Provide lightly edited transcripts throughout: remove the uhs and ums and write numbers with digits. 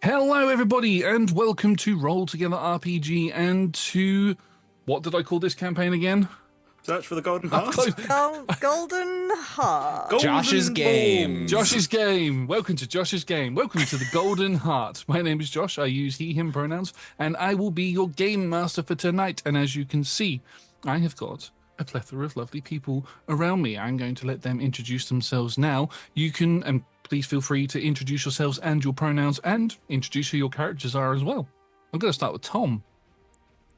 Hello, everybody, and welcome to Roll Together RPG and to... What did I call this campaign again? Search for the Golden Heart. Golden Heart. Josh's game. Josh's game. Welcome to Josh's game. Welcome to the Golden Heart. My name is Josh. I use he, him pronouns, and I will be your game master for tonight. And as you can see, I have got a plethora of lovely people around me. I'm going to let them introduce themselves now. You can, and please feel free to introduce yourselves and your pronouns and introduce who your characters are as well. I'm going to start with Tom.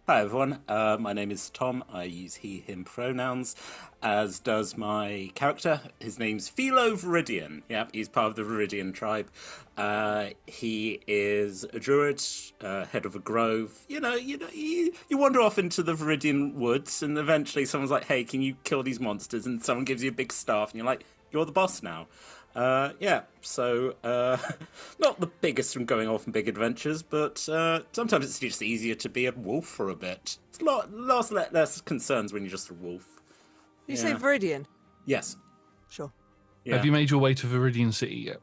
Hi everyone, my name is Tom. I use he, him pronouns, as does my character. His name's Philo Viridian. Yeah, he's part of the Viridian tribe. He is a druid, head of a grove. You wander off into the Viridian woods, and eventually someone's like, "Hey, can you kill these monsters?" And someone gives you a big staff, and you're like, "You're the boss now." So not the biggest from going off on big adventures, but sometimes it's just easier to be a wolf for a bit. It's a lot less concerns when you're just a wolf. You say Viridian? Yes. Sure. Yeah. Have you made your way to Viridian City yet?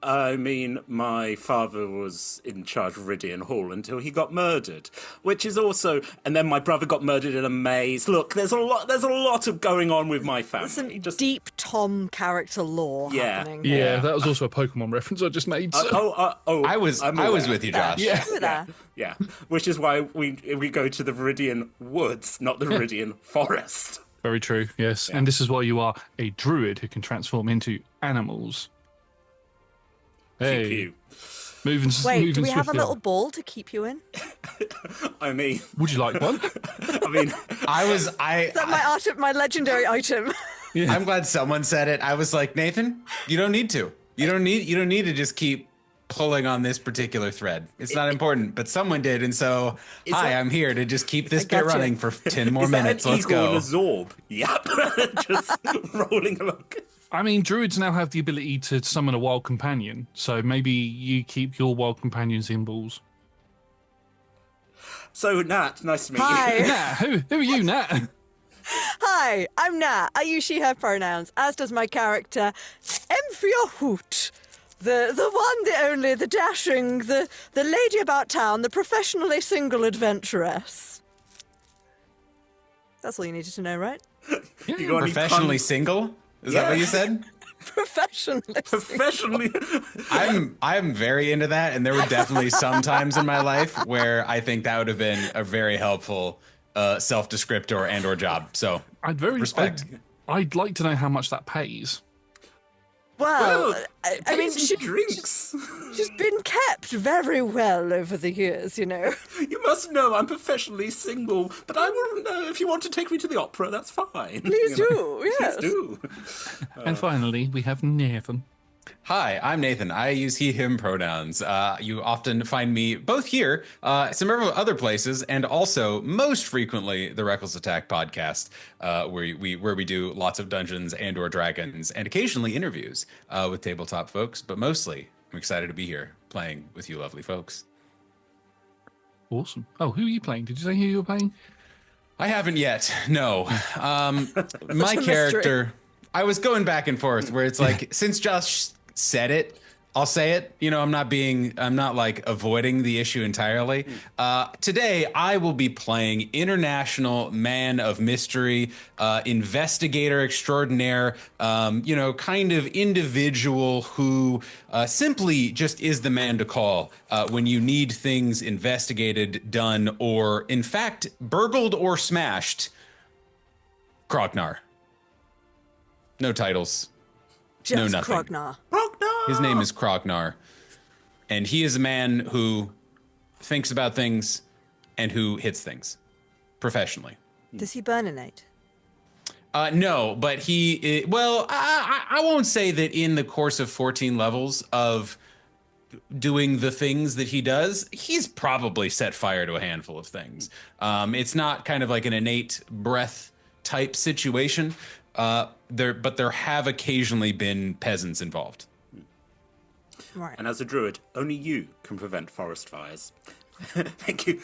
I mean, my father was in charge of Viridian Hall until he got murdered, which is also, and then my brother got murdered in a maze. Look, there's a lot of going on with my family. Some deep Tom character lore happening. Yeah, that was also a Pokemon reference I just made. So. I was with you, Josh. Yeah. Which is why we go to the Viridian Woods, not the Viridian Forest. Very true, yes. Yeah. And this is why you are a druid who can transform into animals. Hey, moving. Wait, do we have a little ball to keep you in? I mean, would you like one? I mean, Is that my legendary item? Yeah. I'm glad someone said it. I was like, Nathan, you don't need to. You don't need to just keep pulling on this particular thread. It's not important, but someone did, and so I'm here to just keep this bit running for 10 more minutes. Let's go. A Zorb. Yep, just rolling along. I mean, druids now have the ability to summon a wild companion, so maybe you keep your wild companions in balls. So, Nat, nice to meet you. Nat, who are you, Nat? Hi, I'm Nat. I use she, her pronouns, as does my character, Hoot. The one, the only, the dashing, the lady about town, the professionally single adventuress. That's all you needed to know, right? You got professionally single? Is that what you said? Professionally. I'm very into that, and there were definitely some times in my life where I think that would have been a very helpful self-descriptor and/or job. So respect. I'd like to know how much that pays. Well, I mean, drinks. She's been kept very well over the years, you know. You must know I'm professionally single, but I will know if you want to take me to the opera, that's fine. Please do, yes. Please do. And finally, we have Nathan. Hi, I'm Nathan. I use he, him pronouns. You often find me both here, some other places, and also most frequently the Reckless Attack podcast, where we do lots of Dungeons and/or Dragons, and occasionally interviews with tabletop folks. But mostly, I'm excited to be here playing with you, lovely folks. Awesome. Oh, who are you playing? Did you say who you were playing? I haven't yet. No. My character. I was going back and forth where it's like, since Josh said it, I'll say it. You know, I'm not like avoiding the issue entirely. Today, I will be playing international man of mystery, investigator extraordinaire, kind of individual who simply just is the man to call when you need things investigated, done, or in fact, burgled or smashed. Krognar. No titles. Just no nothing. Krognar. His name is Krognar. And he is a man who thinks about things and who hits things professionally. Does he burninate? No, but I won't say that in the course of 14 levels of doing the things that he does, he's probably set fire to a handful of things. It's not kind of like an innate breath type situation. But there have occasionally been peasants involved. Right. And as a druid, only you can prevent forest fires. Thank you,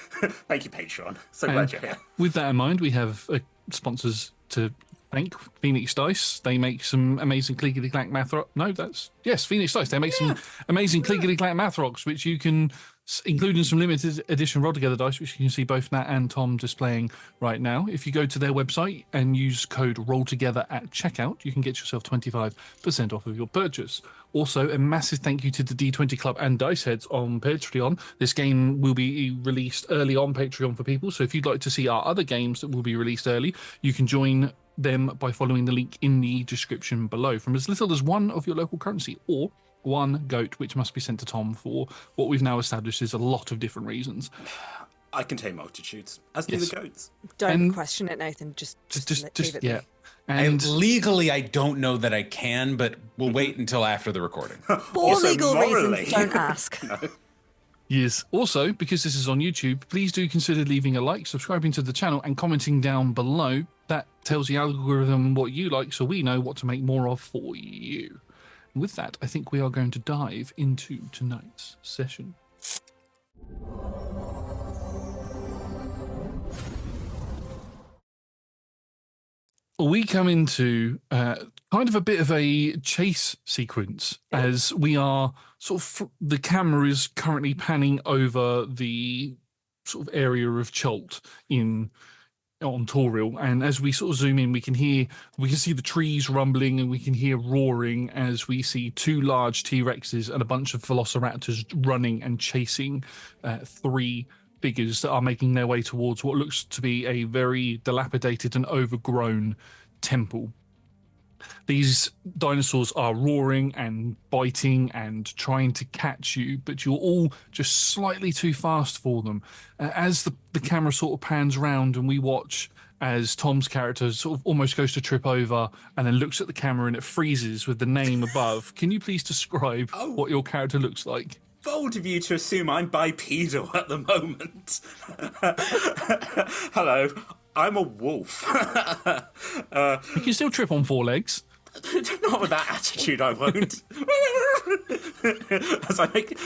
Patreon. So glad you're here. With that in mind, we have sponsors to thank Phoenix Dice. They make some amazing clickety clack math rocks. No, Phoenix Dice. They make some amazing clickety clack math rocks, which you can, including some limited edition roll together dice, which you can see both Nat and Tom displaying right now. If you go to their website and use code rolltogether at checkout, you can get yourself 25% off of your purchase. Also, a massive thank you to the D20 Club and Dice Heads on Patreon. This game will be released early on Patreon for people, so if you'd like to see our other games that will be released early, you can join them by following the link in the description below. From as little as one of your local currency or one goat, which must be sent to Tom for what we've now established is a lot of different reasons. I contain multitudes, as do the goats. Don't question it, Nathan. Just leave it yeah. there. And legally, I don't know that I can, but we'll wait until after the recording. For Also, legal morally. reasons, don't ask. yes, also, because this is on YouTube, please do consider leaving a like, subscribing to the channel, and commenting down below. That tells the algorithm what you like, so we know what to make more of for you. With that, I think we are going to dive into tonight's session. We come into kind of a bit of a chase sequence as we are the camera is currently panning over the sort of area of Chult on Toril, and as we sort of zoom in, we can see the trees rumbling and we can hear roaring as we see two large T-Rexes and a bunch of velociraptors running and chasing three figures that are making their way towards what looks to be a very dilapidated and overgrown temple. These dinosaurs are roaring and biting and trying to catch you, but you're all just slightly too fast for them. As the camera sort of pans around and we watch as Tom's character sort of almost goes to trip over and then looks at the camera and it freezes with the name above. Can you please describe what your character looks like? Bold of you to assume I'm bipedal at the moment. Hello, I'm a wolf. You can still trip on four legs. Not with that attitude, I won't. As I make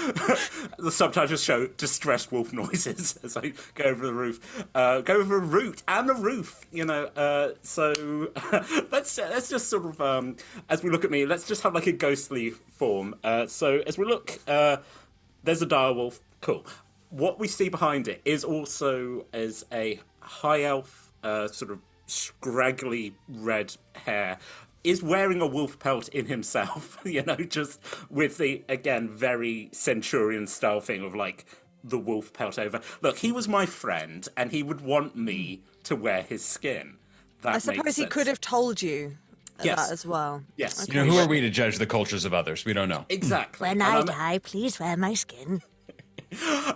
the subtitles show distressed wolf noises as I go over the roof, go over a root and a roof. So let's just sort of as we look at me, let's just have like a ghostly form. So as we look, there's a dire wolf. Cool. What we see behind it is also as a high elf, sort of scraggly red hair. Is wearing a wolf pelt in himself, just with the, again, very Centurion style thing of like the wolf pelt over. Look, he was my friend and he would want me to wear his skin. That I suppose he could have told you that as well. Yes. Okay. Who are we to judge the cultures of others? We don't know. Exactly. When I die, please wear my skin.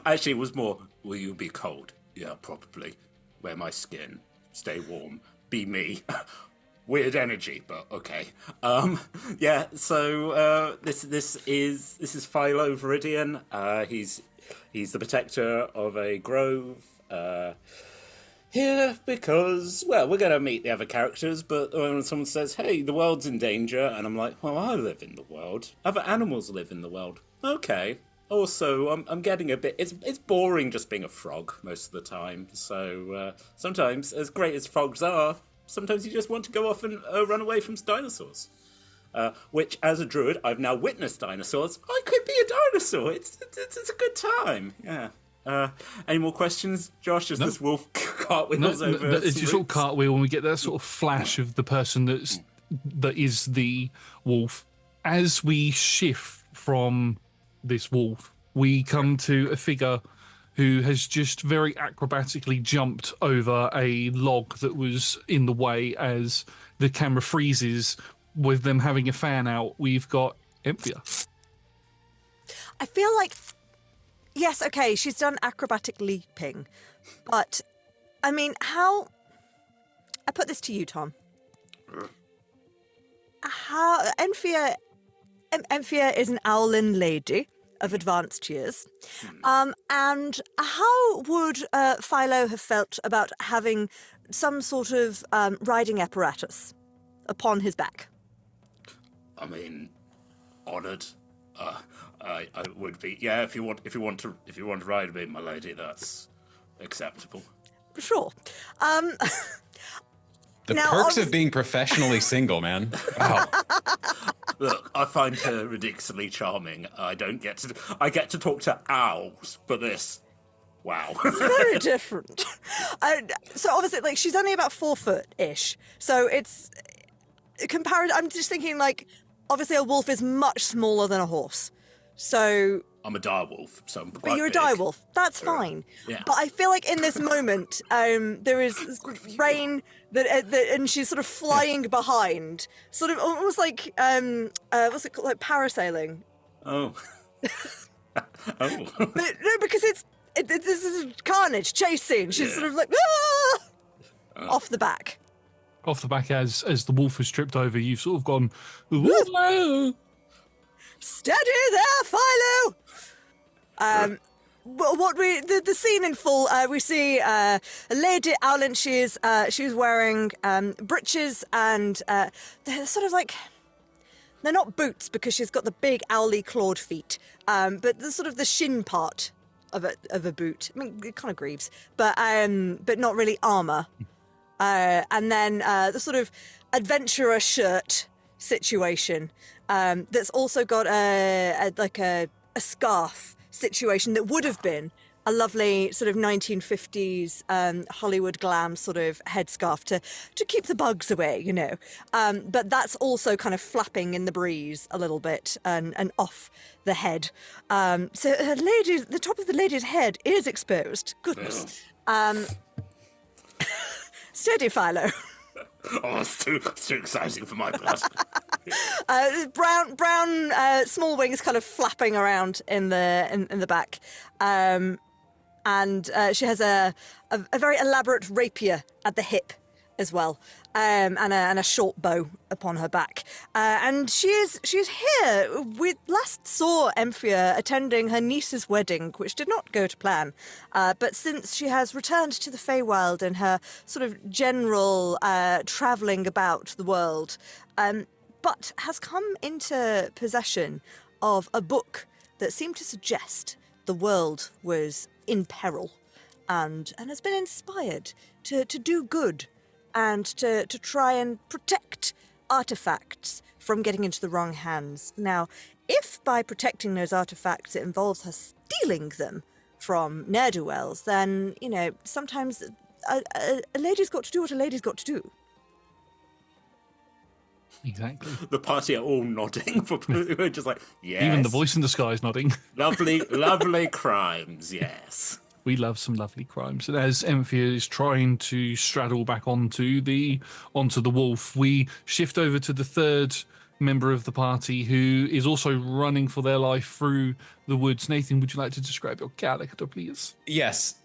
Actually, it was more, will you be cold? Yeah, probably. Wear my skin. Stay warm. Be me. Weird energy, but okay. So this is Philo Viridian. He's the protector of a grove. Here because, well, we're going to meet the other characters, but when someone says, hey, the world's in danger, and I'm like, well, I live in the world. Other animals live in the world. Okay. Also, I'm getting a bit... It's boring just being a frog most of the time. So sometimes, as great as frogs are, sometimes you just want to go off and run away from dinosaurs. Which, as a druid, I've now witnessed dinosaurs. I could be a dinosaur. It's a good time. Yeah. Any more questions, Josh? As this wolf cartwheels over? It's just sort of cartwheel, and we get that sort of flash of the person that is the wolf. As we shift from this wolf, we come to a figure who has just very acrobatically jumped over a log that was in the way as the camera freezes with them having a fan out. We've got Emphia. I feel like, yes, okay, she's done acrobatic leaping, but, I mean, how... I put this to you, Tom. How... Emphia is an owlin lady of advanced years. And how would Philo have felt about having some sort of riding apparatus upon his back? I mean, honoured. I would be. Yeah, if you want to ride me, my lady, that's acceptable. Sure. The Now, perks of being professionally single, man. Wow. Look, I find her ridiculously charming. I get to talk to owls, but this, wow. very different. So obviously, like, she's only about 4 foot-ish. So it's I'm just thinking, like, obviously a wolf is much smaller than a horse. So I'm a direwolf, so I'm but quite you're a big. direwolf. That's fine. Yeah. But I feel like in this moment, there is rain that and she's sort of flying behind, sort of almost like what's it called, like parasailing. Oh. Oh. But no, because this is carnage, chase scene. She's sort of like off the back. Off the back, as the wolf has tripped over, you've sort of gone, "Whoa!" Steady there, Philo. What we the scene in full, we see a lady Owlin. She's wearing breeches and they're sort of like, they're not boots because she's got the big owly clawed feet, but the sort of the shin part of a boot. I mean, it kind of grieves, but not really armor. And then the sort of adventurer shirt situation that's also got a scarf situation that would have been a lovely sort of 1950s Hollywood glam sort of headscarf to keep the bugs away, you know. But that's also kind of flapping in the breeze a little bit and off the head. So the top of the lady's head is exposed. Goodness. Steady, Philo. Oh, it's too exciting for my blood. Brown small wings kind of flapping around in the back, and she has a very elaborate rapier at the hip as well, and a short bow upon her back. And she's here. We last saw Emphia attending her niece's wedding, which did not go to plan. But since she has returned to the Feywild in her sort of general travelling about the world, but has come into possession of a book that seemed to suggest the world was in peril, and has been inspired to do good and to try and protect artifacts from getting into the wrong hands. Now, if by protecting those artifacts it involves her stealing them from ne'er-do-wells, then, you know, sometimes a lady's got to do what a lady's got to do. Exactly. The party are all nodding. We're just like, yes. Even the voice in the sky is nodding. Lovely crimes, yes. We love some lovely crimes. And as Emphia is trying to straddle back onto the wolf, we shift over to the third member of the party who is also running for their life through the woods. Nathan, would you like to describe your character, please? Yes.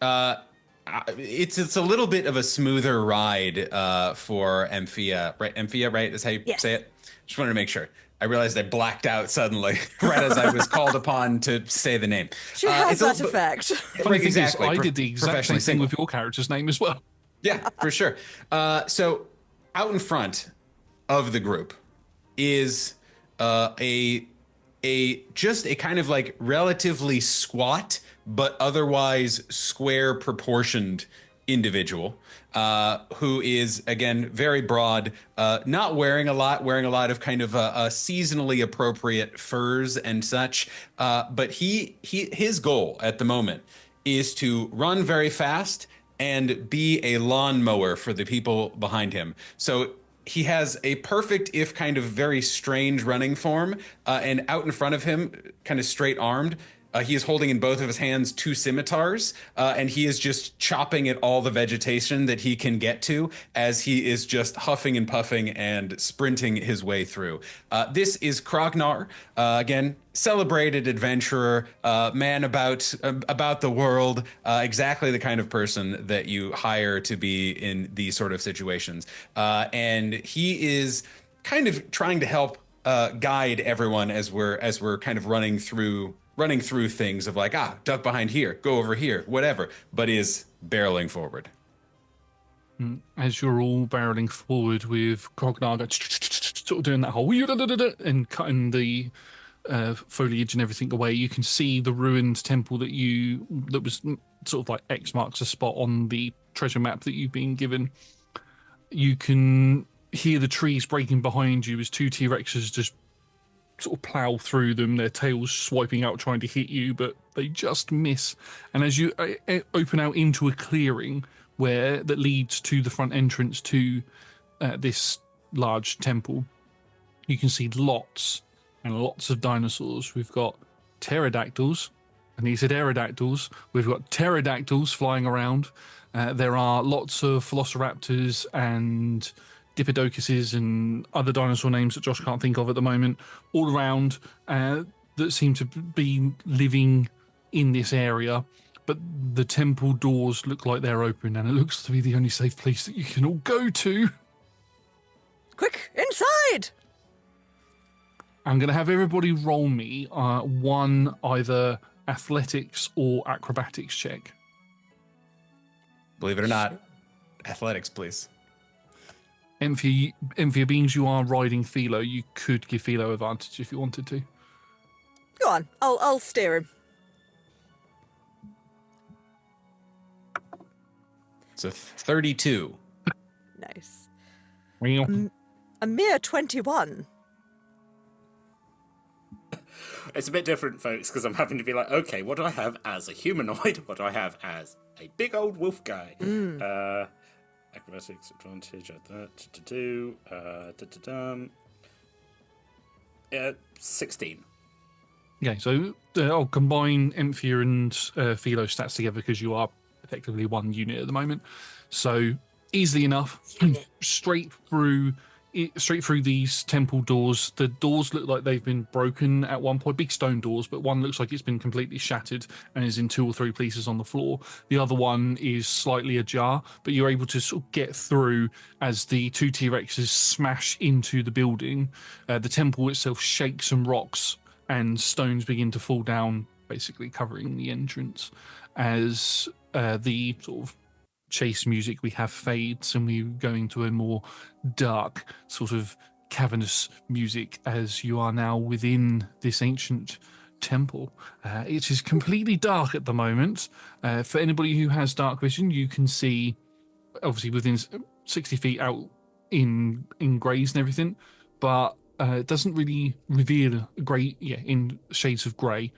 It's a little bit of a smoother ride for Emphia, right? Emphia, right? That's how you say it? Just wanted to make sure. I realized I blacked out suddenly right as I was called upon to say the name. She has that effect. Funny thing Exactly. is, I did the exact same thing with your character's name as well. Yeah, for sure. So out in front of the group is a kind of like relatively squat but otherwise square proportioned individual who is, again, very broad, not wearing a lot of kind of seasonally appropriate furs and such. But his goal at the moment is to run very fast and be a lawnmower for the people behind him. So he has a perfect, if kind of very strange running form, and out in front of him, kind of straight armed, he is holding in both of his hands 2 scimitars, and he is just chopping at all the vegetation that he can get to as he is just huffing and puffing and sprinting his way through. This is Krognar, again, celebrated adventurer, man about the world, exactly the kind of person that you hire to be in these sort of situations. And he is kind of trying to help guide everyone as we're kind of running through things of like, duck behind here, go over here, whatever, but is barreling forward. As you're all barreling forward with Krognar sort of doing that whole and cutting the foliage and everything away, you can see the ruined temple that was sort of like X marks a spot on the treasure map that you've been given. You can hear the trees breaking behind you as two T-Rexes just sort of plow through them, their tails swiping out trying to hit you, but they just miss. And as you open out into a clearing that leads to the front entrance to this large temple, you can see lots and lots of dinosaurs. We've got pterodactyls, and these are aerodactyls. We've got pterodactyls flying around. There are lots of velociraptors and diplodocus and other dinosaur names that Josh can't think of at the moment, all around that seem to be living in this area. But the temple doors look like they're open, and it looks to be the only safe place that you can all go to. Quick, inside! I'm going to have everybody roll me one either athletics or acrobatics check. Believe it or not, athletics, please. Emphia, being you are riding Philo, you could give Philo advantage if you wanted to. Go on, I'll steer him. So 32. Nice. A mere 21. It's a bit different, folks, because I'm having to be like, okay, what do I have as a humanoid? What do I have as a big old wolf guy? Acrobatics advantage at that to do. 16. Okay, so I'll combine Emphia and Philo stats together because you are effectively one unit at the moment. So easily enough, straight through these temple doors. The doors look like they've been broken at one point, big stone doors, but one looks like it's been completely shattered and is in 2 or 3 pieces on the floor. The other one is slightly ajar, but you're able to sort of get through as the 2 T-Rexes smash into the building. The temple itself shakes and rocks, and stones begin to fall down, basically covering the entrance as the sort of chase music we have fades, and we go into a more dark sort of cavernous music as you are now within this ancient temple. It is completely dark at the moment. For anybody who has dark vision, you can see obviously within 60 feet out in greys and everything, but it doesn't really reveal grey, in shades of grey.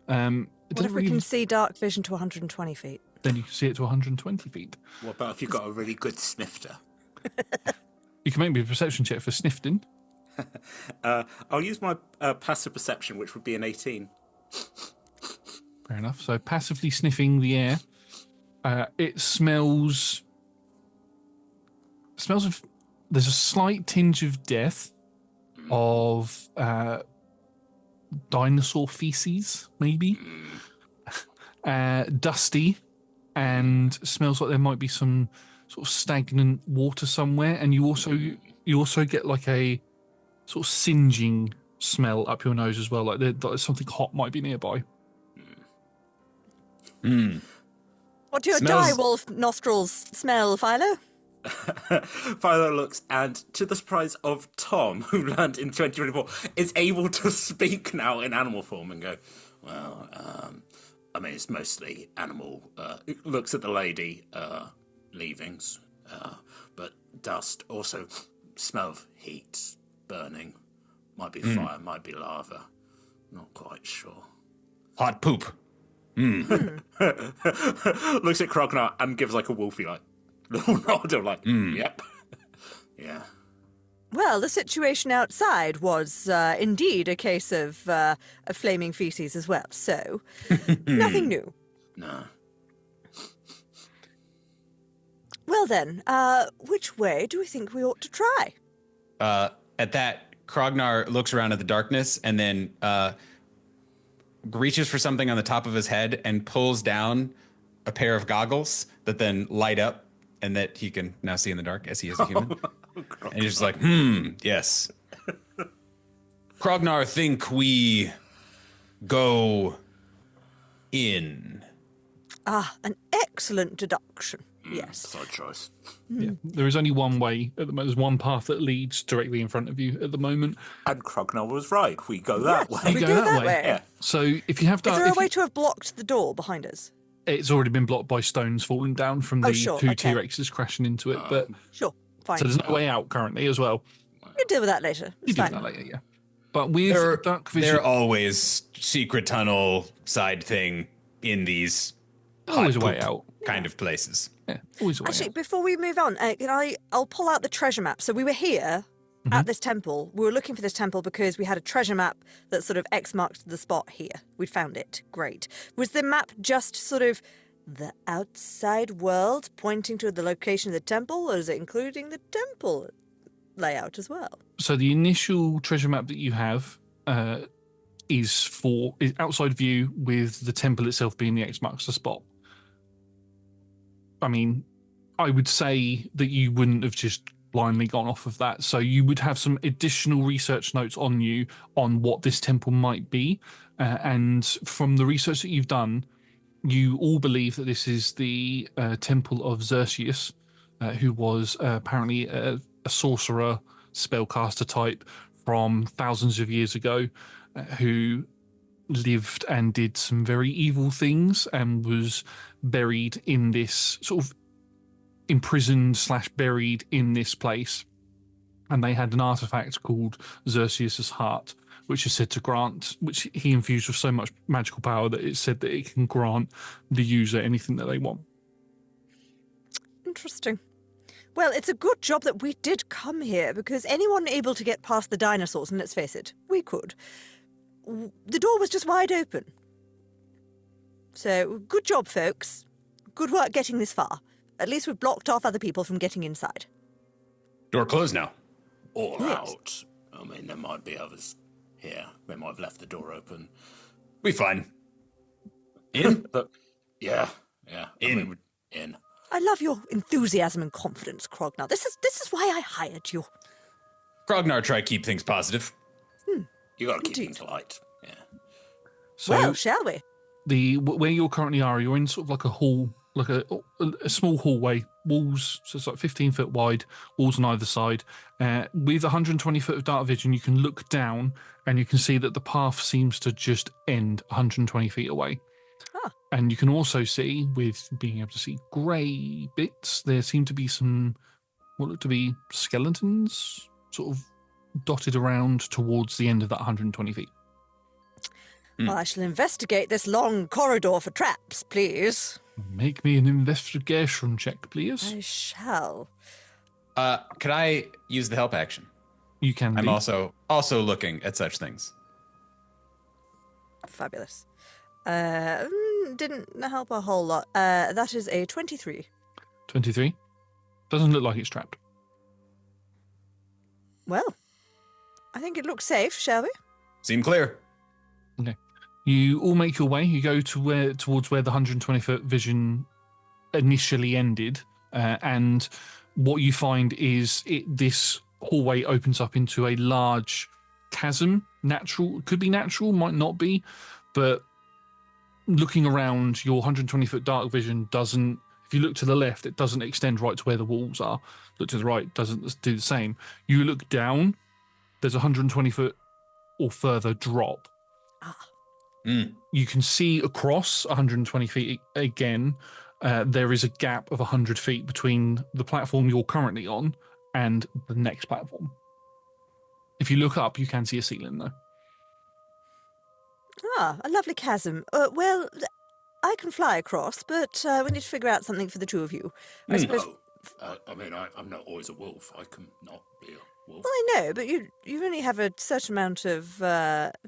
What if we can see dark vision to 120 feet? Then you can see it to 120 feet. What about if you've got a really good snifter? You can make me a perception check for snifting. I'll use my passive perception, which would be an 18. Fair enough. So passively sniffing the air. It smells of... There's a slight tinge of death, of dinosaur feces, maybe. Dusty, and smells like there might be some sort of stagnant water somewhere. And you also get like a sort of singeing smell up your nose as well, like something hot might be nearby. What do your direwolf nostrils smell, Philo? Philo looks, and to the surprise of Tom, who learned in 2024, is able to speak now in animal form and go, well, I mean, it's mostly animal. Looks at the lady, leavings, but dust. Also, smell of heat, burning. Might be fire, might be lava. Not quite sure. Hot poop. Looks at Krognar and gives like a wolfy little nod of like, yep. Yeah. Well, the situation outside was indeed a case of flaming feces as well, so nothing new. No. Well then, which way do we think we ought to try? At that, Krognar looks around at the darkness and then reaches for something on the top of his head and pulls down a pair of goggles that then light up and that he can now see in the dark as he is a human. And he's just like, yes. Krognar, think we go in. Ah, an excellent deduction. Yes. Side choice. Yeah, there is only one way at the moment. There's one path that leads directly in front of you at the moment. And Krognar was right. We go that way. We go that way. Yeah. So if you have Is there a way to have blocked the door behind us? It's already been blocked by stones falling down from the sure, two okay. T-Rexes crashing into it. But Sure. Fine. So there's no way out currently as well. We'll deal with that later. You It's do fine. that later, yeah. But with dark vision, There are always secret tunnel side thing in these always a hot way poop out. kind of places. Yeah, always a way Actually, out. before we move on, I'll pull out the treasure map. So we were here at this temple. We were looking for this temple because we had a treasure map that sort of X marked the spot here. We'd found it. Great. Was the map just sort of the outside world pointing to the location of the temple, or is it including the temple layout as well? So the initial treasure map that you have is outside view with the temple itself being the X marks the spot. I mean, I would say that you wouldn't have just blindly gone off of that. So you would have some additional research notes on you on what this temple might be. And from the research that you've done, you all believe that this is the temple of Xerxes, who was apparently a sorcerer, spellcaster type from thousands of years ago, who lived and did some very evil things and was buried in this sort of imprisoned / buried in this place. And they had an artifact called Xerxes' heart, which is said to grant, which he infused with so much magical power that it's said that it can grant the user anything that they want. Interesting. Well, it's a good job that we did come here, because anyone able to get past the dinosaurs, and let's face it, we could, the door was just wide open. So, good job, folks. Good work getting this far. At least we've blocked off other people from getting inside. Door closed now. Or Yes. out. I mean, there might be others here. They might have left the door open. We fine. In? But, yeah. I In. mean, in. I love your enthusiasm and confidence, Krognar. This is why I hired you. Krognar try keep things positive. You gotta keep Indeed. things light. Yeah. So Well, shall we? where you currently are, you're in sort of like a hall, like a small hallway, walls, so it's like 15 foot wide, walls on either side. With 120 foot of dark vision, you can look down and you can see that the path seems to just end 120 feet away. Ah. And you can also see, with being able to see grey bits, there seem to be some what look to be skeletons sort of dotted around towards the end of that 120 feet. Well, I shall investigate this long corridor for traps, please. Make me an investigation check, please. I shall. Could I use the help action? You can. I'm do. also looking at such things. Fabulous. Didn't help a whole lot. That is a 23. 23. Doesn't look like it's trapped. Well, I think it looks safe, shall we? Seem clear. Okay. You all make your way. You go towards where the 120 foot vision initially ended, and what you find is this hallway opens up into a large chasm. Could be natural, might not be, but looking around, your 120 foot dark vision doesn't. If you look to the left, it doesn't extend right to where the walls are. Look to the right, it doesn't do the same. You look down, there's a 120 foot or further drop. You can see across 120 feet again. There is a gap of 100 feet between the platform you're currently on and the next platform. If you look up, you can see a ceiling, though. Ah, a lovely chasm. Well, I can fly across, but we need to figure out something for the two of you. I suppose. I mean, I'm not always a wolf. I can not be a wolf. Well, I know, but you only have a certain amount of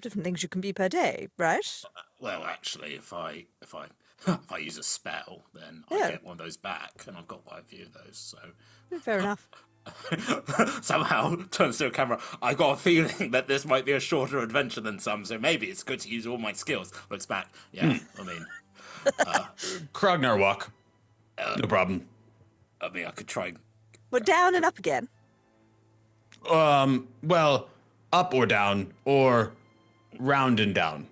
different things you can be per day, right? Well, actually, if I use a spell, then Yeah. I get one of those back, and I've got quite a few of those. So Fair enough. somehow turns to a camera. I got a feeling that this might be a shorter adventure than some, so maybe it's good to use all my skills. Looks back. Yeah, I mean, Krognar walk. No problem. I could try. We're down and up again. Well, up or down, or round and down.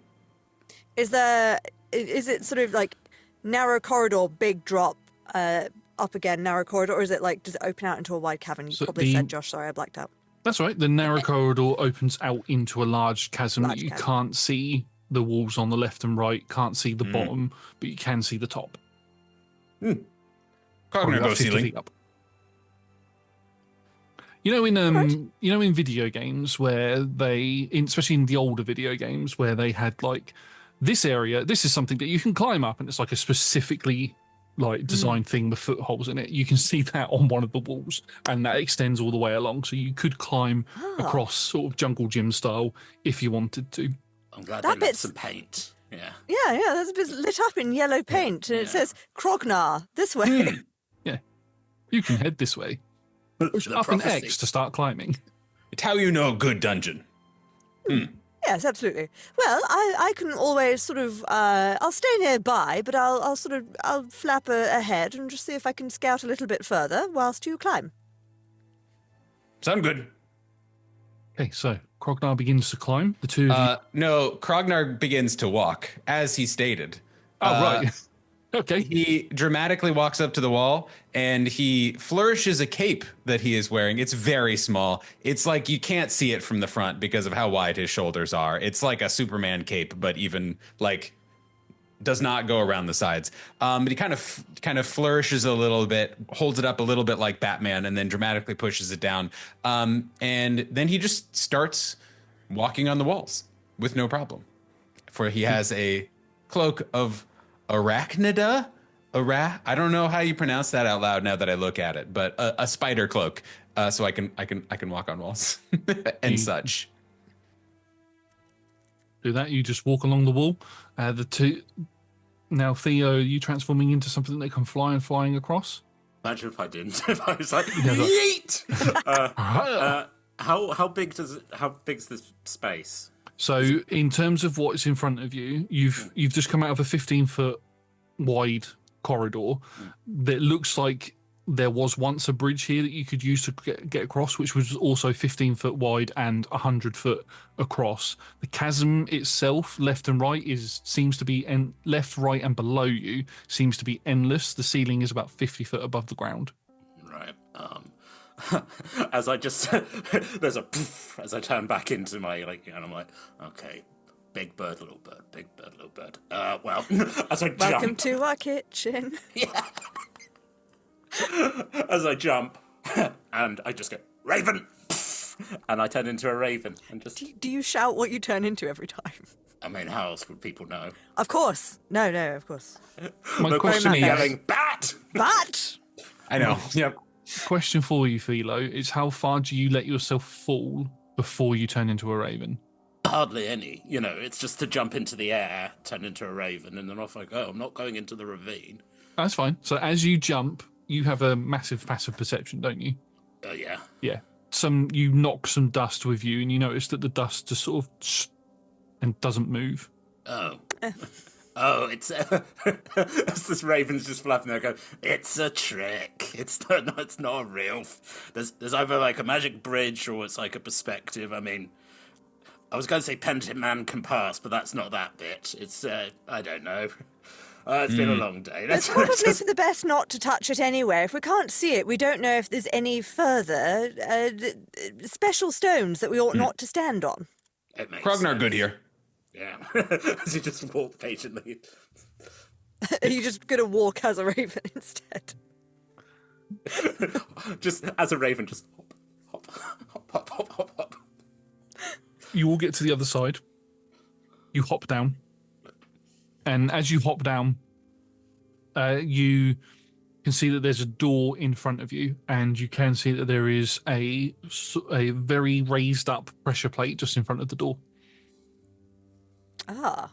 Is it sort of like narrow corridor, big drop, up again, narrow corridor, or is it like, does it open out into a wide cavern? You So probably said, Josh, sorry, I blacked out. That's right. The narrow corridor opens out into a large chasm Large that you chasm. can't see the walls on the left and right, can't see the bottom, but you can see the top. Probably Krognar about go 50 ceiling. feet up. in video games where especially in the older video games where they had like this area, this is something that you can climb up, and it's like a specifically like designed thing with footholds in it. You can see that on one of the walls, and that extends all the way along, so you could climb across sort of jungle gym style if you wanted to. I'm glad they left some paint. Yeah. Yeah, that's a bit lit up in yellow paint, and it says Krognar this way. Yeah, you can head this way. Push up an X to start climbing. It's how you know a good dungeon. Yes, absolutely. Well, I can always sort of I'll stay nearby, but I'll flap ahead and just see if I can scout a little bit further whilst you climb. Sound good. Okay, so Krognar begins to climb. The two of you. No, Krognar begins to walk, as he stated. Right. Okay. He dramatically walks up to the wall and he flourishes a cape that he is wearing. It's very small. It's like you can't see it from the front because of how wide his shoulders are. It's like a Superman cape, but even like does not go around the sides. But he kind of flourishes a little bit, holds it up a little bit like Batman, and then dramatically pushes it down. And then he just starts walking on the walls with no problem. For he has a cloak of arachnida. I don't know how you pronounce that out loud now that I look at it, but a spider cloak, so I can walk on walls and such. Do that. You just walk along the wall. The two. Now, Theo, are you transforming into something that can flying across? Imagine if I didn't. If I was like, yeet! How big's this space? So, in terms of what's in front of you, you've just come out of a 15-foot wide corridor that looks like there was once a bridge here that you could use to get across, which was also 15 foot wide and 100 foot across. The chasm itself, left and right, seems to be left, right, and below you seems to be endless. The ceiling is about 50 foot above the ground. Right. As I just there's a poof as I turn back into my and I'm like, okay. Big bird, little bird. Big bird, little bird. Well, as I jump. Welcome to our kitchen. Yeah. As I jump, and I just go, Raven! And I turn into a raven. And just. Do you shout what you turn into every time? I mean, how else would people know? Of course. No, of course. My question is... yelling, Bat! Bat! I know. Yep. Question for you, Philo, is how far do you let yourself fall before you turn into a raven? Hardly any. It's just to jump into the air, turn into a raven, and then off I go. I'm not going into the ravine. That's fine. So as you jump, you have a massive passive perception, don't you? Yeah. Yeah. You knock some dust with you, and you notice that the dust just sort of and doesn't move. Oh. Oh, it's this raven's just flapping there going, it's a trick. It's not real. There's either like a magic bridge or it's like a perspective. I mean, I was going to say Penitent Man can pass, but that's not that bit. It's, I don't know. It's been a long day. It's probably for the best not to touch it anyway. If we can't see it, we don't know if there's any further special stones that we ought not to stand on. Krognar good here. Yeah. As you just walk patiently. Are you just going to walk as a raven instead? Just as a raven, just hop, hop, hop, hop, hop, hop. You all get to the other side. You hop down. And as you hop down, you can see that there's a door in front of you, and you can see that there is a very raised up pressure plate just in front of the door. Ah.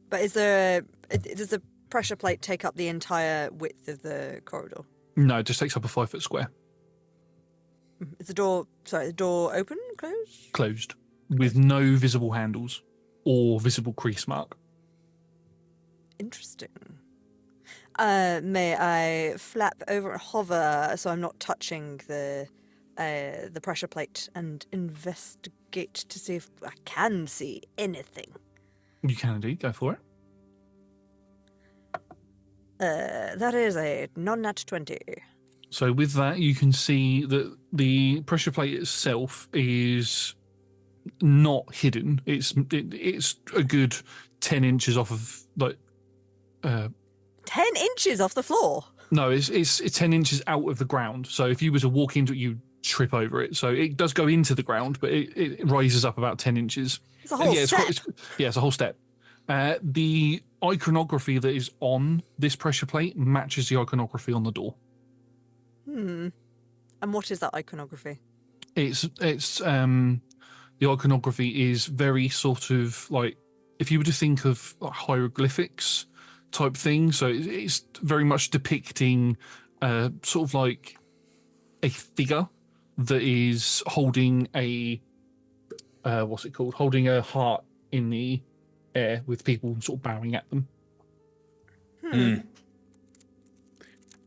But does the pressure plate take up the entire width of the corridor? No, it just takes up a 5 foot square. Is the door open, closed? Closed, with no visible handles or visible crease mark. Interesting. May I flap over and hover so I'm not touching the pressure plate and investigate to see if I can see anything? You can indeed. Go for it. That is a non-nat 20. So with that, you can see that the pressure plate itself is not hidden. It's a good 10 inches off of 10 inches off the floor. No, it's 10 inches out of the ground. So if you were to walk into it, you trip over it. So it does go into the ground, but it rises up about 10 inches. It's a whole step. It's a whole step. The iconography that is on this pressure plate matches the iconography on the door. And what is that iconography? It's the iconography is very sort of like, if you were to think of like hieroglyphics type thing, so it's very much depicting sort of like a figure that is holding a what's it called? Holding a heart in the air with people sort of bowing at them.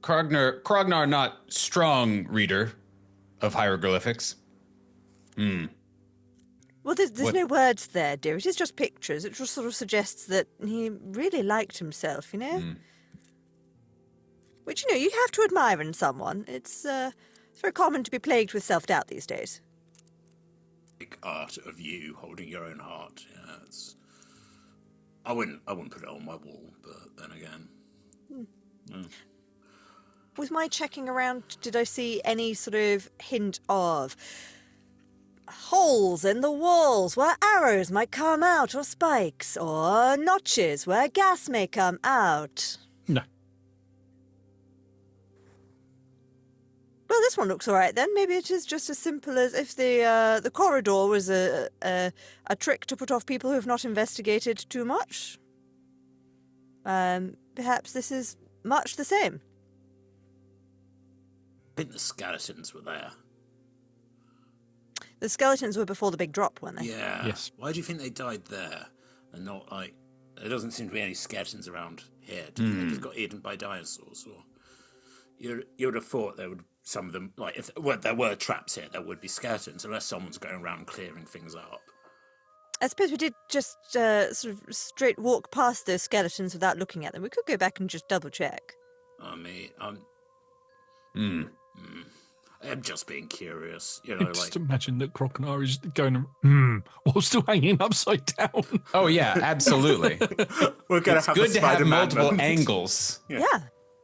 Krognar, not strong reader of hieroglyphics. Well, there's no words there, dear. It is just pictures. It just sort of suggests that he really liked himself, you know? Which, you know, you have to admire in someone. It's very common to be plagued with self-doubt these days. Big art of you holding your own heart. Yeah, I wouldn't put it on my wall, but then again. With my checking around, did I see any sort of hint of holes in the walls where arrows might come out, or spikes, or notches where gas may come out? No. Well, this one looks all right then. Maybe it is just as simple as if the corridor was a trick to put off people who have not investigated too much. Perhaps this is much the same. I think the skeletons were there. The skeletons were before the big drop, weren't they? Yeah. Yes. Why do you think they died there and not like? There doesn't seem to be any skeletons around here. Do you think they just got eaten by dinosaurs, or you would have thought there would some of them like if there were traps here, there would be skeletons unless someone's going around clearing things up. I suppose we did just sort of straight walk past those skeletons without looking at them. We could go back and just double check. I mean, I'm just being curious, you know, Just like imagine that Krognar is going, while still hanging upside down. Oh yeah, absolutely. we're gonna It's have good a to have Spider-Man multiple moment. angles Yeah.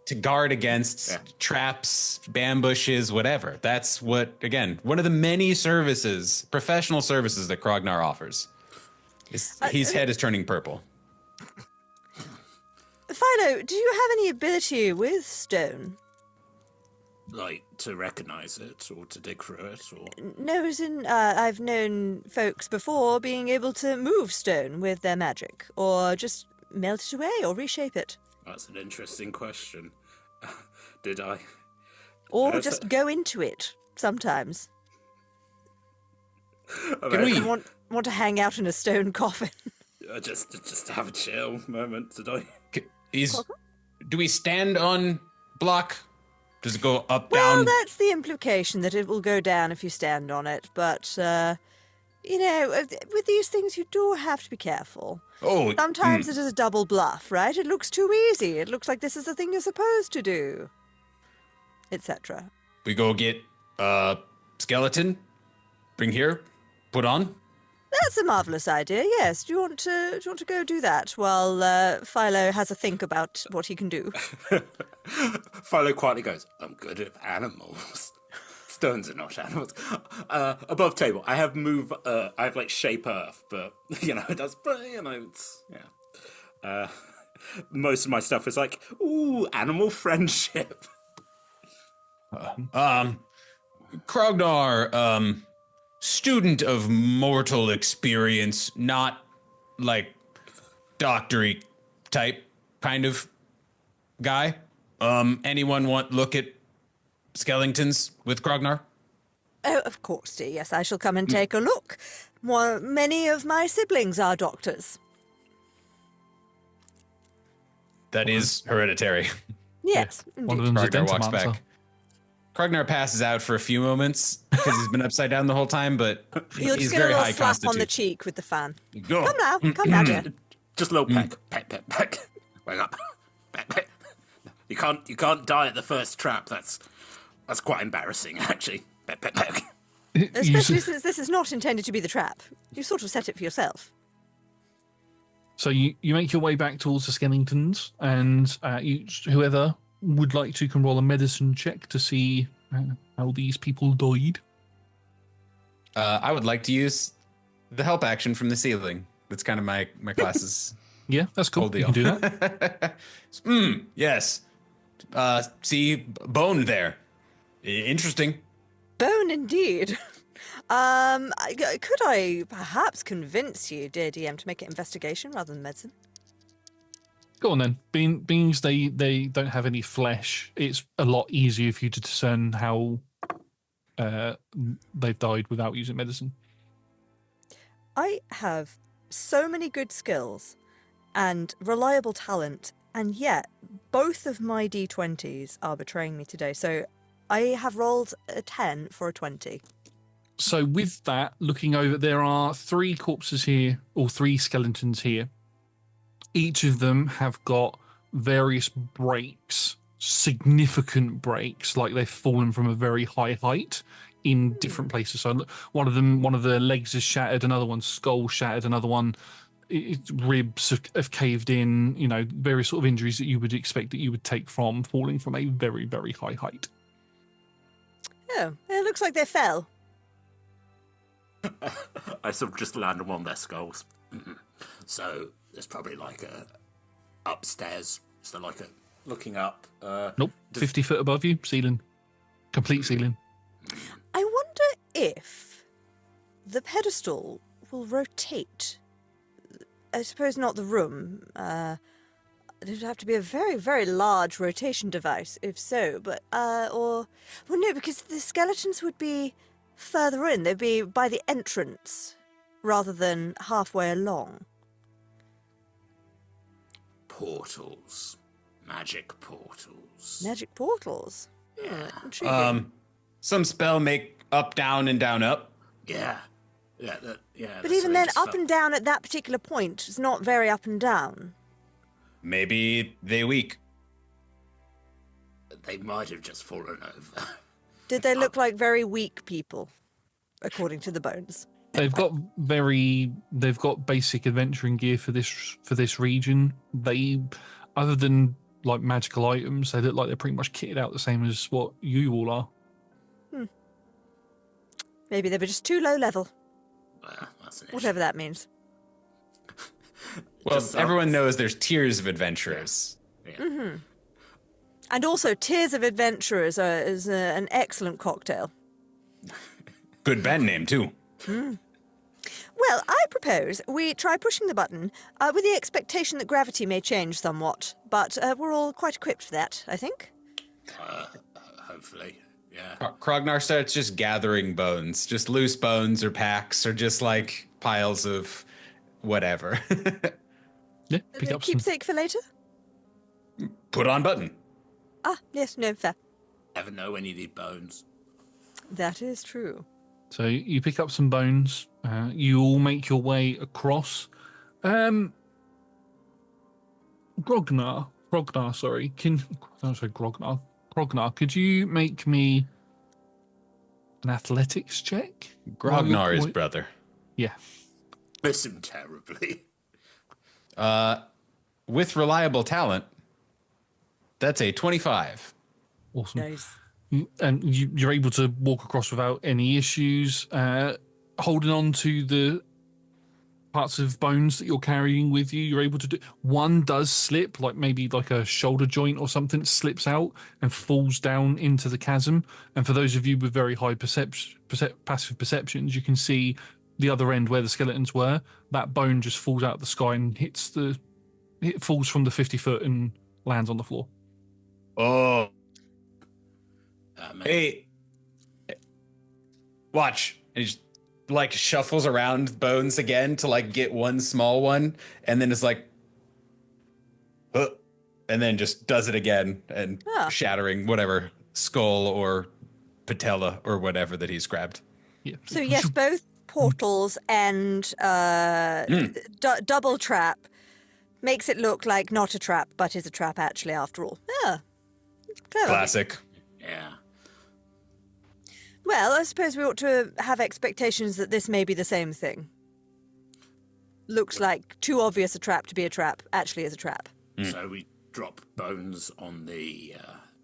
to guard against traps, ambushes, whatever. That's what, again, one of the many services, professional services that Krognar offers. His head is turning purple. Philo, do you have any ability with stone? Like to recognize it or to dig through it, or No, as in, I've known folks before being able to move stone with their magic, or just melt it away or reshape it. that's an interesting question. Did I? Or just go into it, sometimes. Can we? Want to hang out in a stone coffin. Just have a chill moment. Did I? Do we stand on block? Does it go up, Well, down? that's the implication, that it will go down if you stand on it, but, you know, with these things you do have to be careful. Oh, Sometimes it is a double bluff, right? It looks too easy. It looks like this is the thing you're supposed to do, etc. we go get skeleton, bring here, put on. That's a marvellous idea, yes. Do you want to go do that while Philo has a think about what he can do? Philo quietly goes, I'm good at animals. Stones are not animals. Above table, I have I have like shape earth, but it's most of my stuff is like, ooh, animal friendship. Krognar, student of mortal experience, not like doctory type kind of guy. Anyone want look at skeletons with Krognar? Oh, of course, dear. Yes, I shall come and take a look. Many of my siblings are doctors. That is hereditary. Yes, One of indeed. them's a Krognar walks dentamancer. back. Krognar passes out for a few moments because he's been upside down the whole time, but You'll he's just get a very little high slap on the constitution. cheek with the fan. Go. Come now, dear. Just a little peck, peck. Wake up, peck. You can't die at the first trap. That's quite embarrassing, actually. Peck. Especially since this is not intended to be the trap. You sort of set it for yourself. So you make your way back towards the skeletons, and whoever would like to, can roll a medicine check to see how these people died. I would like to use the help action from the ceiling. That's kind of my class's Yeah, that's cool. whole deal. You can do that. Yes. See, bone there. Interesting. Bone indeed. Could I perhaps convince you, dear DM, to make it investigation rather than medicine? Go on then. Being they don't have any flesh, it's a lot easier for you to discern how they've died without using medicine. I have so many good skills and reliable talent, and yet both of my d20s are betraying me today. So I have rolled a 10 for a 20. So with that, looking over, there are 3 corpses here, or 3 skeletons here. Each of them have got various breaks, significant breaks, like they've fallen from a very high height in different places. So one of the legs is shattered, another one's skull shattered, another one, ribs have caved in, various sort of injuries that you would expect that you would take from falling from a very, very high height. Oh, it looks like they fell. I sort of just land on one of their skulls. So there's probably like a upstairs. So like a looking up. Nope, 50 foot above you, ceiling, complete ceiling. I wonder if the pedestal will rotate. I suppose not the room. It would have to be a very, very large rotation device, if so. But well, no, because the skeletons would be further in. They'd be by the entrance rather than halfway along. Portals. Magic portals. Magic portals. Yeah. Intriguing. Some spell make up, down, and down, up. Yeah. Yeah. But even then, up and down at that particular point is not very up and down. Maybe they weak. They might have just fallen over. Did they look like very weak people, according to the bones? They've got basic adventuring gear for this region. They, other than like magical items, they look like they're pretty much kitted out the same as what you all are. Maybe they were just too low level, That's an issue. whatever that means. Well, Just everyone knows there's tiers of adventurers. Yeah. Mm-hmm. And also, Tears of Adventurers is an excellent cocktail. Good band name, too. Well, I propose we try pushing the button with the expectation that gravity may change somewhat, but we're all quite equipped for that, I think. Hopefully. Yeah. Krognar starts just gathering bones, just loose bones or packs or just like piles of whatever. Yeah, pick up some. Keepsake for later? Put on button. Ah, yes, no, fair. Never know when you need bones. That is true. So you pick up some bones. You all make your way across. Grognar, sorry. Grognar, could you make me an athletics check? Grognar is brother. Yeah. Miss him terribly. With reliable talent, that's a 25. Awesome. Nice. And you're able to walk across without any issues, holding on to the parts of bones that you're carrying with you. You're able to do. One does slip, like maybe like a shoulder joint or something slips out and falls down into the chasm. And for those of you with very high passive perceptions, you can see the other end where the skeletons were. That bone just falls out of the sky and it falls from the 50 foot and lands on the floor. Oh. Hey, watch. And he just like shuffles around bones again to like get one small one, and then it's like, and then just does it again and shattering whatever skull or patella or whatever that he's grabbed. Yeah. So yes, both portals and double trap makes it look like not a trap, but is a trap actually after all. Yeah, clever. Classic. Yeah. Well, I suppose we ought to have expectations that this may be the same thing. Looks like too obvious a trap to be a trap, actually is a trap. So we drop bones on the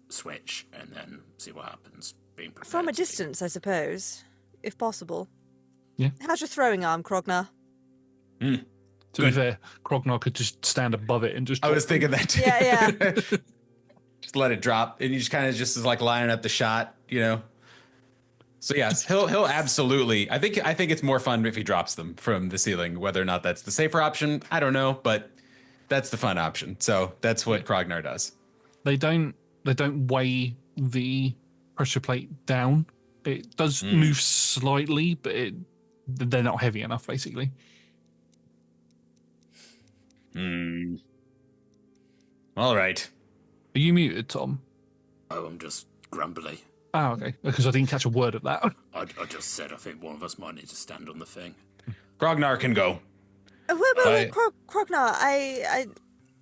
switch and then see what happens. Being prepared From a to be- distance, I suppose, if possible. Yeah. How's your throwing arm, Krognar? To be fair, Krognar could just stand above it and just. I was thinking that too. Yeah. Just let it drop, and you just kind of just is like lining up the shot, you know. So yes, he'll absolutely. I think it's more fun if he drops them from the ceiling. Whether or not that's the safer option, I don't know, but that's the fun option. So that's what Krognar does. They don't weigh the pressure plate down. It does move slightly, but they're not heavy enough, basically. All right. Are you muted, Tom? Oh, I'm just grumbly. Oh, okay. Because I didn't catch a word of that. I just said I think one of us might need to stand on the thing. Krognar can go. Wait, Krognar,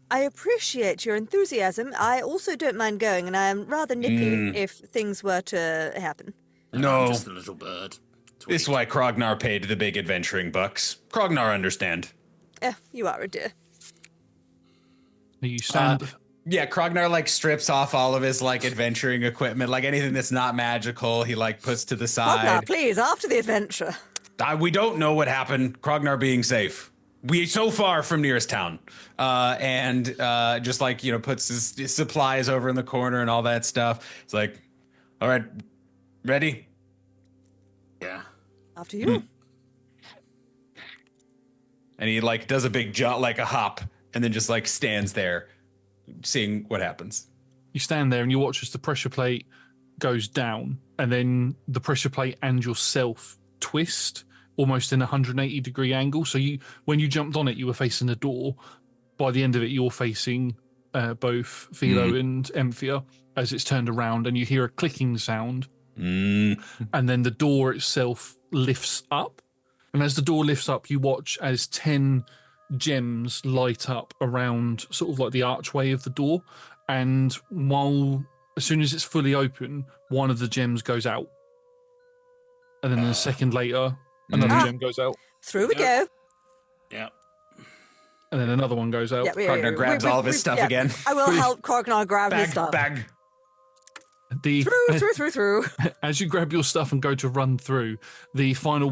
I appreciate your enthusiasm. I also don't mind going, and I am rather nippy if things were to happen. No, I'm just a little bird. this is why Krognar paid the big adventuring bucks. Krognar understand. You are a dear. You stand. Yeah, Krognar like strips off all of his like adventuring equipment, like anything that's not magical. He like puts to the Krognar, side. please, after the adventure. We don't know what happened. Krognar being safe. We so far from nearest town, and just like puts his supplies over in the corner and all that stuff. It's like, all right, ready? Yeah. After you. And he like does a big jump, like a hop, and then just like stands there, seeing what happens. You stand there and you watch as the pressure plate goes down, and then the pressure plate and yourself twist almost in a 180-degree angle. So when you jumped on it, you were facing the door. By the end of it, you're facing both Philo and Emphia as it's turned around, and you hear a clicking sound. And then the door itself lifts up. And as the door lifts up, you watch as 10 gems light up around sort of like the archway of the door. And as soon as it's fully open, one of the gems goes out. And then a second later, another gem goes out. Through we go. Yeah. And then another one goes out. Krognar grabs all of his stuff again. I will help Krognar grab his stuff. Bag. Through. As you grab your stuff and go to run through, the final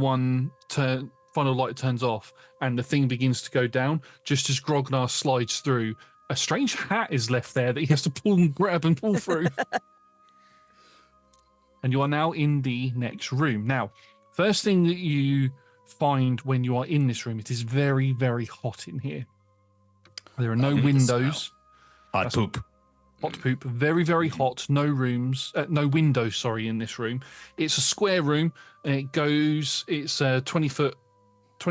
light turns off and the thing begins to go down. Just as Grognar slides through, a strange hat is left there that he has to pull and grab and pull through. And you are now in the next room. Now, first thing that you find when you are in this room, it is very, very hot in here. There are no windows. Hot poop. Hot poop. Very, very hot. No windows, in this room. It's a square room. And it's 20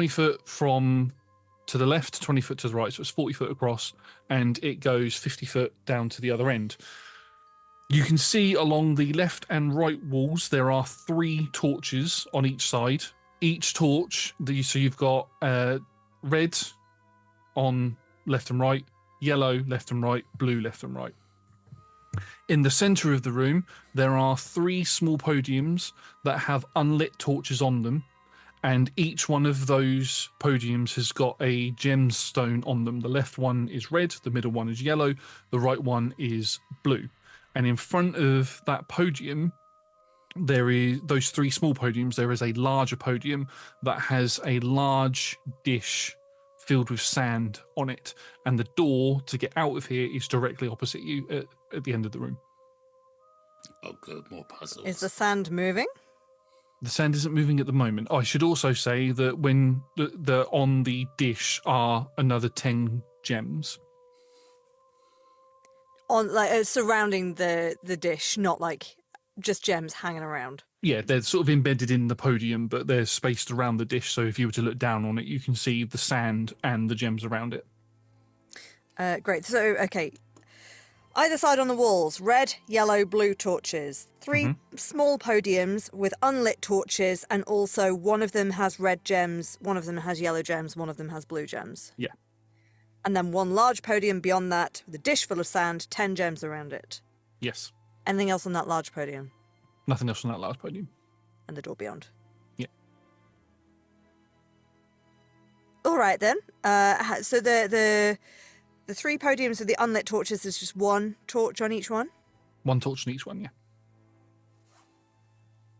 foot from to the left, 20 foot to the right. So it's 40 foot across, and it goes 50 foot down to the other end. You can see along the left and right walls, there are 3 torches on each side. Each torch, so you've got red on left and right, yellow left and right, blue left and right. In the center of the room, there are 3 small podiums that have unlit torches on them, and each one of those podiums has got a gemstone on them. The left one is red, the middle one is yellow, the right one is blue. And in front of that podium, there is those 3 small podiums. There is a larger podium that has a large dish filled with sand on it, and the door to get out of here is directly opposite you at the end of the room. Oh, good, more puzzles. Is the sand moving? The sand isn't moving at the moment. I should also say that when on the dish are another 10 gems. On surrounding the dish, not like just gems hanging around. Yeah, they're sort of embedded in the podium, but they're spaced around the dish. So if you were to look down on it, you can see the sand and the gems around it. Great. So, okay. Either side on the walls, red, yellow, blue torches. 3 small podiums with unlit torches, and also one of them has red gems, one of them has yellow gems, one of them has blue gems. Yeah. And then one large podium beyond that with a dish full of sand, 10 gems around it. Yes. Anything else on that large podium? Nothing else on that large podium. And the door beyond. Yeah. All right then. So the the 3 podiums with the unlit torches, there's just 1 torch on each one? 1 torch in each one, yeah.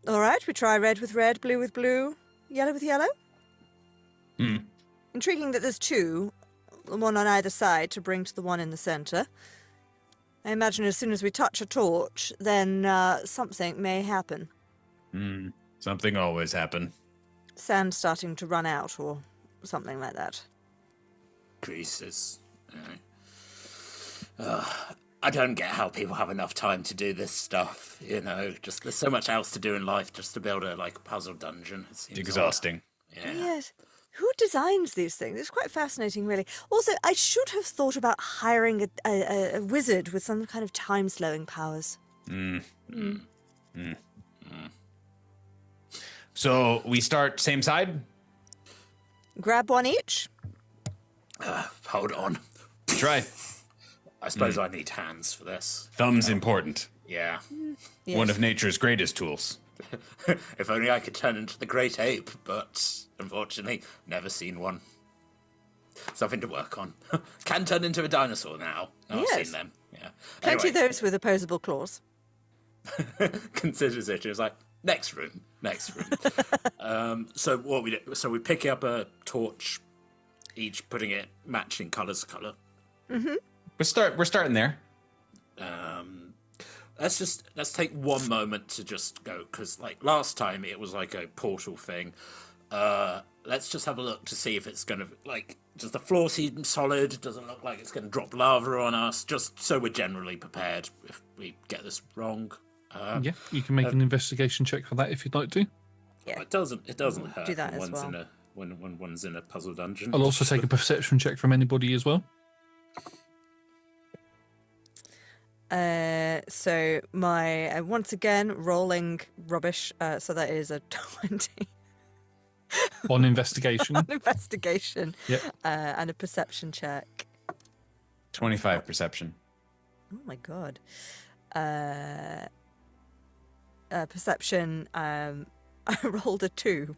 All right, we try red with red, blue with blue, yellow with yellow. Intriguing that there's 2, one on either side to bring to the one in the centre. I imagine as soon as we touch a torch, then something may happen. Something always happen. Sand starting to run out or something like that. Crises. I don't get how people have enough time to do this stuff, just there's so much else to do in life just to build a puzzle dungeon. It seems Exhausting. Yeah. Yes. Who designs these things? It's quite fascinating, really. Also, I should have thought about hiring a wizard with some kind of time-slowing powers. So we start same side? Grab 1 each. Hold on. Try. I suppose I need hands for this. Thumb's important. Yeah. Yes. One of nature's greatest tools. If only I could turn into the great ape, but unfortunately, never seen one. Something to work on. Can turn into a dinosaur now. Oh, Yes. I've seen them. Yeah. Plenty Anyway, of those with opposable claws. considers it. It was like, next room. So what we do? So we pick up a torch, each putting it matching colours. We're starting there. Let's take one moment to just go, because last time it was like a portal thing. Let's just have a look to see if it's going to does the floor seem solid? Does it look like it's going to drop lava on us? Just so we're generally prepared if we get this wrong. Yeah, you can make an investigation check for that if you'd like to. Yeah. It doesn't hurt do that when as one's well. when one's in a puzzle dungeon. I'll also take a perception check from anybody as well. So my once again rolling rubbish. So that is a 20 On investigation. on investigation. Yep. And a perception check. 25 perception. Oh my god. Perception. I rolled a 2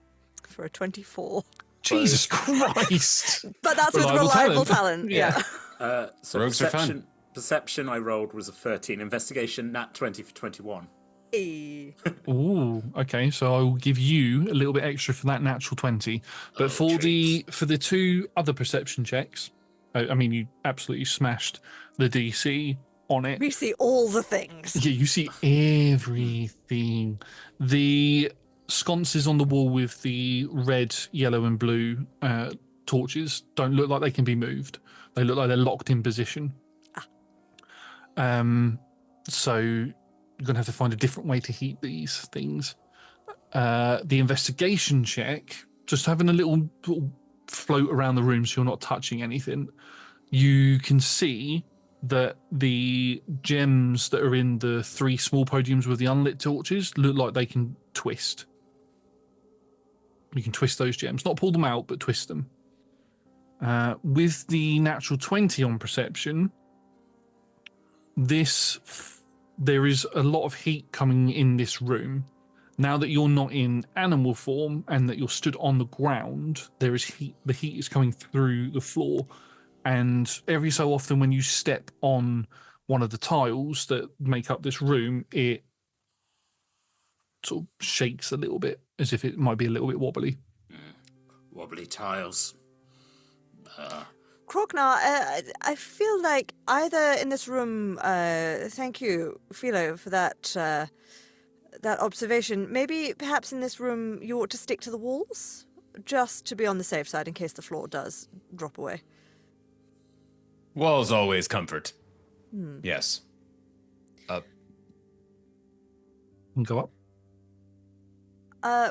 for a 24. Jesus Christ. But that's with Reliable reliable talent. talent. Yeah. So Rogues are fun. perception I rolled was a 13. Investigation, nat 20 for 21. Ooh, okay. So I will give you a little bit extra for that natural 20. But for the 2 other perception checks, I mean, you absolutely smashed the DC on it. We see all the things. Yeah, you see everything. The sconces on the wall with the red, yellow, and blue torches don't look like they can be moved. They look like they're locked in position. So you're going to have to find a different way to heat these things. The investigation check, just having a little float around the room so you're not touching anything. You can see that the gems that are in the 3 small podiums with the unlit torches look like they can twist. You can twist those gems, not pull them out, but twist them. With the natural 20 on perception, there is a lot of heat coming in this room. Now that you're not in animal form and that you're stood on the ground, there is heat. The heat is coming through the floor. And every so often when you step on one of the tiles that make up this room, it sort of shakes a little bit, as if it might be a little bit wobbly. Wobbly tiles. Krognar, I feel like either in this room, thank you, Philo, for that observation. Maybe perhaps in this room you ought to stick to the walls, just to be on the safe side in case the floor does drop away. Walls always comfort. Yes. Up. And go up.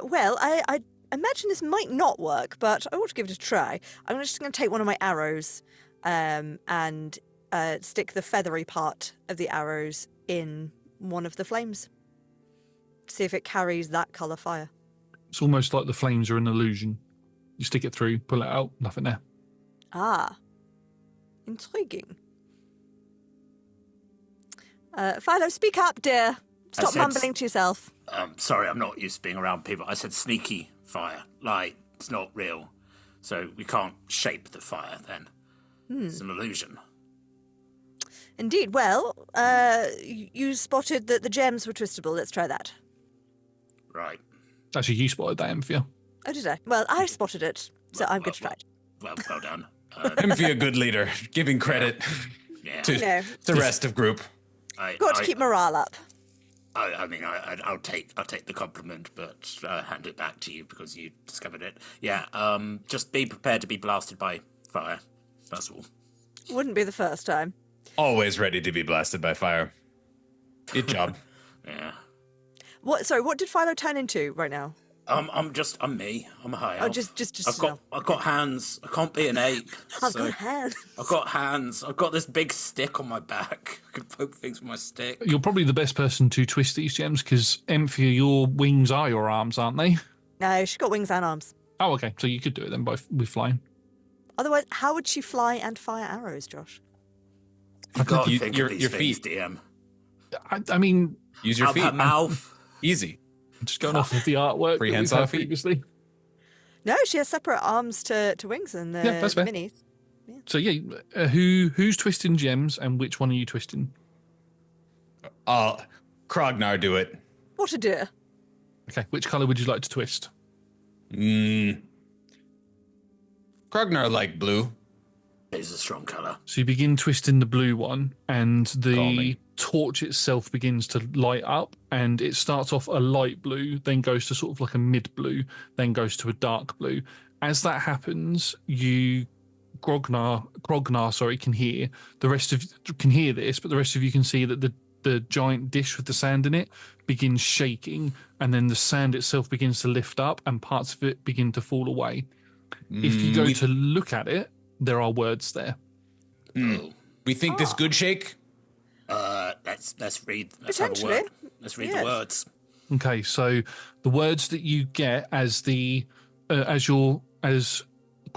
Well, I imagine this might not work, but I ought to give it a try. I'm just going to take one of my arrows and stick the feathery part of the arrows in one of the flames. See if it carries that colour fire. It's almost like the flames are an illusion. You stick it through, pull it out, nothing there. Ah. Intriguing. Philo, speak up, dear. Stop mumbling to yourself. Sorry, I'm not used to being around people. I said sneaky fire. It's not real. So we can't shape the fire then. It's an illusion. Indeed. Well, you spotted that the gems were twistable. Let's try that. Right. Actually, you spotted that, Emphia. Oh, did I? Well, I spotted it, so I'm good to try it. Well done. Be a good leader, giving credit Yeah. to the rest of group. Got to keep morale up. I mean, I'll take the compliment, but hand it back to you because you discovered it. Yeah. Just be prepared to be blasted by fire. That's all. Wouldn't be the first time. Always ready to be blasted by fire. Good job. Yeah. What? Sorry, what did Philo turn into right now? I'm me. I'm a high elf. Oh, just. I've got hands. I can't be an ape. I've so got hands. I've got hands. I've got this big stick on my back. I can poke things with my stick. You're probably the best person to twist these gems because, Emphia, your wings are your arms, aren't they? No, she's got wings and arms. Oh, okay. So you could do it then with flying. Otherwise, how would she fly and fire arrows, Josh? You've got to think your of these things, feet. DM. I mean, Use your Out feet. her mouth. Easy. just going off of the artwork that we've Prehensile had feet. previously. No, she has separate arms to wings and the Yeah, that's fair. minis. So yeah, who's twisting gems and which one are you twisting? Krognar do it. What a dear. Okay, which color would you like to twist? Krognar like blue. It's a strong colour. So you begin twisting the blue one, and the Calming. torch itself begins to light up, and it starts off a light blue, then goes to sort of like a mid blue, then goes to a dark blue. As that happens, Krognar, sorry, can hear the rest of can hear this, but the rest of you can see that the giant dish with the sand in it begins shaking, and then the sand itself begins to lift up, and parts of it begin to fall away. If you go to look at it, there are words there. We think this good shake. Let's read. Let's have a Potentially. word. Let's read Yes. the words. Okay, so the words that you get as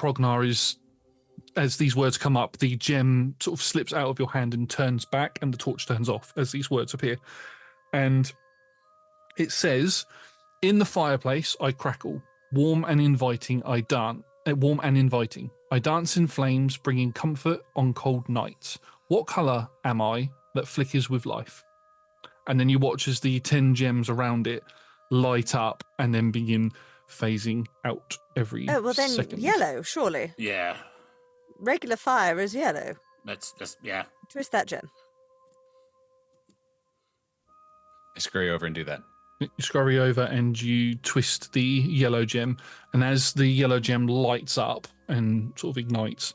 Krognar is, as these words come up, the gem sort of slips out of your hand and turns back, and the torch turns off as these words appear. And it says, "In the fireplace I crackle, warm and inviting I dance. Warm and inviting. I dance in flames, bringing comfort on cold nights. What colour am I that flickers with life?" And then you watch as the 10 gems around it light up and then begin phasing out every Oh, well then second. yellow, surely. Yeah. Regular fire is yellow. Let's just yeah. Twist that gem. I scurry over and do that. You scurry over and you twist the yellow gem, and as the yellow gem lights up and sort of ignites,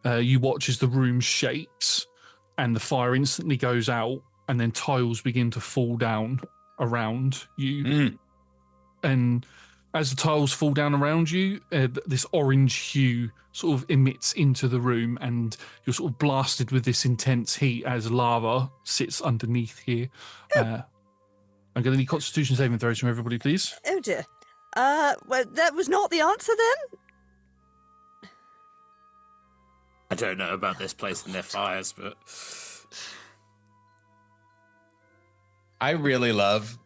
you watch as the room shakes and the fire instantly goes out, and then tiles begin to fall down around you. And as the tiles fall down around you, this orange hue sort of emits into the room, and you're sort of blasted with this intense heat as lava sits underneath here. I'm going to need Constitution saving throws from everybody, please. Oh dear. Well, that was not the answer then? I don't know about this place and their fires, but I really love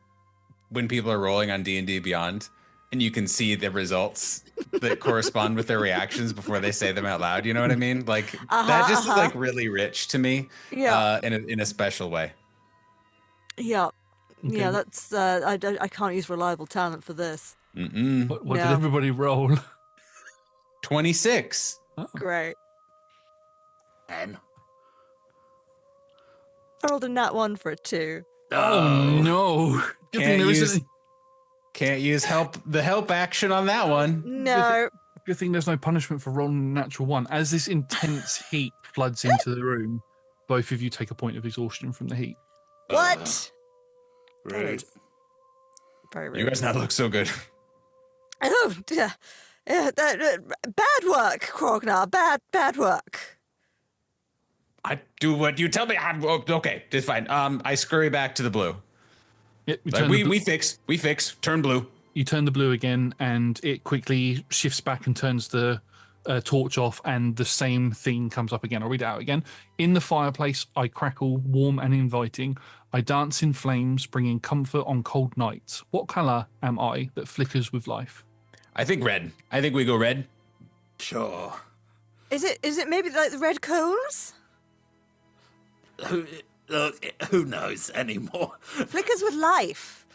when people are rolling on D&D Beyond and you can see the results that correspond with their reactions before they say them out loud. You know what I mean? Like that just is like really rich to me. Yeah. In a special way. Yeah. Okay. Yeah, that's I can't use reliable talent for this. What No. did everybody roll? 26. Great. 10. I rolled a nat 1 for a 2. Oh no! Good thing there isn't. Can't use the help action on that one. No. Good thing there's no punishment for rolling a natural one. As this intense heat floods into the room, both of you take a point of exhaustion from the heat. What? Rude. Very rude. You guys not look so good. Oh dear. Bad work, Krognar. Bad work. I do what you tell me. Okay, it's fine. I scurry back to the blue. Yep, Like, we fix. Turn blue. You turn the blue again, and it quickly shifts back and turns the torch off, and the same thing comes up again. I'll read it out again. "In the fireplace, I crackle, warm and inviting. I dance in flames, bringing comfort on cold nights. What colour am I that flickers with life?" I think red. I think we go red. Sure. Is it maybe like the red coals? Who knows anymore? Flickers with life.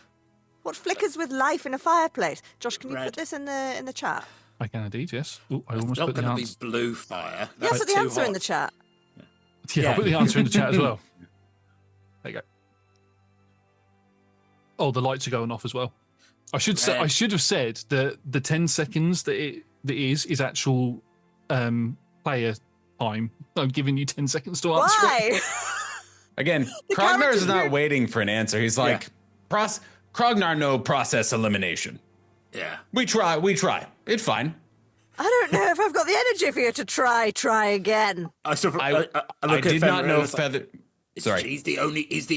What flickers with life in a fireplace? Josh, can you Red. put this in the chat? I can indeed, yes. Ooh, I almost Not put the going to be answer. blue fire. Yeah, That's put the too answer in hot. the chat. Yeah, I'll put the answer in the chat as well. There you go. Oh, the lights are going off as well. I should say, I should have said that the 10 seconds that it is actual player time. I'm giving you 10 seconds to answer it. Why? Again, Krognar character's is not weird. waiting for an answer. He's like, Krognar, no process elimination. Yeah. We try. It's fine. I don't know if I've got the energy for you to try again. I I did not know Feather. Sorry. He's the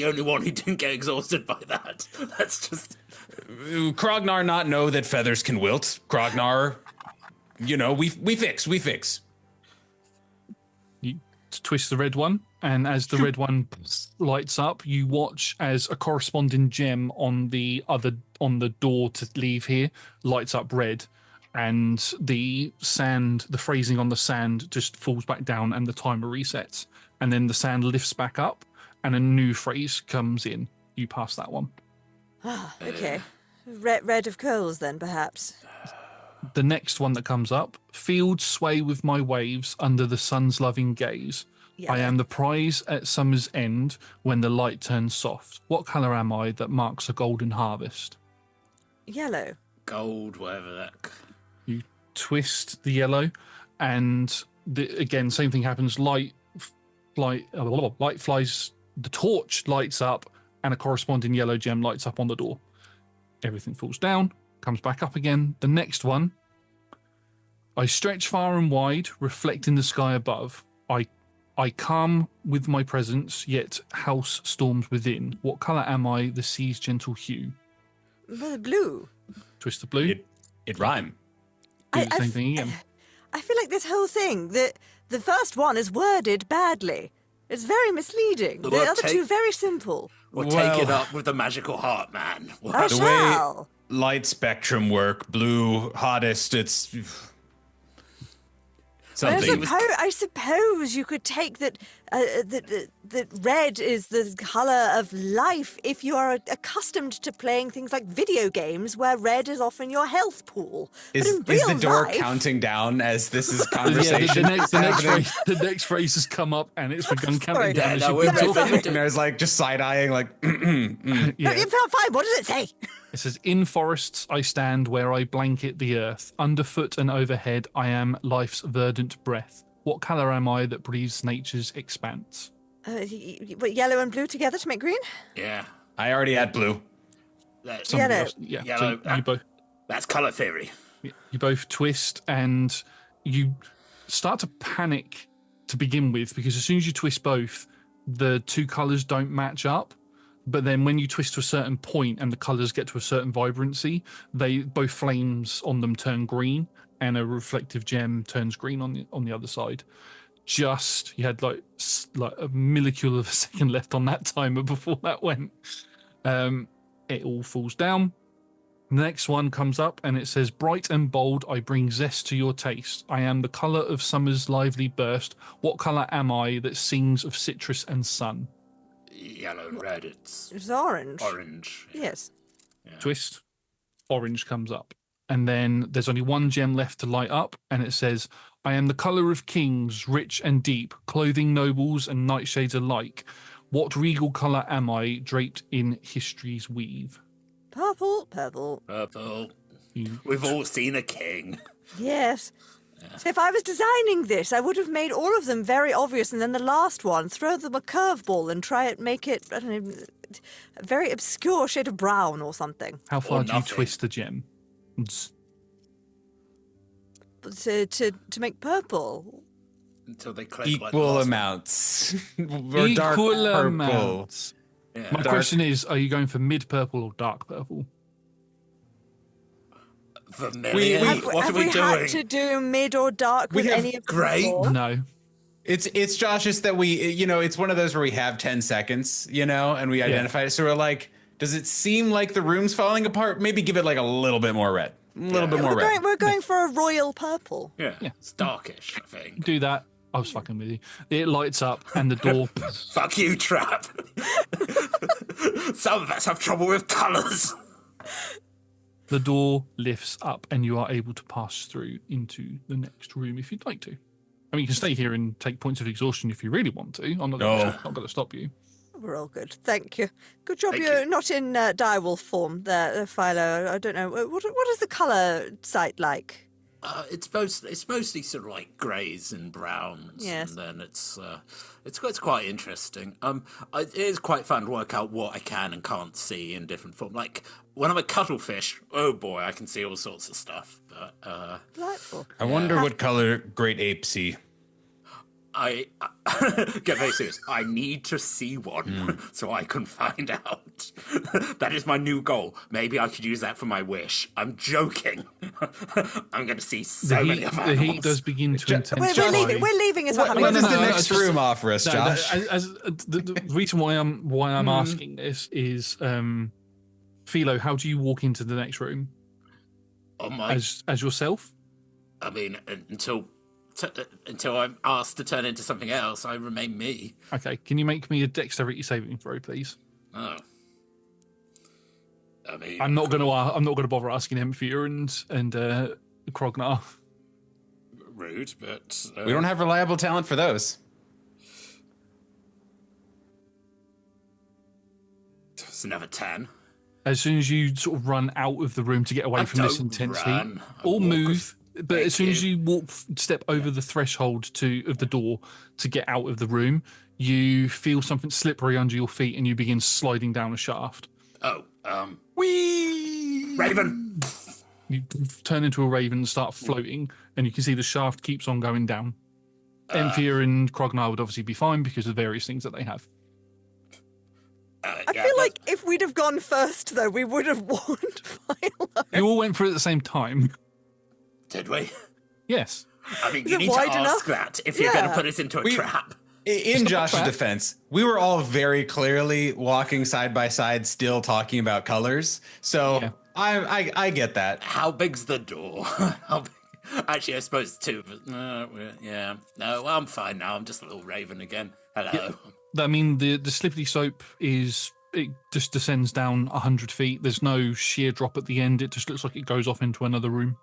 only one who didn't get exhausted by that. That's just Krognar not know that feathers can wilt. Krognar, we fix. You twist the red one, and as the red one lights up, you watch as a corresponding gem on the door to leave here lights up red, and the phrasing on the sand just falls back down, and the timer resets, and then the sand lifts back up, and a new phrase comes in. You pass that one. Okay. Red of coals, then, perhaps. The next one that comes up: fields sway with my waves under the sun's loving gaze. Yeah. I am the prize at summer's end when the light turns soft. What colour am I that marks a golden harvest? Yellow. gold, whatever that. You twist the yellow, and again, same thing happens. Light flies. The torch lights up, and a corresponding yellow gem lights up on the door. Everything falls down, comes back up again. The next one. I stretch far and wide, reflecting the sky above. I calm with my presence, yet house storms within. What colour am I, the sea's gentle hue? Blue. Twist the blue. It rhyme. Do the same thing again. I feel like this whole thing, the first one is worded badly. It's very misleading. The Well, other two very simple. We'll take it up with the magical heart, man. We'll I have- The shall. way light spectrum work, blue, hottest, it's something. I suppose you could take that that red is the colour of life if you are accustomed to playing things like video games where red is often your health pool. Is but in real the door life, counting down as this is Yeah, conversation? the next phrase has come up, and it's begun counting Sorry. down. Yeah, as no, you we're can talk. both- And I was like just side eyeing, like, Yeah. You felt fine. What does it say? It says, in forests I stand where I blanket the earth. Underfoot and overhead I am life's verdant breath. What colour am I that breathes nature's expanse? What, yellow and blue together to make green? Yeah. I already had blue. That- Yellow. Yeah, Yellow. so you both That's colour theory. you both twist, and you start to panic to begin with, because as soon as you twist both, the two colours don't match up. But then when you twist to a certain point and the colours get to a certain vibrancy, they both flames on them turn green, and a reflective gem turns green on the other side. Just you had like a millisecule of a second left on that timer before that went. It all falls down. The next one comes up and it says, bright and bold, I bring zest to your taste. I am the colour of summer's lively burst. What colour am I that sings of citrus and sun? Yellow and red, it's It's orange. orange. Yes. Twist, orange comes up. And then there's only one gem left to light up, and it says, I am the colour of kings, rich and deep, clothing nobles and nightshades alike. What regal colour am I, draped in history's weave? Purple. Purple. Purple. You We've all seen a king. Yes. So if I was designing this, I would have made all of them very obvious, and then the last one, throw them a curveball and make it, I don't know, a very obscure shade of brown or something. How far do you nothing. twist the gem? To make purple. Until they click like the equal last one. amounts. Or dark Equal purple. amounts. Yeah. My question is, are you going for mid purple or dark purple? Vermilion. Have What are we we had doing? to do mid or dark with have any of them grey. before? No. It's Josh's that we, it's one of those where we have 10 seconds, and we identify it. So we're like, does it seem like the room's falling apart? Maybe give it like a little bit more red. A little bit more red. We're going for a royal purple. Yeah. It's darkish, I think. Do that. I was fucking with you. It lights up and the door... Fuck you, trap. Some of us have trouble with colours. The door lifts up and you are able to pass through into the next room if you'd like to. I mean, you can stay here and take points of exhaustion if you really want to. I'm not going to stop you. We're all good. Thank you. Good job you're not in direwolf form there, Philo. I don't know. What is the colour sight like? It's mostly sort of like greys and browns, Yes. and then it's quite interesting. It is quite fun to work out what I can and can't see in different form. Like when I'm a cuttlefish, oh boy, I can see all sorts of stuff. But Delightful. I wonder what color great apes see. I get very serious. I need to see one so I can find out. That is my new goal. Maybe I could use that for my wish. I'm joking. I'm going to see so many of The animals. heat does begin to We're leaving. We're leaving as we're having What a is the no, next just- room offer us, Josh? The reason why I'm asking this is, Philo, how do you walk into the next room Oh my! as yourself? I mean, until I'm asked to turn into something else, I remain me. Okay, can you make me a dexterity saving throw, please? Oh. I mean, I'm not gonna bother asking Emphia and Krognar. rude, but We don't have reliable talent for those. it's another 10. As soon as you sort of run out of the room to get away I from this don't intense run, heat, I or walk. move, but Thank as soon as you. you step over the threshold of the door to get out of the room, you feel something slippery under your feet and you begin sliding down a shaft. Oh, Whee! Raven. You turn into a raven and start floating, and you can see the shaft keeps on going down. Emphia and Krognar would obviously be fine because of various things that they have. I feel like if we'd have gone first, though, we would have warned Philo. You all went through at the same time. Did we? Yes. I mean, Is you it need to wide ask enough? that if you're going to Yeah. put us into a trap. In Josh's trap. defense, we were all very clearly walking side by side, still talking about colors. So Yeah. I get that. How big's the door? How big? Actually, I suppose 2, but yeah. No, well, I'm fine now. I'm just a little raven again. Hello. I mean, the slippery slope it just descends down 100 feet. There's no sheer drop at the end. It just looks like it goes off into another room.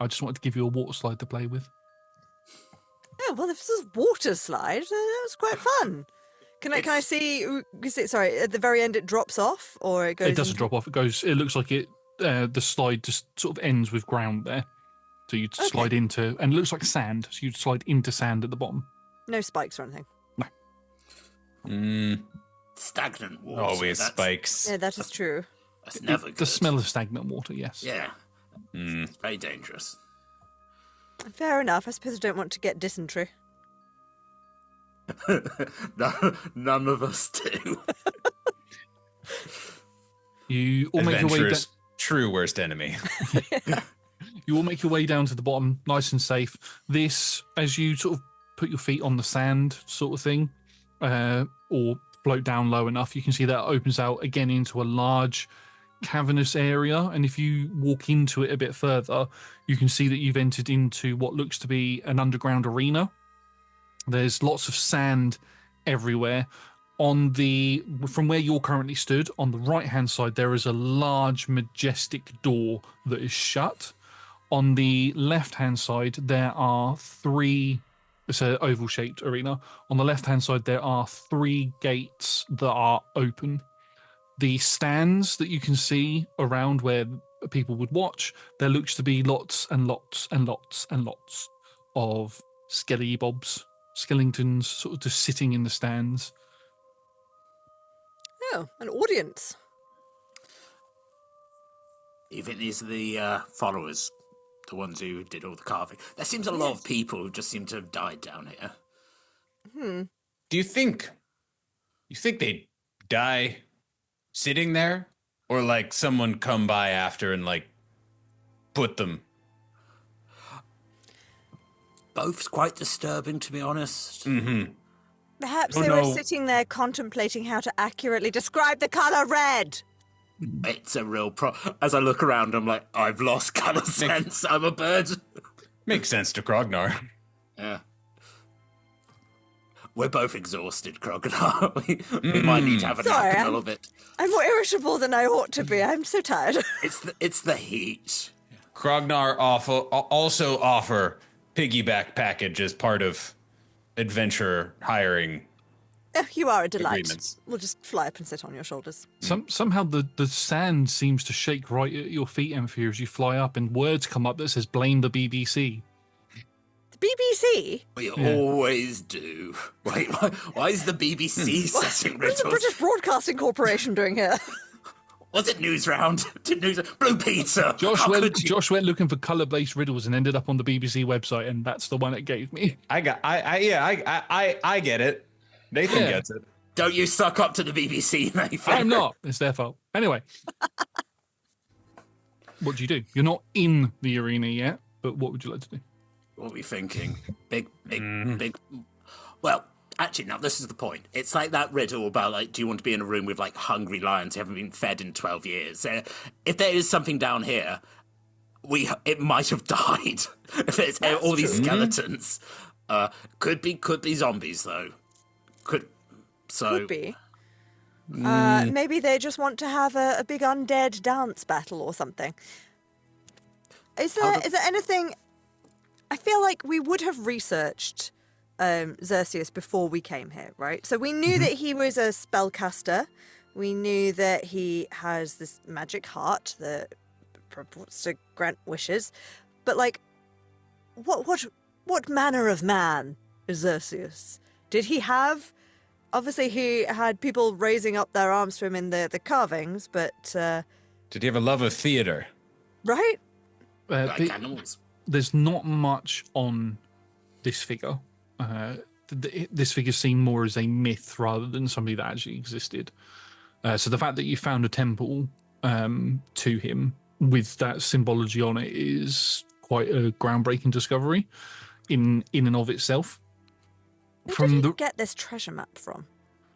I just wanted to give you a water slide to play with. Yeah, well, this is water slide. That was quite fun. Can I see? Is it, sorry, at the very end it drops off, or it goes? It doesn't into- drop off. It looks like it. The slide just sort of ends with ground there. So you'd slide into, and it looks like sand. So you'd slide into sand at the bottom. No spikes or anything. Stagnant water. Always that's, spikes. Yeah, that is true. That's never good. The smell of stagnant water. Yes. Yeah. It's very dangerous. Fair enough. I suppose I don't want to get dysentery. No, none of us do. You all make your way down. Adventurer's true worst enemy. You all make your way down to the bottom, nice and safe. This, as you sort of put your feet on the sand, sort of thing, or float down low enough, you can see that it opens out again into a large cavernous area. And if you walk into it a bit further, you can see that you've entered into what looks to be an underground arena. There's lots of sand everywhere. From where you're currently stood, on the right-hand side, there is a large, majestic door that is shut. On the left-hand side, there are three. It's an oval-shaped arena. On the left-hand side, there are 3 gates that are open. The stands that you can see around where people would watch, there looks to be lots and lots and lots and lots of skeletons, sort of just sitting in the stands. Oh, an audience. You think these are the followers? The ones who did all the carving? There seems a lot of people who just seem to have died down here. Do you think they die sitting there, or like someone come by after and like put them? Both's quite disturbing, to be honest. Perhaps Oh, they were no. sitting there contemplating how to accurately describe the colour red. It's a real As I look around, I'm like, I've lost colour sense. I'm a bird. Makes sense to Krognar. Yeah. we're both exhausted, Crocodile. We might need to have a nap in a little bit. I'm more irritable than I ought to be. I'm so tired. It's the heat. Krognar also offer piggyback package as part of adventure hiring. You are a delight. Agreements. We'll just fly up and sit on your shoulders. Somehow the sand seems to shake right at your feet, Emfir, as you fly up, and words come up that says "blame the BBC." The BBC? We always do. Wait, why is the BBC setting What is the riddles? British Broadcasting Corporation doing here? Was it News Round? Blue Peter? Josh How went, could you? Josh went looking for colour-based riddles and ended up on the BBC website, and that's the one it gave me. I get it. Nathan gets it. Don't you suck up to the BBC, Nathan. I'm not. It's their fault. Anyway. What do you do? You're not in the arena yet, but what would you like to do? What are we thinking? Big. Well, actually, no, this is the point. It's like that riddle about, like, do you want to be in a room with, like, hungry lions who haven't been fed in 12 years? If there is something down here, it might have died. If there's all these skeletons. Could be zombies, though. Could be. Maybe they just want to have a big undead dance battle or something. Is there anything... I feel like we would have researched Xerxes before we came here, right? So we knew that he was a spellcaster. We knew that he has this magic heart that purports to grant wishes. But, like, what manner of man is Xerxes? Did he have... Obviously, he had people raising up their arms for him in the carvings, but... Did he have a love of theater? Right? like animals. There's not much on this figure. This figure's seen more as a myth rather than somebody that actually existed. So the fact that you found a temple to him with that symbology on it is quite a groundbreaking discovery in and of itself. Where did he get this treasure map from?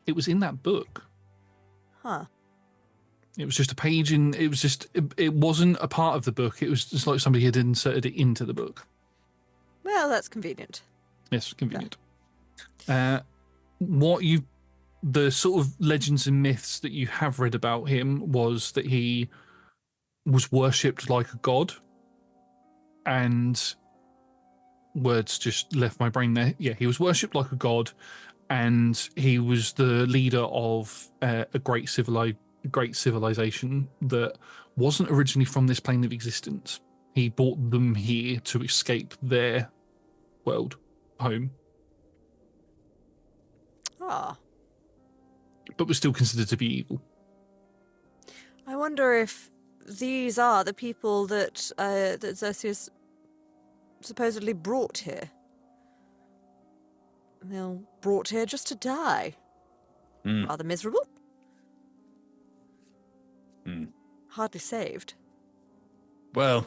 It was in that book. Huh. It was just a page in. It wasn't a part of the book. It was just like somebody had inserted it into the book. Well, that's convenient. Yes, convenient. The sort of legends and myths that you have read about him was that he was worshipped like a god, and words just left my brain there. Yeah, he was worshipped like a god, and he was the leader of a great civilization that wasn't originally from this plane of existence. He brought them here to escape their world home, but was still considered to be evil. I wonder if these are the people that that Xerxes supposedly brought here. They're brought here just to die. Rather miserable. Hardly saved. Well,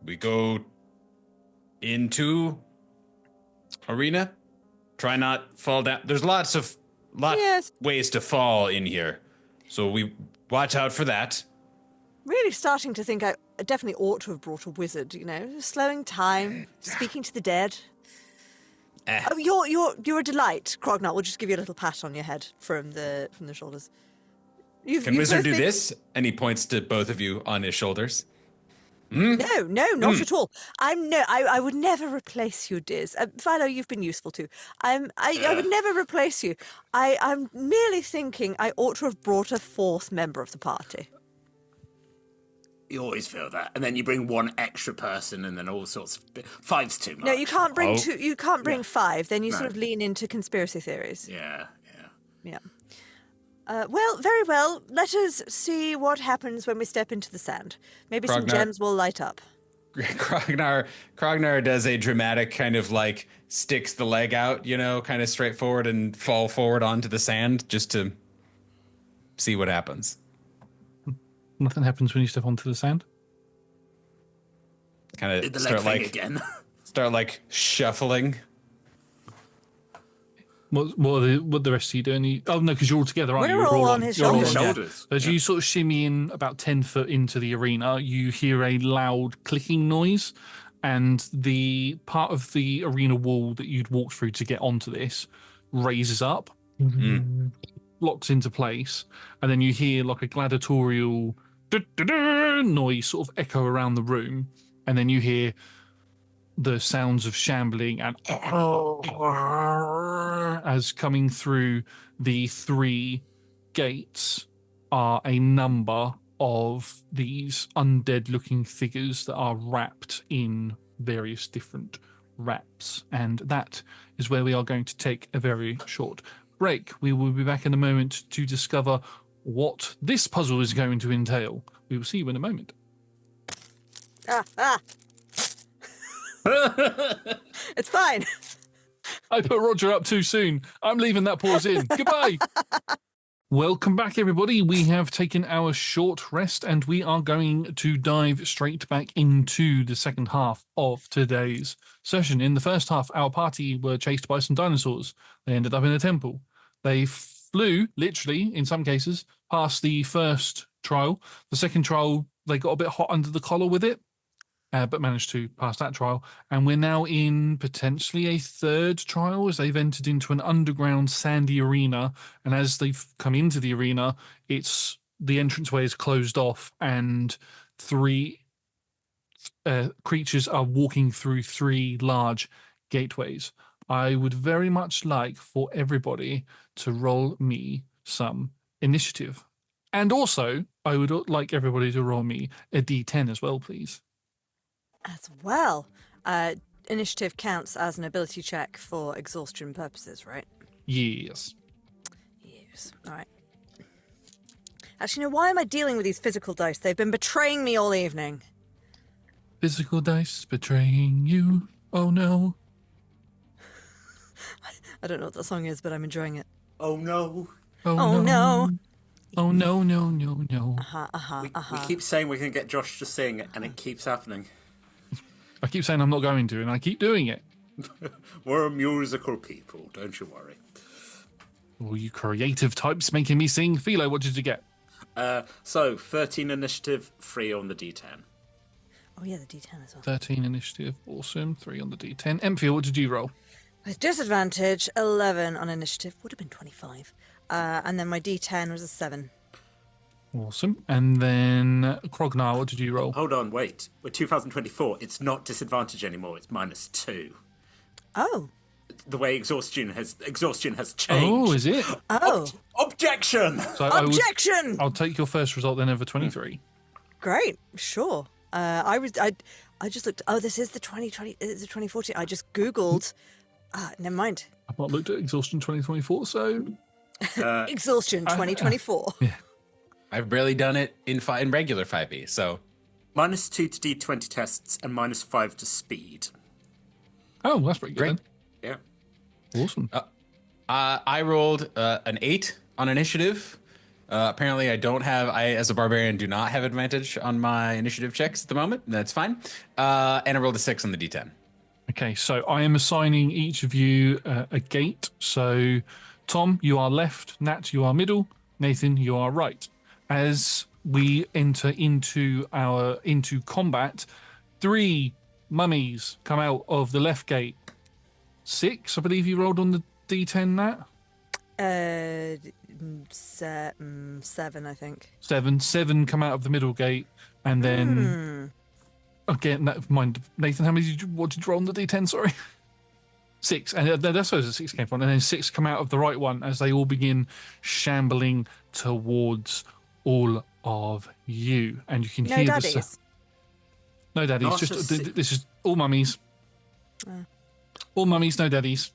we go into arena. Try not fall down. There's lots ways to fall in here, so we watch out for that. Really starting to think I definitely ought to have brought a wizard. You know, slowing time, speaking to the dead. Oh, you're a delight, Krognar. We'll just give you a little pat on your head from the shoulders. Can Wizard do this? And he points to both of you on his shoulders. No, not at all. I would never replace you, Diz. Philo, you've been useful too. I would never replace you. I'm merely thinking I ought to have brought a fourth member of the party. You always feel that, and then you bring one extra person, and then all sorts of five's too much. No, you can't bring two. You can't bring five. Then you sort of lean into conspiracy theories. Yeah. Well, very well. Let us see what happens when we step into the sand. Maybe some gems will light up. Krognar does a dramatic kind of like sticks the leg out, kind of straight forward and fall forward onto the sand just to see what happens. Nothing happens when you step onto the sand. Kind of start like shuffling. What the rest of you doing? Oh no, because you're all together, aren't you? We're all on his shoulders. As you sort of shimmy in about 10 foot into the arena, you hear a loud clicking noise, and the part of the arena wall that you'd walked through to get onto this raises up, locks into place, and then you hear like a gladiatorial noise sort of echo around the room, and then you hear the sounds of shambling and as coming through the 3 gates are a number of these undead-looking figures that are wrapped in various different wraps. And that is where we are going to take a very short break. We will be back in a moment to discover what this puzzle is going to entail. We will see you in a moment. It's fine. I put Roger up too soon. I'm leaving that pause in. Goodbye. Welcome back, everybody. We have taken our short rest and we are going to dive straight back into the second half of today's session. In the first half, our party were chased by some dinosaurs. They ended up in a temple. They flew, literally, in some cases, past the first trial. The second trial, they got a bit hot under the collar with it, but managed to pass that trial. And we're now in potentially a third trial as they've entered into an underground sandy arena. And as they've come into the arena, the entranceway is closed off and 3 creatures are walking through 3 large gateways. I would very much like for everybody to roll me some initiative. And also, I would like everybody to roll me a d10 as well, please. As well. Initiative counts as an ability check for exhaustion purposes, right? Yes. Yes. All right. Actually, no, why am I dealing with these physical dice? They've been betraying me all evening. Physical dice betraying you. Oh, no. I don't know what that song is, but I'm enjoying it. Oh no. Oh, no. Oh, no, no, no, no. We keep saying we're going to get Josh to sing, and it keeps happening. I keep saying I'm not going to, and I keep doing it. We're a musical people, don't you worry. All you creative types making me sing. Philo, what did you get? So, 13 initiative, 3 on the D10. Oh, yeah, the D10 as well. 13 initiative, awesome. 3 on the D10. Emphiel, what did you roll? With disadvantage, 11 on initiative. Would have been 25. And then my D10 was a 7. Awesome. And then Krognar, what did you roll? Hold on, wait. We're 2024. It's not disadvantage anymore. It's -2. Oh. The way exhaustion has changed. Oh, is it? Oh. Objection! So Objection! I'll take your first result then over 23. Great. Sure. I just looked. Oh, this is the 2020. It's the 2014. I just Googled. Never mind. I've not looked at Exhaustion 2024, so... Exhaustion 2024. Yeah. I've barely done it in regular 5e, so... -2 to D20 tests and -5 to speed. Oh, that's pretty good Great. Yeah. then. Awesome. I rolled an 8 on initiative. Apparently I, as a barbarian, do not have advantage on my initiative checks at the moment. That's fine. And I rolled a 6 on the D10. Okay, so I am assigning each of you a gate. So, Tom, you are left. Nat, you are middle. Nathan, you are right. As we enter into combat, 3 mummies come out of the left gate. 6, I believe you rolled on the D10, Nat? 7, I think. 7 come out of the middle gate, and then again, mind Nathan, what did you roll on the D10? Sorry, 6, and that's where the 6 came from, and then 6 come out of the right one as they all begin shambling towards all of you, and you can No hear daddies. no daddies, Not just just this is all mummies, all mummies, no daddies.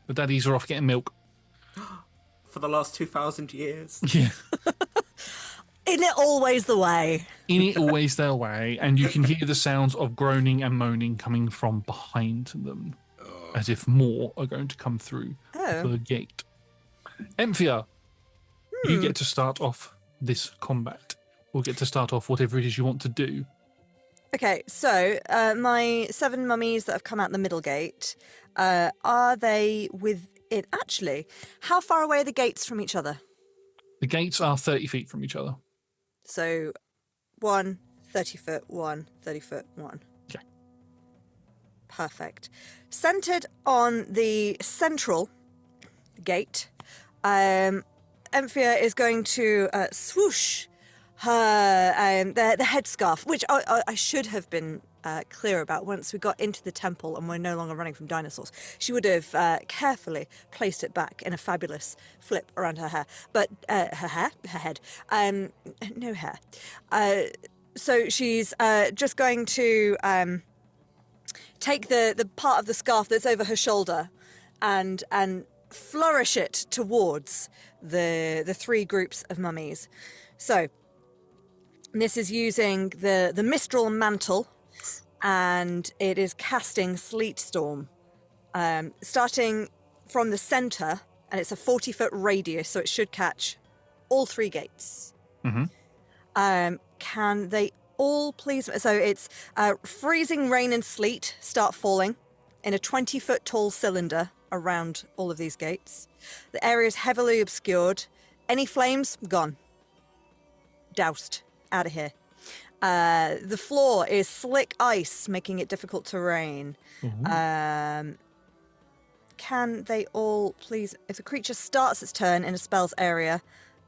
The daddies are off getting milk. For the last 2,000 years. Yeah. Isn't it always the way? In it always their way, and you can hear the sounds of groaning and moaning coming from behind them, as if more are going to come through the gate. Emphia, you get to start off this combat. We'll get to start off whatever it is you want to do. Okay, so my 7 mummies that have come out the middle gate, are they within... Actually, how far away are the gates from each other? The gates are 30 feet from each other. So, 1, 30 foot, 1, 30 foot, 1. Yeah. Perfect. Centered on the central gate, Emphia is going to swoosh her the headscarf, which I should have been clear about once we got into the temple and we're no longer running from dinosaurs. She would have carefully placed it back in a fabulous flip around her hair. But her head, no hair. So she's just going to take the part of the scarf that's over her shoulder and flourish it towards the three groups of mummies. So this is using the Mistral Mantle, and it is casting Sleet Storm, starting from the center, and it's a 40-foot radius, so it should catch all three gates. Mm-hmm. Can they all please... So it's freezing rain and sleet start falling in a 20-foot tall cylinder around all of these gates. The area is heavily obscured. Any flames? Gone. Doused. Out of here. The floor is slick ice, making it difficult terrain. Mm-hmm. Can they all please... If a creature starts its turn in a spell's area...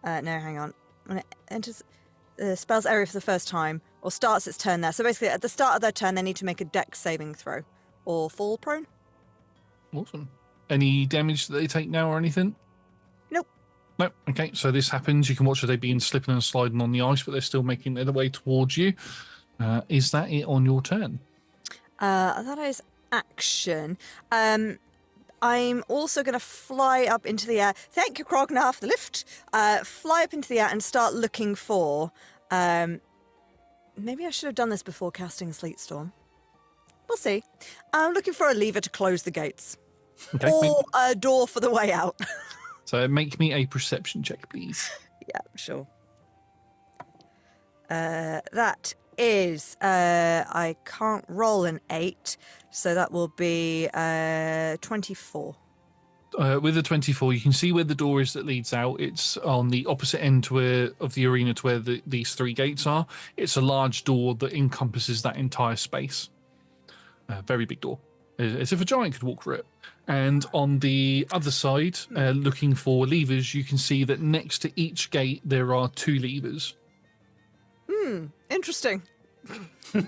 no, hang on. When it enters the spell's area for the first time, or starts its turn there. So basically, at the start of their turn, they need to make a dex saving throw. Or fall prone. Awesome. Any damage that they take now or anything? Nope. No. Okay, so this happens. You can watch as they begin slipping and sliding on the ice, but they're still making their way towards you. Is that it on your turn? That is action. I'm also going to fly up into the air. Thank you, Krognar, for the lift. Fly up into the air and start looking for... maybe I should have done this before casting Sleet Storm. We'll see. I'm looking for a lever to close the gates. Okay. Or a door for the way out. So make me a perception check, please. Yeah, sure. That is... I can't roll an 8, so that will be 24. With the 24, you can see where the door is that leads out. It's on the opposite end of the arena to where these three gates are. It's a large door that encompasses that entire space. Very big door, as if a giant could walk through it. And on the other side, looking for levers, you can see that next to each gate there are 2 levers. Interesting. Well,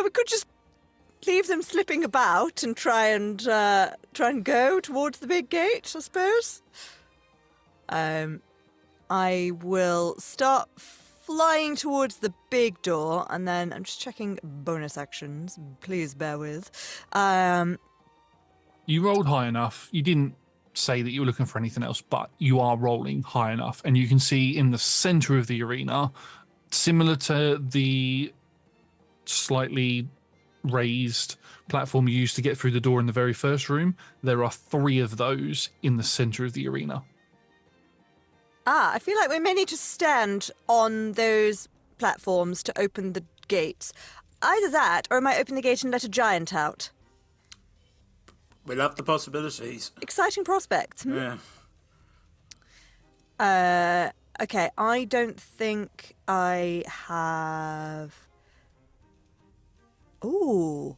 we could just leave them slipping about and try and go towards the big gate, I suppose. I will start flying towards the big door, and then I'm just checking bonus actions. Please bear with. You rolled high enough. You didn't say that you were looking for anything else, but you are rolling high enough. And you can see in the center of the arena, similar to the slightly raised platform you used to get through the door in the very first room, there are 3 of those in the center of the arena. I feel like we may need to stand on those platforms to open the gates. Either that, or I might open the gate and let a giant out. We love the possibilities. Exciting prospect. Yeah. Okay, I don't think I have... Ooh.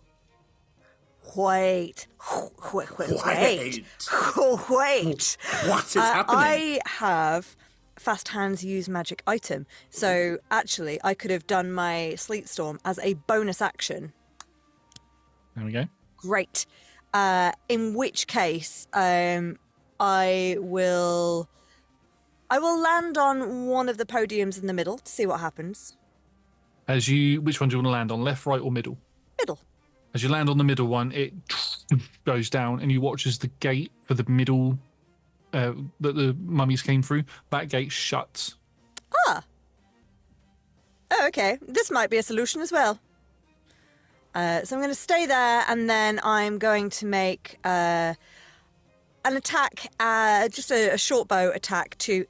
Wait. Wait. What is happening? I have fast hands use magic item. So actually, I could have done my Sleet Storm as a bonus action. There we go. Great. In which case, I will land on one of the podiums in the middle to see what happens. Which one do you want to land on? Left, right, or middle? Middle. As you land on the middle one, it goes down, and you watch as the gate for the middle that the mummies came through, that gate shuts. Ah. Oh, okay. This might be a solution as well. So I'm going to stay there, and then I'm going to make an attack, just a short bow attack to...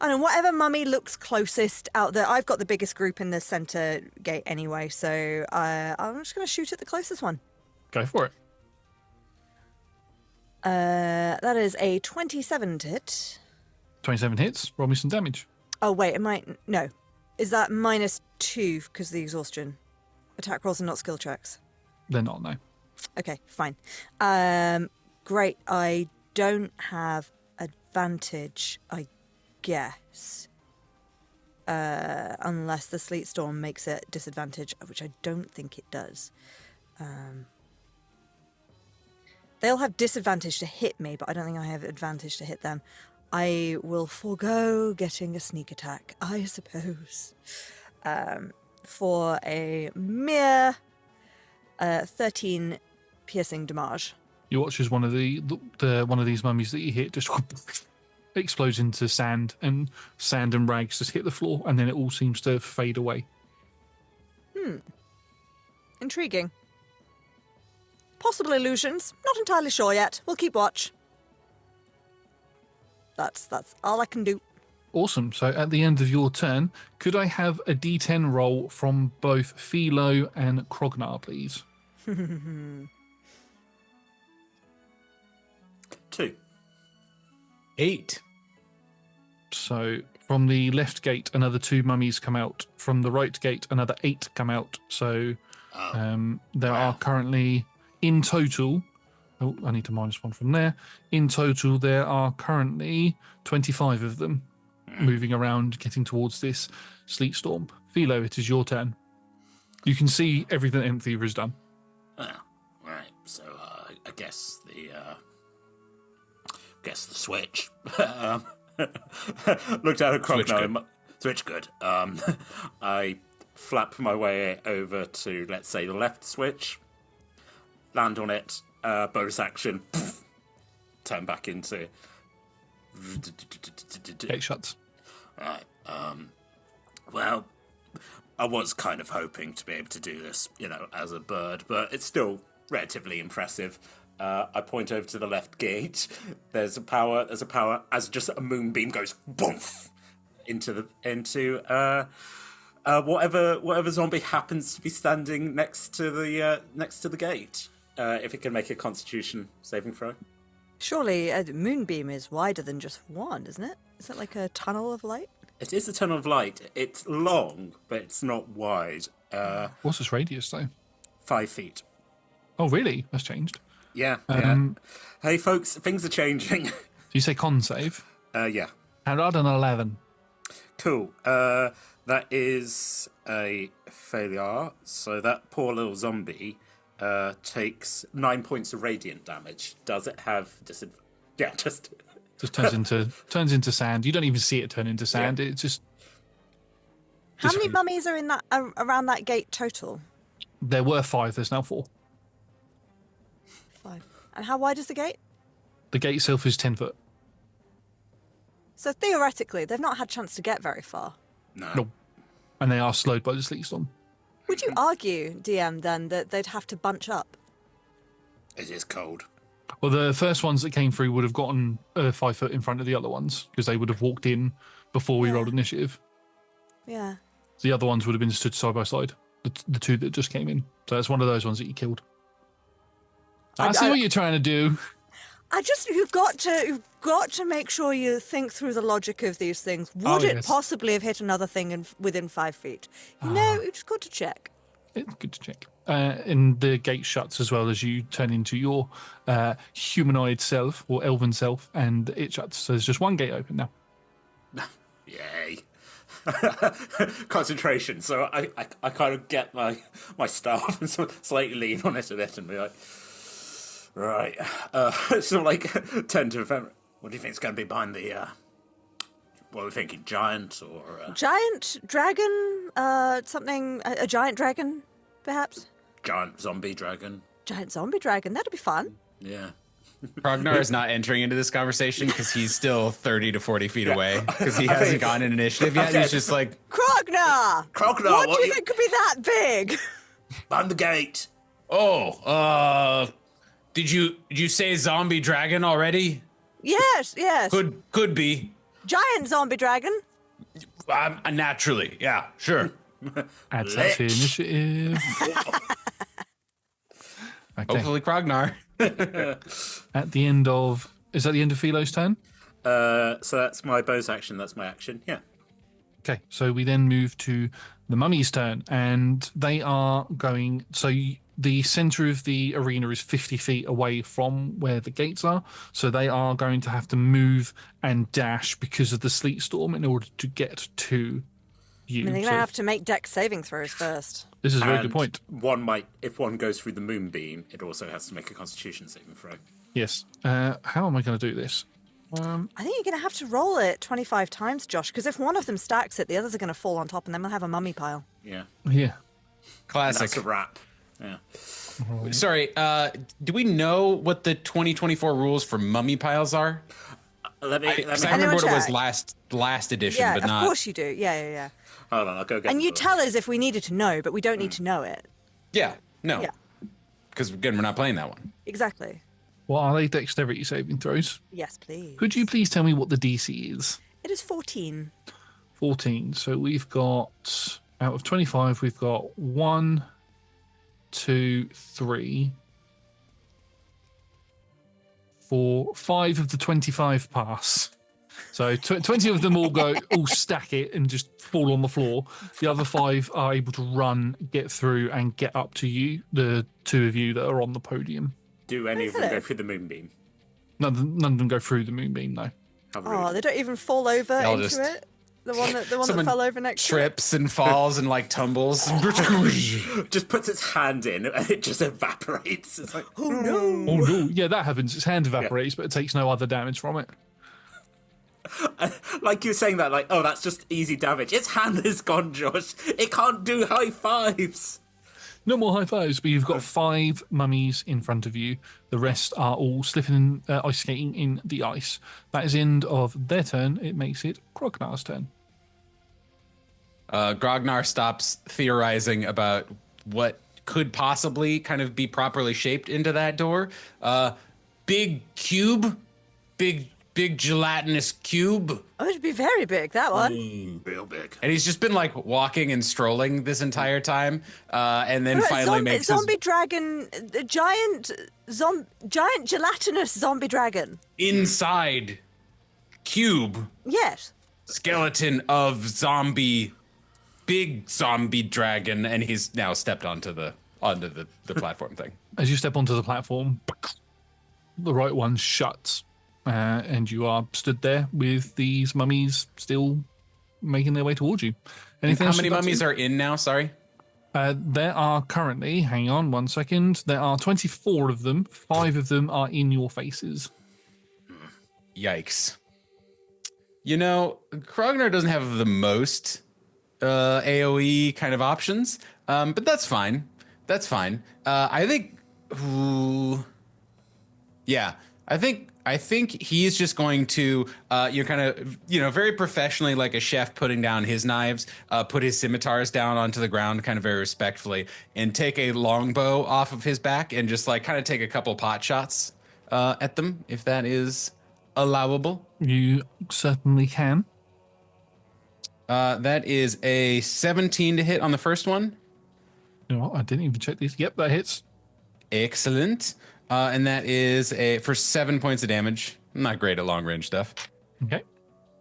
I don't know, whatever mummy looks closest out there. I've got the biggest group in the centre gate anyway, so I'm just going to shoot at the closest one. Go for it. That is a 27 to hit. 27 hits. Roll me some damage. Oh, wait, no. Is that -2 because of the exhaustion? Attack rolls are not skill checks. They're not, no. Okay, fine. Great. I don't have advantage, I guess. Unless the sleet storm makes it disadvantage, which I don't think it does. They'll have disadvantage to hit me, but I don't think I have advantage to hit them. I will forego getting a sneak attack, I suppose, for a mere 13 piercing damage. You watch as one of one of these mummies that you hit just explodes into sand and rags just hit the floor, and then it all seems to fade away. Intriguing. Possible illusions. Not entirely sure yet. We'll keep watch. That's all I can do. Awesome. So at the end of your turn, could I have a D10 roll from both Philo and Krognar, please? 2. 8. So from the left gate, another 2 mummies come out. From the right gate, another 8 come out. So there are currently, in total... Oh, I need to minus 1 from there. In total, there are currently 25 of them moving around, getting towards this sleet storm. Philo, it is your turn. You can see everything Enthiever has done. Oh, right. So I guess the switch. Looked at a Krognar. Switch good. I flap my way over to, let's say, the left switch. Land on it. Bonus action. Turn back into. Gate shuts. Right. Well, I was kind of hoping to be able to do this, as a bird, but it's still relatively impressive. I point over to the left gate. There's a power as just a moonbeam goes boom into whatever zombie happens to be standing next to the gate. If it can make a Constitution saving throw. Surely a moonbeam is wider than just one, isn't it? Is it like a tunnel of light? It is a tunnel of light. It's long, but it's not wide. What's its radius, though? 5 feet. Oh, really? That's changed. Yeah. Hey, folks, things are changing. Do you say con save? Yeah. How about an 11? Cool. That is a failure. So that poor little zombie takes 9 points of radiant damage. Does it have disadvantage? Yeah, just turns into sand. You don't even see it turn into sand. Yeah. It just. How many mummies are in that around that gate total? There were 5. There's now 4. 5. And how wide is the gate? The gate itself is 10 foot. So theoretically, they've not had a chance to get very far. No. And they are slowed by the sleet storm. Would you argue, DM, then, that they'd have to bunch up? It is cold. Well, the first ones that came through would have gotten 5 foot in front of the other ones because they would have walked in before we rolled initiative. Yeah. The other ones would have been stood side by side. The 2 that just came in. So that's one of those ones that you killed. I see what you're trying to do. You've got to make sure you think through the logic of these things. Would it possibly have hit another thing within 5 feet? You've just got to check. It's good to check. And the gate shuts as well as you turn into your humanoid self or elven self, and it shuts. So there's just one gate open now. Yay. Concentration. So I kind of get my staff and slightly lean on it a bit and be like, right. So turn to a what do you think is going to be behind the what are we thinking, giant or giant dragon, something, a giant dragon perhaps? Giant zombie dragon. Giant zombie dragon, that'll be fun. Yeah. Krognar is not entering into this conversation because he's still 30 to 40 feet away because he hasn't gotten an initiative yet. Okay. He's just like, Krognar, what do you think could be that big? Behind the gate. Oh, did you say zombie dragon already? Yes. Could be. Giant zombie dragon. Naturally, yeah, sure. Adds that to initiative. Okay. Hopefully Krognar. At the end of... Is that the end of Philo's turn? So that's my bonus action. That's my action, yeah. Okay, so we then move to the mummy's turn, and they are going. So the center of the arena is 50 feet away from where the gates are. So they are going to have to move and dash because of the sleet storm in order to get to you. I mean, they're So gonna have to make dex saving throws first. this is a very And good point. one might, if one goes through the moonbeam, it also has to make a Constitution saving throw. Yes. How am I going to do this? I think you're gonna have to roll it 25 times, Josh, because if one of them stacks it, the others are gonna fall on top, and then we'll have a mummy pile. Yeah, Yeah. Classic. that's a wrap. Yeah. Sorry, do we know what the 2024 rules for mummy piles are? Let me. Because I Anyone remember what it was check? last edition, Yeah, but of not. course you do. Yeah. Hold on, I'll go get. And the you book. tell us if we needed to know, but we don't need to know it. Yeah, no. Yeah. Because again, we're not playing that one. Exactly. What are they dexterity saving throws? Yes, please. Could you please tell me what the DC is? It is 14. 14. So we've got, out of 25, we've got 1, 2, 3, 4, 5 of the 25 pass. So 20 of them all stack it and just fall on the floor. The other 5 are able to run, get through, and get up to you, the 2 of you that are on the podium. Do any of them Hello. go through the moonbeam? None of them go through the moonbeam, no. How Oh, rude. they don't even fall over They'll into just- it. The one that Someone fell over next to it. trips and falls and like tumbles. Just puts its hand in and it just evaporates. It's like, Oh no! Oh no, yeah, that happens. Its hand evaporates, but it takes no other damage from it. like you're saying that, like, oh, that's just easy damage. Its hand is gone, Josh. It can't do high fives. No more high fives, but you've got 5 mummies in front of you. The rest are all slipping and ice skating in the ice. That is the end of their turn. It makes it Krognar's turn. Grognar stops theorizing about what could possibly kind of be properly shaped into that door. Big cube, big gelatinous cube. Oh, it'd be very big, that one. Real big. And he's just been like walking and strolling this entire time, and then What about finally makes zombie dragon, a giant gelatinous zombie dragon. his inside cube Yes. skeleton of big zombie dragon, and he's now stepped onto the platform thing. As you step onto the platform, the right one shuts, and you are stood there with these mummies still making their way towards you. Anything How else many you'd like to mummies do? are in now? Sorry. There are currently, hang on 1 second, there are 24 of them. 5 of them are in your faces. Yikes. You know, Krognar doesn't have the most AoE kind of options, but that's fine. That's fine. I think, I think he's just going to, very professionally, like a chef putting down his knives, put his scimitars down onto the ground, kind of very respectfully, and take a longbow off of his back and just like kind of take a couple pot shots at them, if that is allowable. You certainly can. That is a 17 to hit on the first one. You know what? I didn't even check these. Yep, that hits. Excellent. And that is for 7 points of damage. I'm not great at long range stuff. Okay,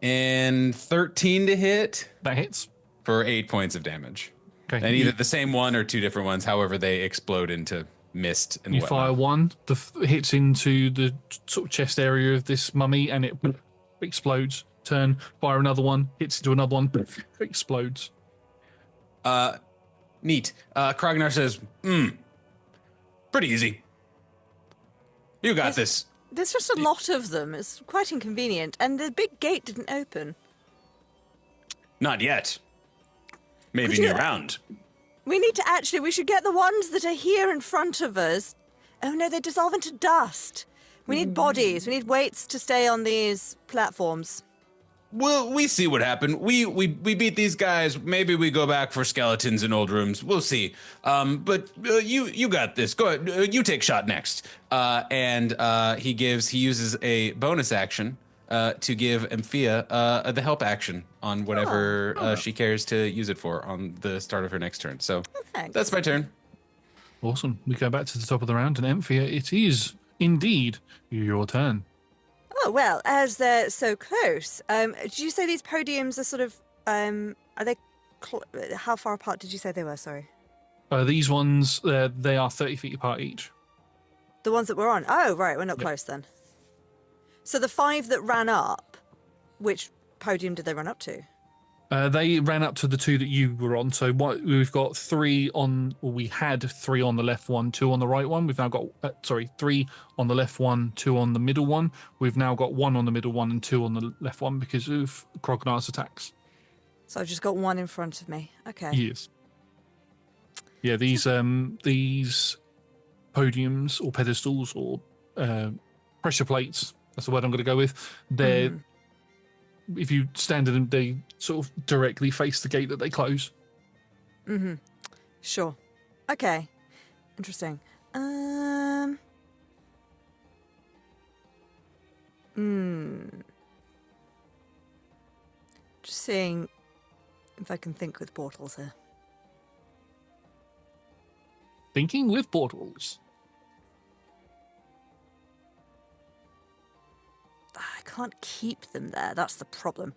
And 13 to hit that hits. for 8 points of damage. Okay, And either the same one or 2 different ones, however they explode into mist and you whatnot. fire one, hits into the sort of chest area of this mummy, and it explodes. Turn, fire another one, hits into another one, explodes. Neat. Krognar says, pretty easy. You got this. There's just a lot of them. It's quite inconvenient. And the big gate didn't open. Not yet. Maybe Could you- new round. We should get the ones that are here in front of us. Oh no, they dissolve into dust. We need bodies. We need weights to stay on these platforms. Well, we see what happened. We beat these guys. Maybe we go back for skeletons in old rooms. We'll see. But you got this. Go ahead. You take shot next. And he uses a bonus action to give Amphia the help action on whatever she cares to use it for on the start of her next turn. So Thanks. that's my turn. Awesome. We go back to the top of the round, and Emphia, it is indeed your turn. Oh, well, as they're so close, did you say these podiums are sort of, are they how far apart did you say they were? Sorry. These ones, they are 30 feet apart each. The ones that we're on. Oh, right. We're not close then. So the 5 that ran up, which podium did they run up to? They ran up to the 2 that you were on. So we've got 3 on, or we had 3 on the left one, 2 on the right one. We've now got, 3 on the left one, 2 on the middle one. We've now got 1 on the middle one and 2 on the left one because of Krognar's attacks. So I've just got 1 in front of me. Okay. Yes. Yeah, these podiums or pedestals or pressure plates, that's the word I'm going to go with. They're, if you stand in them, they sort of directly face the gate that they close. Mm-hmm. Sure. Okay. Interesting. Just seeing if I can think with portals here. Thinking with portals. I can't keep them there. That's the problem.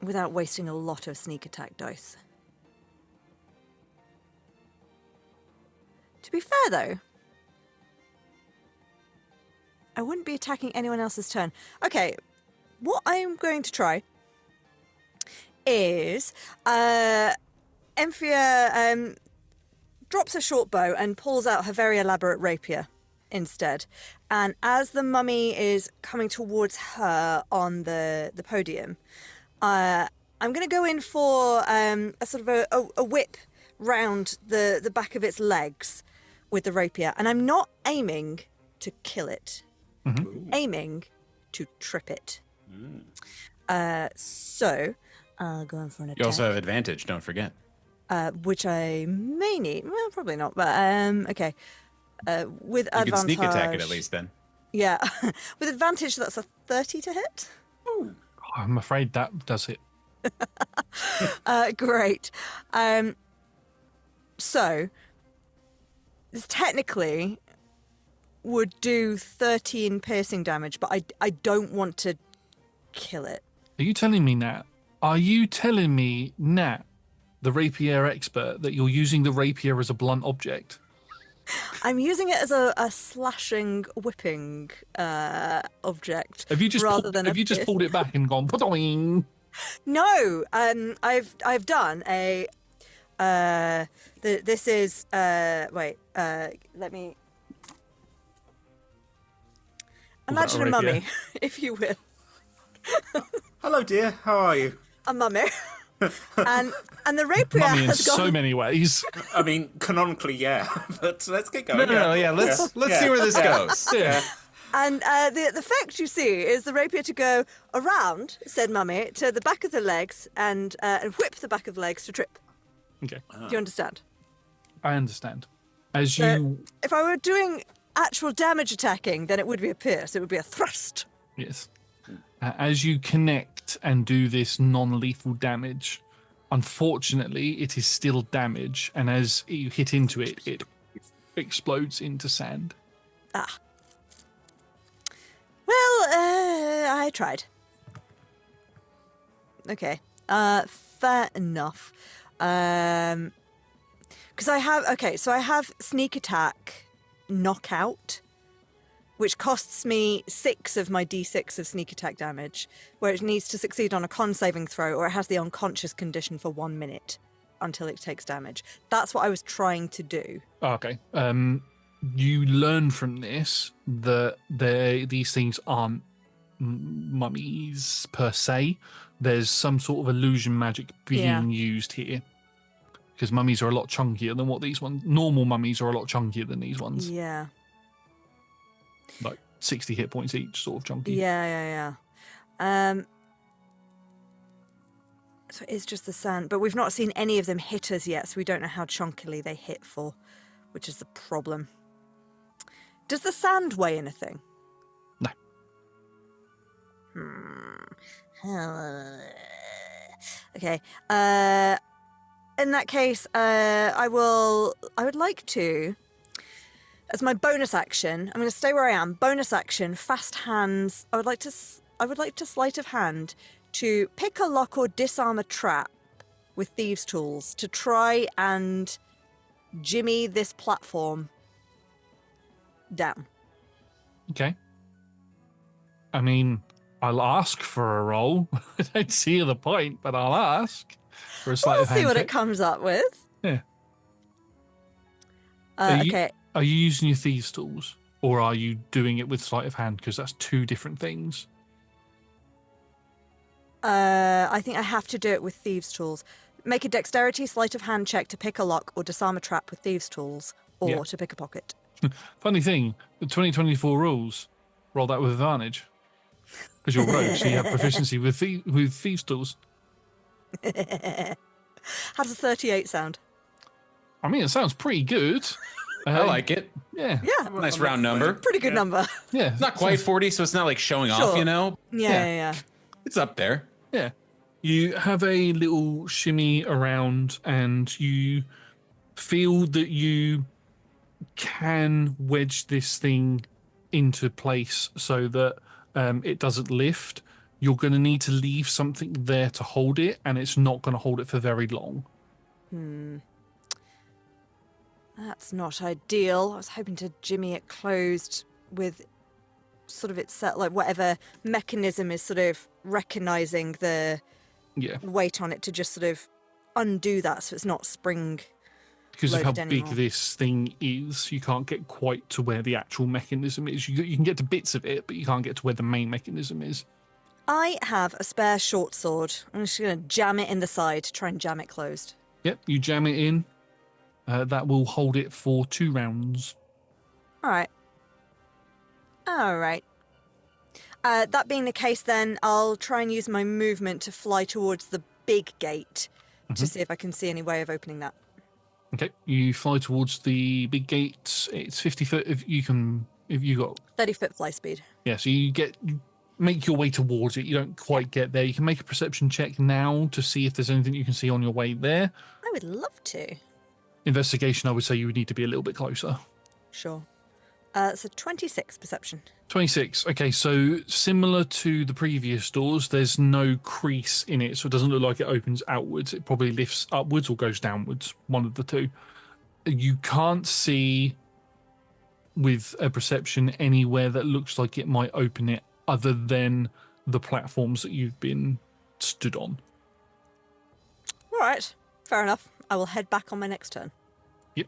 Without wasting a lot of sneak attack dice. To be fair, though, I wouldn't be attacking anyone else's turn. Okay, what I'm going to try is Emphia drops a short bow and pulls out her very elaborate rapier instead. And as the mummy is coming towards her on the podium, I'm going to go in for a sort of a whip round the back of its legs with the rapier. And I'm not aiming to kill it. Mm-hmm. Aiming to trip it. So I'll go in for an attack. You also have advantage, don't forget. Which I may need. Well, probably not, but okay. With advantage. You can sneak attack it at least then. Yeah. With advantage, that's a 30 to hit. Ooh. I'm afraid that does it. Great. So, this technically would do 13 piercing damage, but I don't want to kill it. Are you telling me, Nat? Are you telling me, Nat, the rapier expert, that you're using the rapier as a blunt object? I'm using it as a slashing, whipping object. Have you just pulled it back and gone? Podoing? No, I've done a. This is wait. Let me imagine a mummy, if you will. Hello, dear. How are you? A mummy. And the rapier Mummy in has gone... so many ways. I mean, canonically, yeah, but let's get going. Let's see where this goes. Yeah. And the effect you see is the rapier to go around, said mummy, to the back of the legs and whip the back of the legs to trip. Okay. Do you understand? I understand. As you... If I were doing actual damage attacking, then it would be a pierce. It would be a thrust. Yes. As you connect and do this non-lethal damage, unfortunately, it is still damage, and as you hit into it, it explodes into sand. Ah. Well, I tried. Okay. Fair enough. Because I have sneak attack, knockout, which costs me 6 of my d6 of sneak attack damage, where it needs to succeed on a con saving throw, or it has the unconscious condition for 1 minute until it takes damage. That's what I was trying to do. Okay. You learn from this that these things aren't mummies per se. There's some sort of illusion magic being used here. Because mummies are a lot chunkier than what these ones... Normal mummies are a lot chunkier than these ones. Yeah. Like 60 hit points each, sort of chunky. Yeah. So it is just the sand. But we've not seen any of them hit us yet, so we don't know how chunkily they hit for, which is the problem. Does the sand weigh anything? No. Okay. In that case, I would like to, as my bonus action, I'm going to stay where I am. Bonus action, fast hands. I would like to sleight of hand to pick a lock or disarm a trap with thieves' tools to try and jimmy this platform down. Okay. I mean, I'll ask for a roll. I don't see the point, but I'll ask for a sleight We'll of see hand what it check. comes up with. Yeah. Are you- Okay. Are you using your thieves' tools, or are you doing it with sleight of hand? Because that's two different things. I think I have to do it with thieves' tools. Make a dexterity sleight of hand check to pick a lock or disarm a trap with thieves' tools, or Yeah. to pick a pocket. Funny thing, the 2024 rules roll that with advantage because you're rogue, so you have proficiency with thieves' tools. How does 38 sound? I mean, it sounds pretty good. I like it. Yeah. Yeah, Nice round number. pretty good number. Yeah. It's not quite 40, so it's not like showing off, Sure. you know? Yeah. It's up there. Yeah. You have a little shimmy around and you feel that you can wedge this thing into place so that it doesn't lift. You're going to need to leave something there to hold it, and it's not going to hold it for very long. That's not ideal. I was hoping to jimmy it closed with sort of its like whatever mechanism is sort of recognizing the Yeah. weight on it to just sort of undo that so it's not spring. Because of how Loaded big anymore. this thing is, you can't get quite to where the actual mechanism is. You can get to bits of it, but you can't get to where the main mechanism is. I have a spare short sword. I'm just going to jam it in the side to try and jam it closed. Yep, you jam it in. That will hold it for 2 rounds. All right. That being the case, then I'll try and use my movement to fly towards the big gate to see if I can see any way of opening that. Okay, you fly towards the big gate. It's 50 foot. If you got 30-foot fly speed. yeah, so you make your way towards it. You don't quite get there. You can make a perception check now to see if there's anything you can see on your way there. I would love to. Investigation, I would say you would need to be a little bit closer. Sure. So 26 perception. 26. Okay, so similar to the previous doors, there's no crease in it, so it doesn't look like it opens outwards. It probably lifts upwards or goes downwards, one of the two. You can't see with a perception anywhere that looks like it might open it other than the platforms that you've been stood on. All right. Fair enough. I will head back on my next turn. Yep.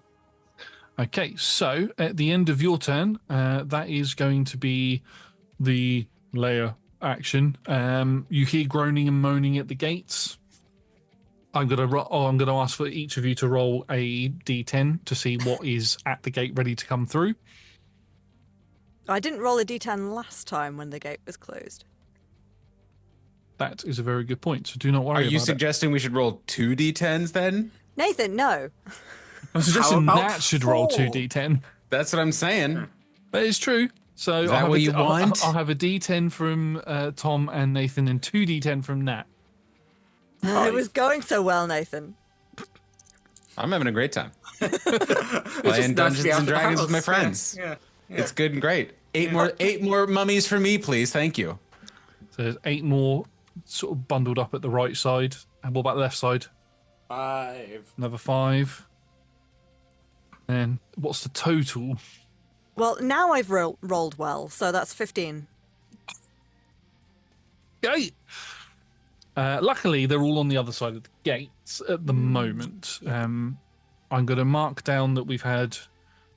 Okay, so at the end of your turn, that is going to be the layer action. You hear groaning and moaning at the gates. I'm gonna ask for each of you to roll a d10 to see what is at the gate ready to come through. I didn't roll a d10 last time when the gate was closed. That is a very good point. So do not worry Are you about suggesting we should roll 2 d10s then? Nathan, no. it. I'm suggesting How about Nat should roll 4? 2d10. That's what I'm saying. That is true. So Is that what you want? I'll have a d10 from Tom and Nathan and 2d10 from Nat. It was going so well, Nathan. I'm having a great time. It's Playing just nice to Dungeons be out and of the Dragons with my house. friends. Yeah. It's good and great. Eight more mummies for me, please. Thank you. So there's 8 more sort of bundled up at the right side. And what about the left side? 5. Another 5. And what's the total? Well, now I've rolled well, so that's 15. Gate. Luckily, they're all on the other side of the gates at the moment. I'm going to mark down that we've had.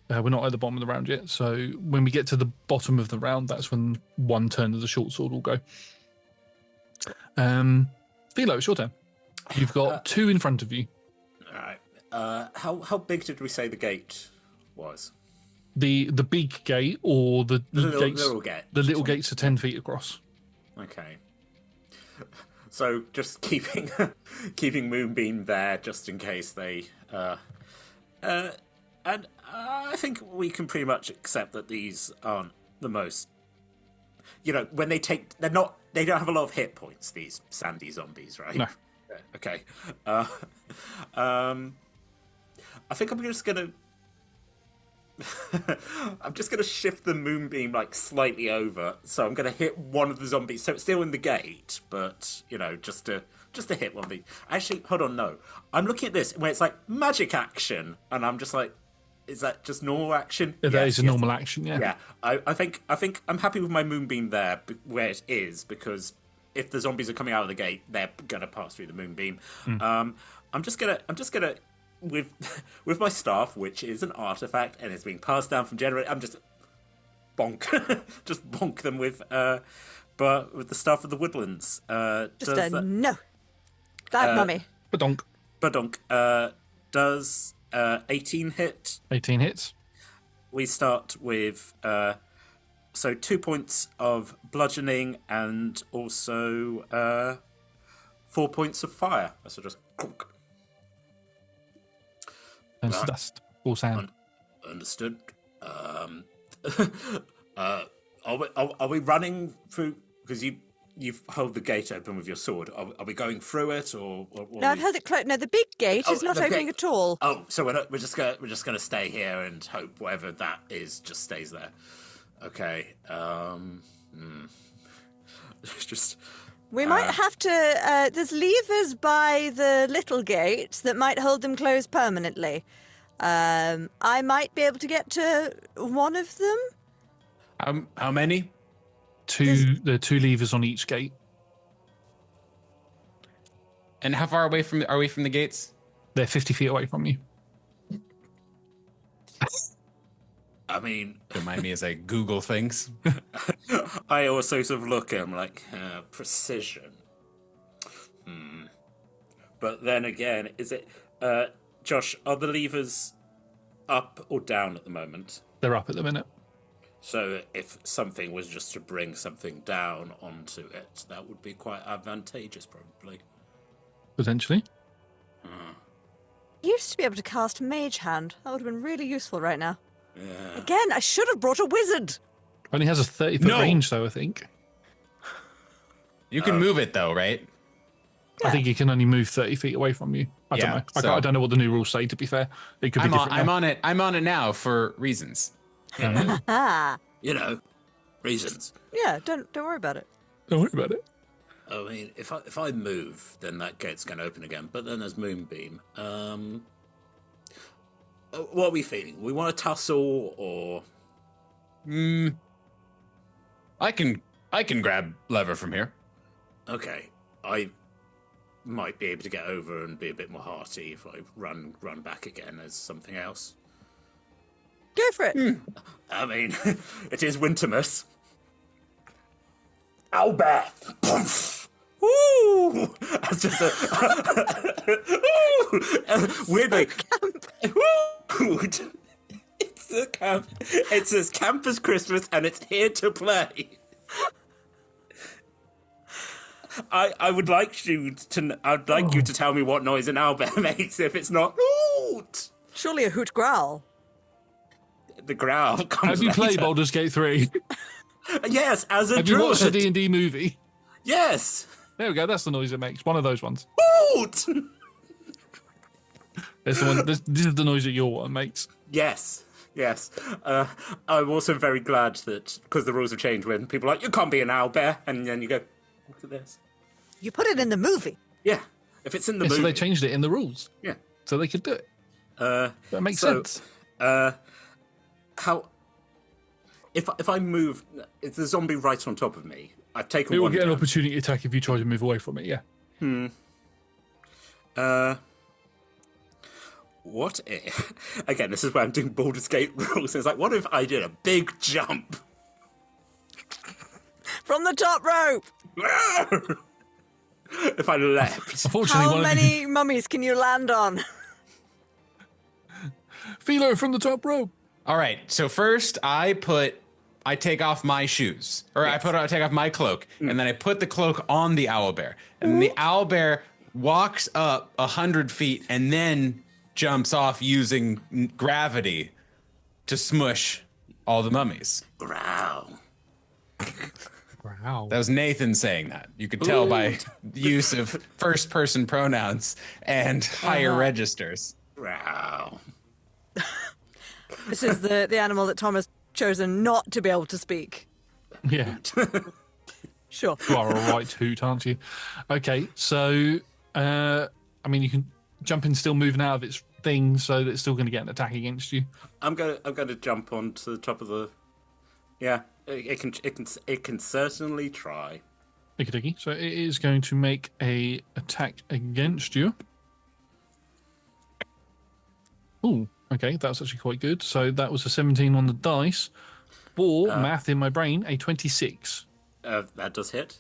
We're not at the bottom of the round yet, so when we get to the bottom of the round, that's when one turn of the short sword will go. Philo, it's your turn. You've got 2 in front of you. All right. How big did we say the gate was? The big gate or the gates? Little gate. The little gates are 10 feet across. Okay. So just keeping Moonbeam there just in case they. And I think we can pretty much accept that these aren't the most. You know, when they don't have a lot of hit points. These sandy zombies, right? No. Okay. I think I'm just gonna I'm just going to shift the moonbeam like slightly over, so I'm going to hit one of the zombies. So it's still in the gate, but you know, just to hit one of the. Actually, hold on, no. I'm looking at this where it's like magic action, and I'm just like, is that just normal action? Yeah, that is a normal action. Yeah. Yeah, I think I'm happy with my moonbeam there where it is, because if the zombies are coming out of the gate, they're gonna pass through the moonbeam. I'm just gonna with my staff, which is an artifact and it's being passed down from generation. I'm just bonk, just bonk them with but with the staff of the woodlands. No. Bad mummy. Badonk. Badonk. Does 18 hit? 18 hits. We start with so 2 points of bludgeoning and also 4 points of fire. So just clunk. And dust. All sand. Understood. Are we running through? Because you've held the gate open with your sword. Are we going through it, or No, I've held it closed. No, the big gate is not the opening gate. at all. Oh, so we're just gonna stay here and hope whatever that is just stays there. Okay. It's just. We might have to. There's levers by the little gate that might hold them closed permanently. I might be able to get to one of them. How many? There are 2 levers on each gate. And how far away are we from the gates? They're 50 feet away from you. I mean, Remind me as I Google things. I also sort of look at him like precision. But then again, is it Josh? Are the levers up or down at the moment? They're up at the minute. So if something was just to bring something down onto it, that would be quite advantageous, probably. Potentially. You used to be able to cast Mage Hand. That would have been really useful right now. Yeah. Again, I should have brought a wizard. Only has a 30-foot No. range, though, I think. You can move it though, right? I think you can only move 30 feet away from you. I don't Yeah, know. so- I don't know what the new rules say, to be fair. It could be different. I'm on it. I'm on it now for reasons. Ah, You know, reasons. yeah. Don't worry about it. Don't worry about it. I mean, if I move, then that gate's going to open again. But then there's Moonbeam. What are we feeling? We want to tussle, or I can grab lever from here. okay, I might be able to get over and be a bit more hearty if I run back again as something else. Go for it. I mean, it is Wintermas. Owlbear! Poof! Woo! That's just a. Weirdly. Woo! It's a camp. It's as camp as Christmas, and it's here to play. I would like you to. I'd like you to tell me what noise an owlbear makes if it's not hoot. Surely a hoot growl. The growl comes. Have you played later. Baldur's Gate 3? Yes, as a Have you druid. watched the D&D movie? Yes. There we go. That's the noise it makes. One of those ones. Hoot. That's the one. This is the noise that your one makes. Yes. Yes. I'm also very glad that, because the rules have changed, when people are like, you can't be an owlbear, and then you go, look at this. You put it in the movie. Yeah. If it's in the Yeah, movie. so they changed it in the rules. Yeah. So they could do it. That makes so, sense. How... If I move... If the zombie right on top of me, I've taken It will one get an down. opportunity attack if you try to move away from it, yeah. What if... Again, this is where I'm doing Baldur's Gate rules. It's like, what if I did a big jump? From the top rope. If I leapt. Unfortunately, How one of many mummies can you land on? you... Philo from the top rope. All right. So first, I take off my shoes, or I take off my cloak, and then I put the cloak on the owlbear, and the owlbear walks up 100 feet and then jumps off using gravity to smush all the mummies. Growl. Wow. That was Nathan saying that. You could tell by the use of first-person pronouns and higher registers. Growl. This is the animal that Tom has chosen not to be able to speak. Yeah. Sure. You are a right hoot, aren't you? Okay, so I mean, you can jump in, still moving out of its thing, so that it's still going to get an attack against you. I'm gonna jump onto the top of the. Yeah, it can certainly try. Okie-dokie. So it is going to make a attack against you. Ooh, okay, that's actually quite good. So that was a 17 on the dice. For math in my brain, a 26. That does hit.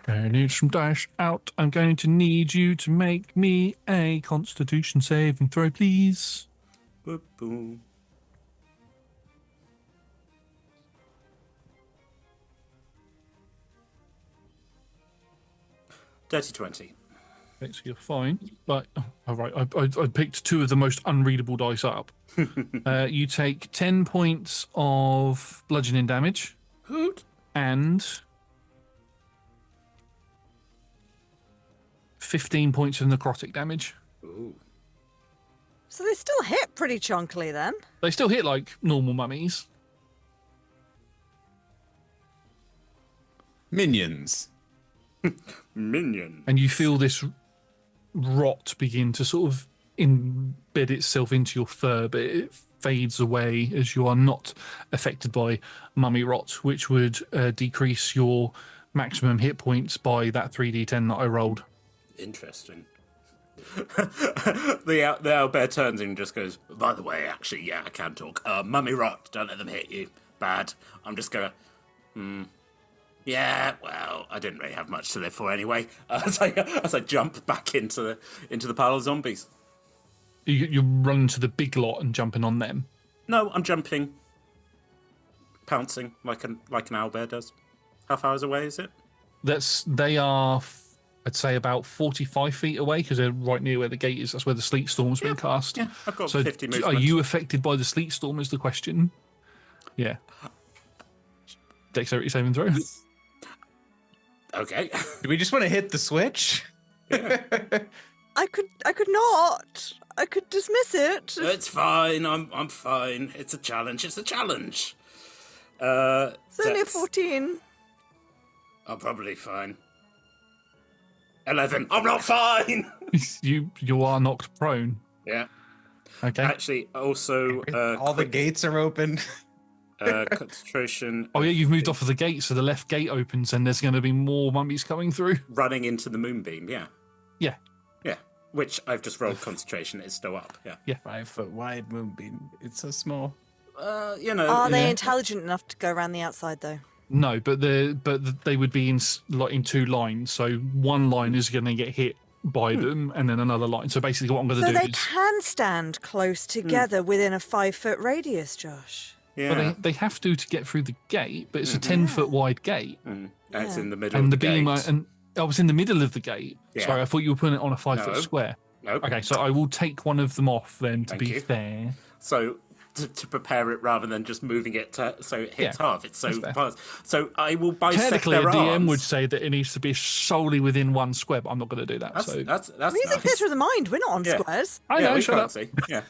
I need some dice out. I'm going to need you to make me a Constitution saving throw, please. Boop, boom. Dirty 20. Okay, so you're fine. But, all right, I picked two of the most unreadable dice up. You take 10 points of bludgeoning damage Hoot. and 15 points of necrotic damage. Ooh. So they still hit pretty chunkily then. They still hit like normal mummies. Minions. Minion. And you feel this rot begin to sort of embed itself into your fur, but it fades away as you are not affected by mummy rot, which would decrease your maximum hit points by that 3d10 that I rolled. Interesting. the owlbear turns and just goes, by the way, actually, yeah, I can talk. Mummy rot, don't let them hit you. Bad. I'm just gonna... Yeah, well, I didn't really have much to live for anyway. As I jump back into the pile of zombies. You run to the big lot and jumping on them. No, I'm jumping. Pouncing like an owlbear does. How far away is it? They are, I'd say, about 45 feet away because they're right near where the gate is. That's where the sleet storm's been cast. Yeah, I've got so 50 are movement. you affected by the sleet storm is the question. Yeah. Dexterity saving throw. Okay. Do we just want to hit the switch? I could not. I could dismiss it. It's fine. I'm fine. It's a challenge. It's a challenge. It's only a Dex. 14. I'm probably fine. 11. I'm not fine. You are knocked prone. Yeah. Okay. Actually, also All the gates are open. concentration. Oh yeah, you've moved off of the gate, so the left gate opens, and there's going to be more mummies coming through. Running into the moonbeam. Yeah. Yeah. Yeah. Which I've just rolled concentration. It's still up. Yeah. 5 foot wide moonbeam. It's so small. You know. Are they Yeah. intelligent enough to go around the outside though? No, but they would be in two lines. So one line is going to get hit by them, and then another line. So basically, what I'm going to So do they is, can stand close together within a 5-foot radius, Josh. Yeah. well, they have to get through the gate, but it's a 10-foot wide gate, And it's in the middle and of the the beam gate. and I was in the middle of the gate. Yeah. Sorry, I thought you were putting it on a 5-foot No. square. Nope. Okay, so I will take one of them off then to Thank be you. fair. So to prepare it rather than just moving it so it hits Yeah, half. It's so fair. fast. So I will bisect Technically, a their DM arms. would say that it needs to be solely within one square, but I'm not going to do that. That's so that's Music nice. theatre of the mind. We're not on Yeah. squares. I Yeah, know. we Shut can't up. see. Yeah.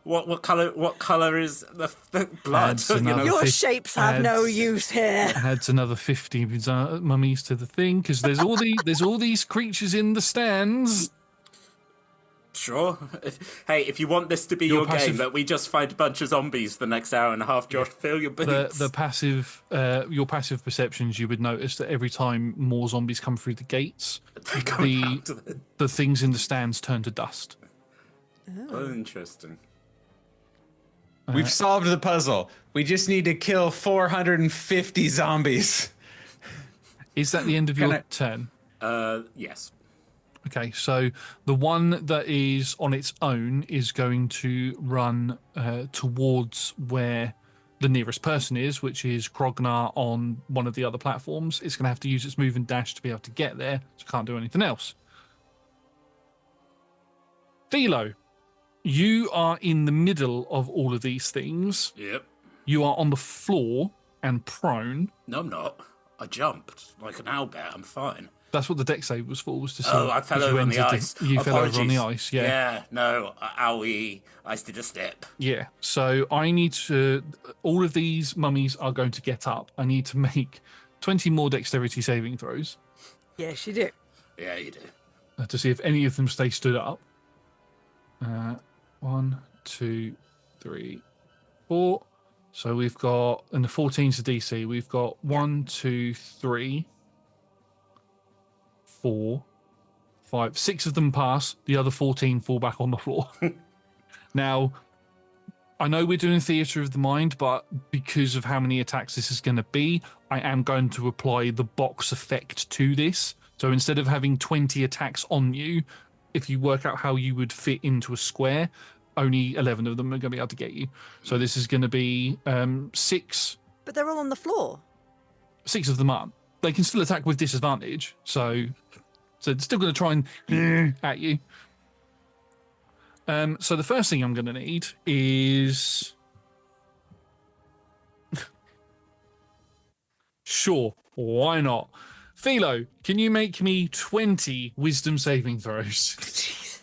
What color is the blood? Adds You know? another Your 50 shapes have no adds- use here. Adds another 50 mummies to the thing because there's all these creatures in the stands. Sure. If you want this to be Your your passive- game, that we just fight a bunch of zombies the next hour and a half, Josh, fill your boots. The passive, your passive perceptions, you would notice that every time more zombies come through the gates, the things in the stands turn to dust. Oh, interesting. We've solved the puzzle. We just need to kill 450 zombies. Is that the end of your Can I- turn? Yes. Okay, so the one that is on its own is going to run towards where the nearest person is, which is Krognar on one of the other platforms. It's going to have to use its move and dash to be able to get there, so can't do anything else. Philo, you are in the middle of all of these things. Yep. You are on the floor and prone. No, I'm not. I jumped like an owlbear. I'm fine. That's what the deck save was for, was to see. Oh, I fell over on the ice. You fell over on the Apologies. ice, yeah. Yeah, no, owie. I did a step. Yeah, so I need to... All of these mummies are going to get up. I need to make 20 more dexterity saving throws Yes, you do. Yeah, you do. to see if any of them stay stood up. 1, 2, 3, 4. So we've got... And the 14's a DC. We've got 1, 2, 3... 4, 5, 6 of them pass. The other 14 fall back on the floor. Now, I know we're doing theatre of the mind, but because of how many attacks this is going to be, I am going to apply the box effect to this. So instead of having 20 attacks on you, if you work out how you would fit into a square, only 11 of them are going to be able to get you. So this is going to be 6. But they're all on the floor. 6 of them aren't. They can still attack with disadvantage, so it's still going to try and at you. So the first thing I'm going to need is... Sure, why not? Philo, can you make me 20 wisdom saving throws? Jesus.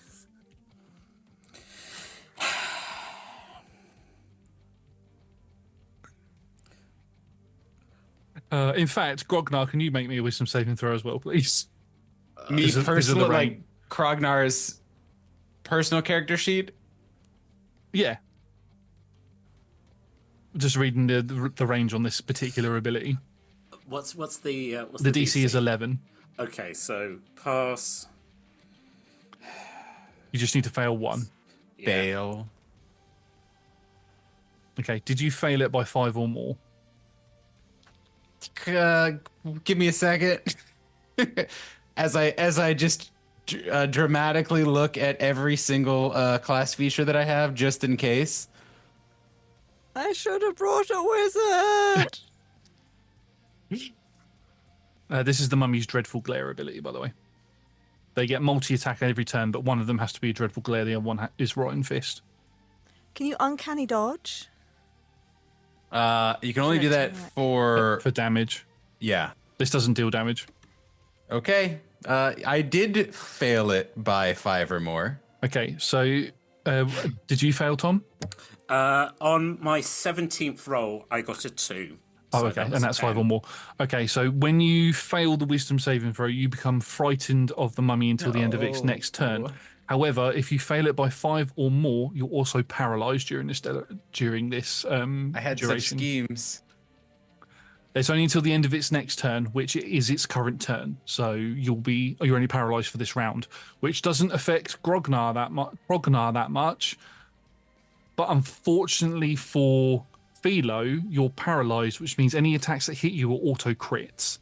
In fact, Grognar, can you make me a wisdom saving throw as well, please? Me These are the personally, like rank. Krognar's personal character sheet. Yeah. Just reading the range on this particular ability. What's the The DC is 11. Okay, so pass. You just need to fail 1. Yeah. Fail. Okay, did you fail it by 5 or more? Give me a second. as I just dramatically look at every single class feature that I have, just in case. I should have brought a wizard. This is the Mummy's Dreadful Glare ability, by the way. They get multi-attack every turn, but one of them has to be a Dreadful Glare, the other one is Rotten Fist. Can you uncanny dodge? You can only do that for For damage. yeah. This doesn't deal damage. Okay. I did fail it by 5 or more. Okay, so did you fail, Tom? On my 17th roll, I got a 2. Oh, So okay, that was and that's 5 10. or more. Okay, so when you fail the wisdom saving throw, you become frightened of the mummy until the end of its next turn. However, if you fail it by 5 or more, you're also paralyzed during this I had such duration. schemes. It's only until the end of its next turn, which is its current turn. So you're only paralyzed for this round, which doesn't affect Grognar that much. But unfortunately for Philo, you're paralyzed, which means any attacks that hit you are auto crits.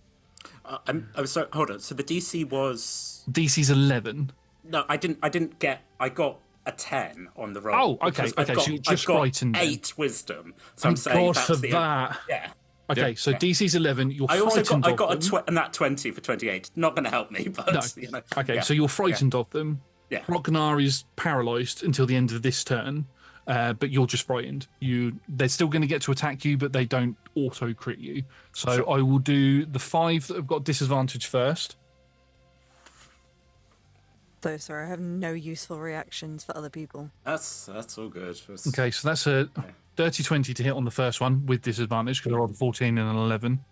I'm sorry. Hold on. So the DC was DC's 11. no. I didn't get. I got a 10 on the roll. Oh, okay, because okay, so you're just I've got frightened then. 8 wisdom. So I'm Thank saying God that's for the that. Yeah. Okay, so DC's 11. You're I also frightened got of them. and that 20 for 28. Not going to help me, but No. you know. Okay, yeah. so you're frightened of them. Yeah. Ragnar is paralyzed until the end of this turn, but you're just frightened. They're still going to get to attack you, but they don't auto crit you. So Sure. I will do the 5 that have got disadvantage first. So sorry, I have no useful reactions for other people. That's all good. Okay, so that's a dirty 20 to hit on the first one with disadvantage because I rolled a 14 and an 11.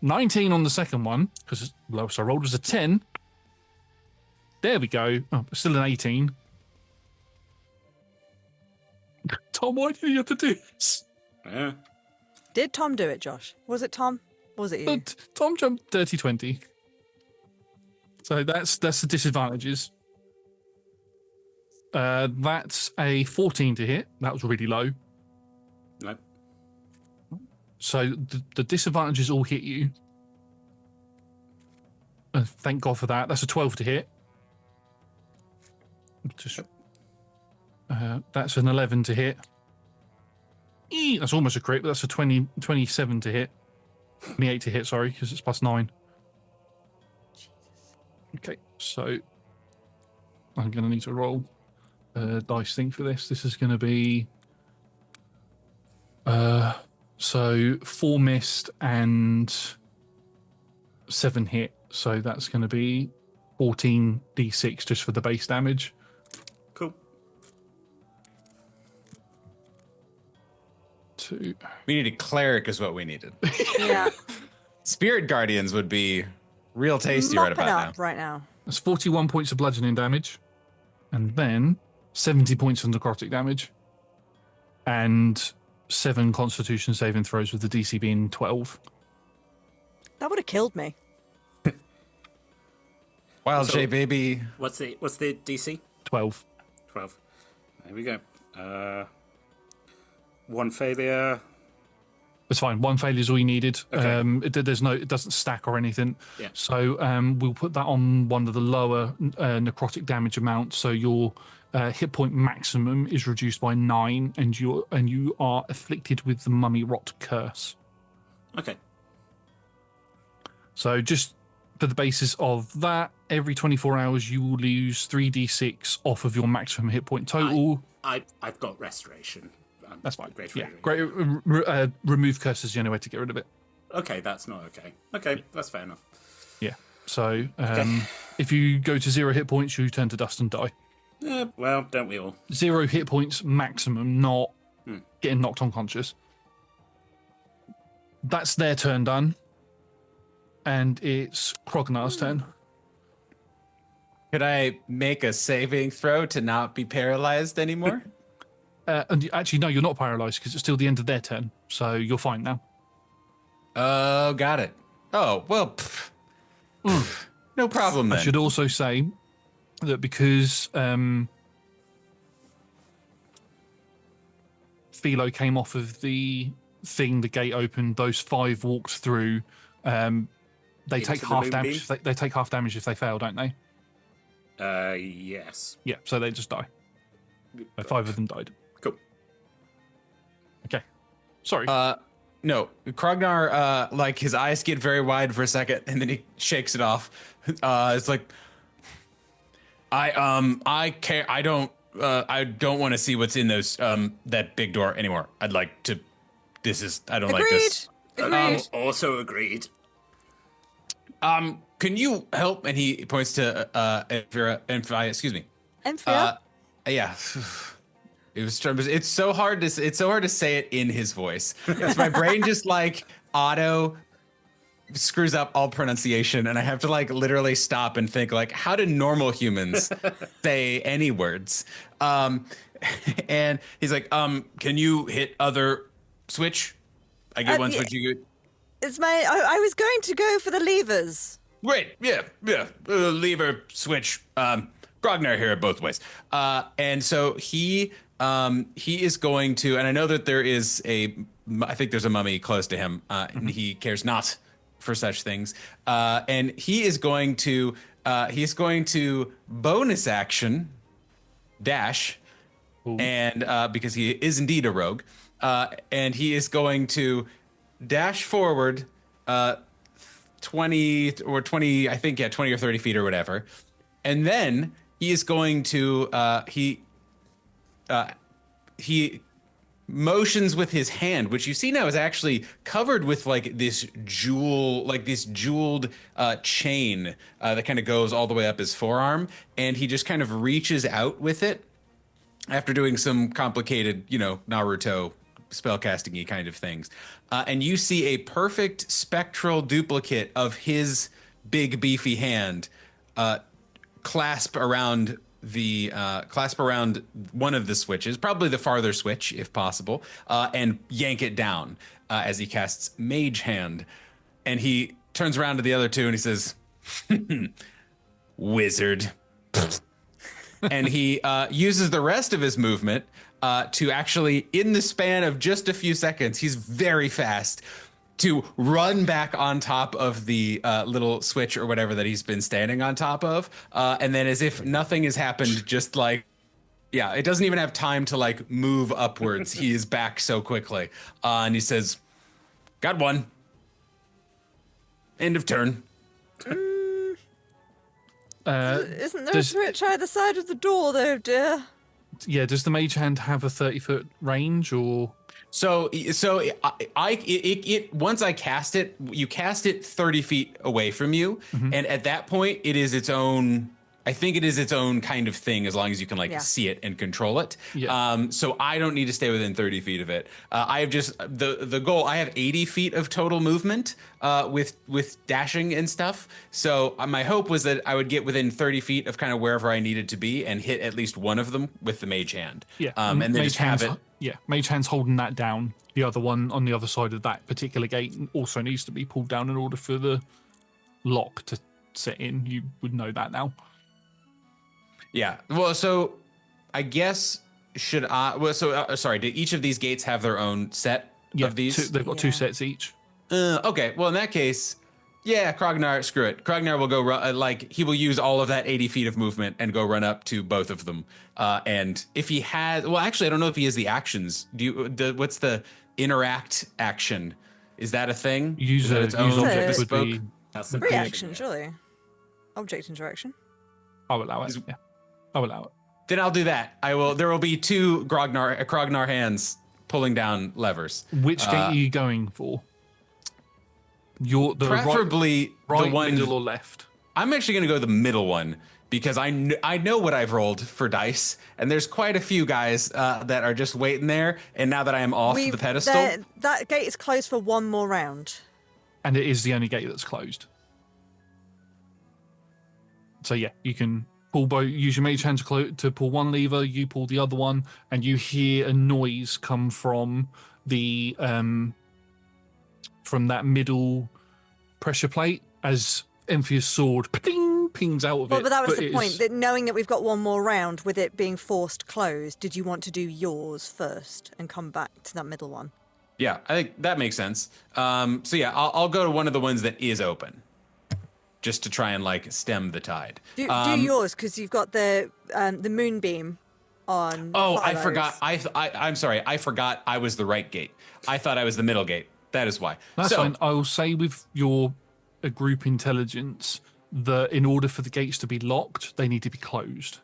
19 on the second one because the lowest I rolled was a 10. There we go. Oh, still an 18. Tom, why did you have to do this? Yeah. Did Tom do it, Josh? Was it Tom? Was it you? But Tom jumped dirty 20. So that's the disadvantages. That's a 14 to hit. That was really low. No. So the disadvantages all hit you. Thank God for that. That's a 12 to hit. That's an 11 to hit. That's almost a crit, but that's a 27 to hit. 28 to hit, sorry, because it's plus 9. Okay, so I'm going to need to roll a dice thing for this. This is going to be... so 4 missed and 7 hit. So that's going to be 14d6 just for the base damage. Cool. 2. We needed cleric is what we needed. Yeah. Spirit guardians would be real tasty right Mopping about up now. right now. That's 41 points of bludgeoning damage. And then 70 points of necrotic damage. And 7 constitution saving throws with the DC being 12. That would have killed me. Wild So- shape, baby. What's the DC? 12. 12. There we go. 1 failure. It's fine. 1 failure is all you needed. Okay. It doesn't stack or anything. Yeah. So we'll put that on one of the lower necrotic damage amounts. So your hit point maximum is reduced by 9, and you are afflicted with the mummy rot curse. Okay. So just for the basis of that, every 24 hours you will lose 3d6 off of your maximum hit point total. I've got restoration. That's fine. Great Yeah, failure. great. Remove curse is the only way to get rid of it. Okay, that's not okay. Okay, that's fair enough. Yeah. So if you go to 0 hit points, you turn to dust and die. Well, don't we all? 0 hit points maximum, not getting knocked unconscious. That's their turn done. And it's Krognar's turn. Could I make a saving throw to not be paralyzed anymore? And actually, no, you're not paralyzed because it's still the end of their turn. So you're fine now. Oh, got it. Oh, well, no problem then. I should also say that because Philo came off of the thing, the gate opened, those 5 walked through. They take the half moonbeam? damage. They take half damage if they fail, don't they? Yes. Yeah, so they just die. So 5 of them died. Cool. Okay. Sorry. No, Krognar, like his eyes get very wide for a second, and then he shakes it off. It's like, I can't. I don't want to see what's in those that big door anymore. I'd like to. I don't like this. Agreed. Also agreed. Can you help? And he points to excuse me. Emphria? Yeah. It's so hard to say it in his voice. It's my brain just like auto screws up all pronunciation, and I have to like literally stop and think like, how do normal humans say any words? And he's like, can you hit other switch? I get one switch. You get. It's I was going to go for the levers. Great, yeah. Lever, switch. Grognar here both ways. And so he is going to, and I know that there is I think there's a mummy close to him, and he cares not for such things. And he is going to bonus action dash, and because he is indeed a rogue, and he is going to dash forward 20 or 20, I think, 20 or 30 feet or whatever. And then he is going to, he motions with his hand, which you see now is actually covered with like this jeweled chain that kind of goes all the way up his forearm. And he just kind of reaches out with it after doing some complicated, Naruto spellcasting-y kind of things. And you see a perfect spectral duplicate of his big beefy hand clasp around one of the switches, probably the farther switch if possible, and yank it down as he casts Mage Hand. And he turns around to the other two and he says, "Wizard." And he uses the rest of his movement to actually, in the span of just a few seconds, he's very fast, to run back on top of the little switch or whatever that he's been standing on top of. And then as if nothing has happened, just like, yeah, it doesn't even have time to like move upwards. He is back so quickly. And he says, "Got one. End of turn." Isn't there a switch either side of the door, though, dear? does the mage hand have a 30-foot range or? So once I cast it, you cast it 30 feet away from you, and at that point, it is its own. I think it is its own kind of thing as long as you can see it and control it. Yeah. So I don't need to stay within 30 feet of it. I have just the goal. I have 80 feet of total movement with dashing and stuff. So my hope was that I would get within 30 feet of kind of wherever I needed to be and hit at least one of them with the mage hand. Yeah. And then just have it. Yeah, mage hand's holding that down. The other one on the other side of that particular gate also needs to be pulled down in order for the lock to set in. You would know that now. Yeah. Well, so I guess should I? Well, so sorry. Do each of these gates have their own set of these? They've got 2 sets each. Okay. Well, in that case, yeah, Krognar. Screw it. Krognar will go run. He will use all of that 80 feet of movement and go run up to both of them. And if he has, well, actually, I don't know if he has the actions. What's the interact action? Is that a thing? Use its own own object would bespoke? be. That's the Reaction, surely. Object interaction. I'll allow it. Yeah, I'll allow it. Then I'll do that. I will. There will be 2 Krognar hands pulling down levers. Which gate are you going for? The Preferably right, the one middle, or left. I'm actually going to go the middle one because I know what I've rolled for dice, and there's quite a few guys that are just waiting there. And now that I am off the pedestal, that gate is closed for one more round. And it is the only gate that's closed. So yeah, you can pull both. Use your mage hand to pull one lever. You pull the other one, and you hear a noise come from the from that middle pressure plate as Emphia's sword pings out of it. But that was the point. That knowing that we've got one more round with it being forced closed, did you want to do yours first and come back to that middle one? yeah, I think that makes sense. So yeah, I'll go to one of the ones that is open, just to try and stem the tide. Do yours because you've got the moonbeam on. Oh, I Philo's. forgot. I'm sorry. I forgot I was the right gate. I thought I was the middle gate. That is why. That's fine. I will say with your group intelligence that in order for the gates to be locked, they need to be closed.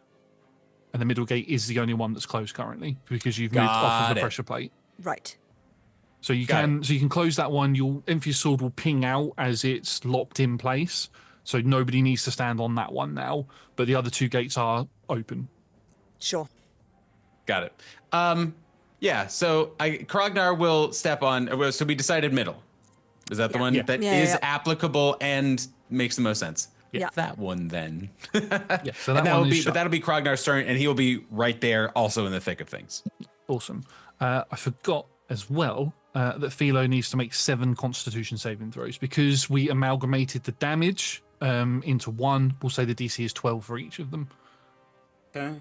And the middle gate is the only one that's closed currently because you've moved off of the pressure plate. Right. So you can close that one. Emphia's sword will ping out as it's locked in place. So nobody needs to stand on that one now. But the other 2 gates are open. Sure. Got it. Yeah, so Krognar will step on. So we decided middle. Is that the one that is applicable and makes the most sense? Yeah. That one then. Yeah, so that'll be Krognar's turn, and he will be right there, also in the thick of things. Awesome. I forgot as well that Philo needs to make 7 Constitution saving throws because we amalgamated the damage into 1. We'll say the DC is 12 for each of them. Okay.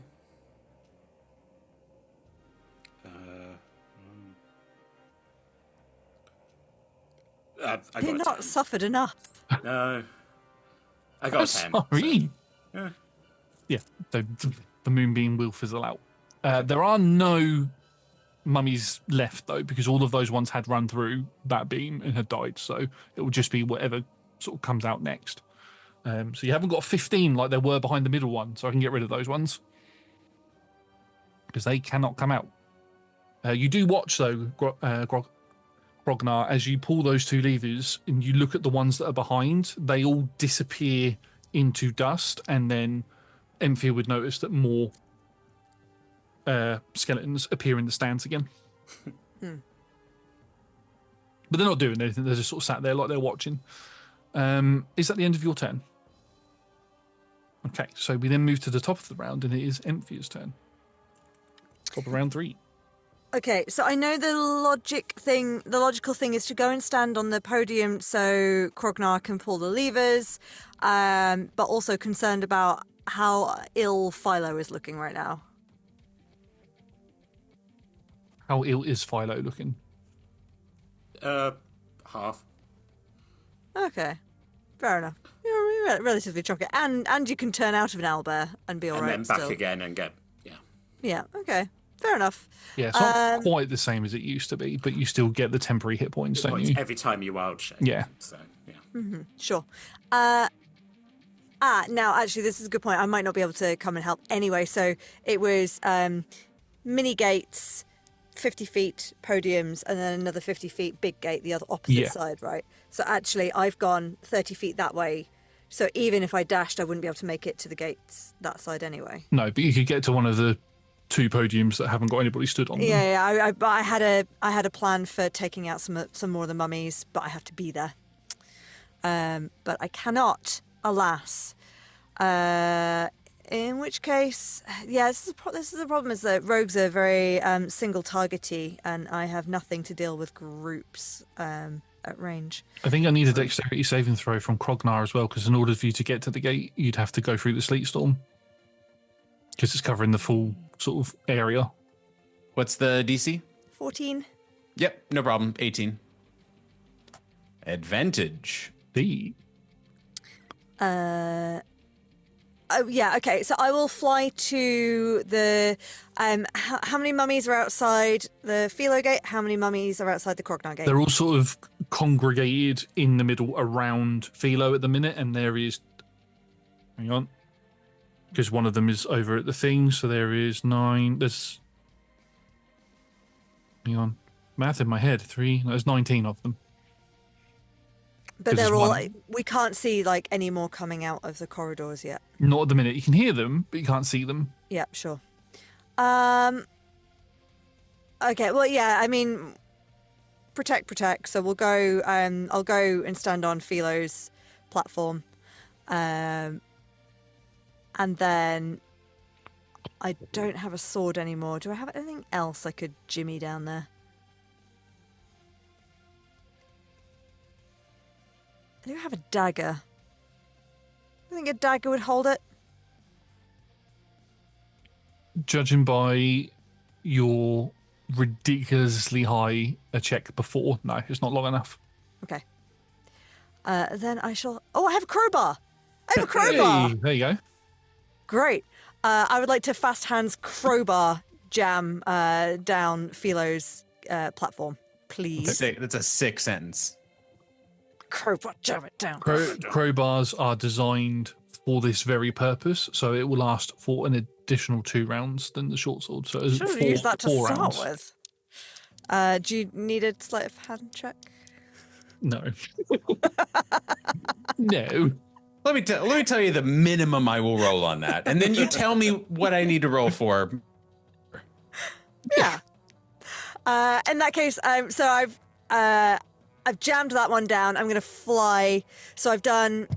I You've got not suffered enough. No. I got a 10. Sorry. So, Yeah, the moonbeam will fizzle out. There are no mummies left, though, because all of those ones had run through that beam and had died, so it will just be whatever sort of comes out next. So you haven't got 15 like there were behind the middle one, so I can get rid of those ones. Because they cannot come out. You do watch, though, Grognar, as you pull those 2 levers and you look at the ones that are behind, they all disappear into dust, and then Emphia would notice that more skeletons appear in the stands again. But they're not doing anything, they're just sort of sat there like they're watching. Is that the end of your turn? Okay, so we then move to the top of the round, and it is Emphia's turn. Top of round 3. Okay, so I know the logical thing is to go and stand on the podium so Krognar can pull the levers, but also concerned about how ill Philo is looking right now. How ill is Philo looking? half. Okay, fair enough. You're relatively chunky, and you can turn out of an owlbear and be all right. And then back still. again and get, Yeah, okay. Fair enough. Yeah, it's not quite the same as it used to be, but you still get the temporary hit points, don't you? Every time you wild shape. Yeah. So, yeah. Sure. Now, actually, this is a good point. I might not be able to come and help anyway. So it was mini gates, 50 feet podiums, and then another 50 feet big gate, the other opposite side, right? So actually, I've gone 30 feet that way. So even if I dashed, I wouldn't be able to make it to the gates that side anyway. No, but you could get to one of the 2 podiums that haven't got anybody stood on them. Yeah. I had a plan for taking out some more of the mummies, but I have to be there. But I cannot, alas. In which case, this is the problem, is that rogues are very single targety, and I have nothing to deal with groups at range. I think I need a dexterity saving throw from Krognar as well, because in order for you to get to the gate, you'd have to go through the sleet storm, because it's covering the full sort of area. What's the DC? 14. Yep, no problem. 18. Advantage. Oh, yeah, okay. So I will fly to the... how many mummies are outside the Philo gate? How many mummies are outside the Krognar gate? They're all sort of congregated in the middle around Philo at the minute, and there is... Hang on. Because one of them is over at the thing, so there is 9... There's... Hang on. Math in my head. 3... There's 19 of them. But they're all... We can't see, like, any more coming out of the corridors yet. Not at the minute. You can hear them, but you can't see them. Yeah, sure. Okay, well, yeah, I mean... Protect. So we'll go... I'll go and stand on Philo's platform. And then... I don't have a sword anymore. Do I have anything else I could jimmy down there? I do have a dagger. I think a dagger would hold it. Judging by your ridiculously high a check before, no, it's not long enough. Okay. Then I shall... Oh, I have a crowbar! I have a crowbar! Hey, there you go. Great. I would like to fast hands crowbar jam down Philo's platform, please. That's a sick sentence. Crowbar jam it down. Crowbars are designed for this very purpose, so it will last for an additional 2 rounds than the short sword. So Should have used that to four start rounds. with. Do you need a sleight of hand check? No. No. Let me tell you the minimum I will roll on that, and then you tell me what I need to roll for. Yeah. In that case, so I've jammed that one down. I'm going to fly. So I've done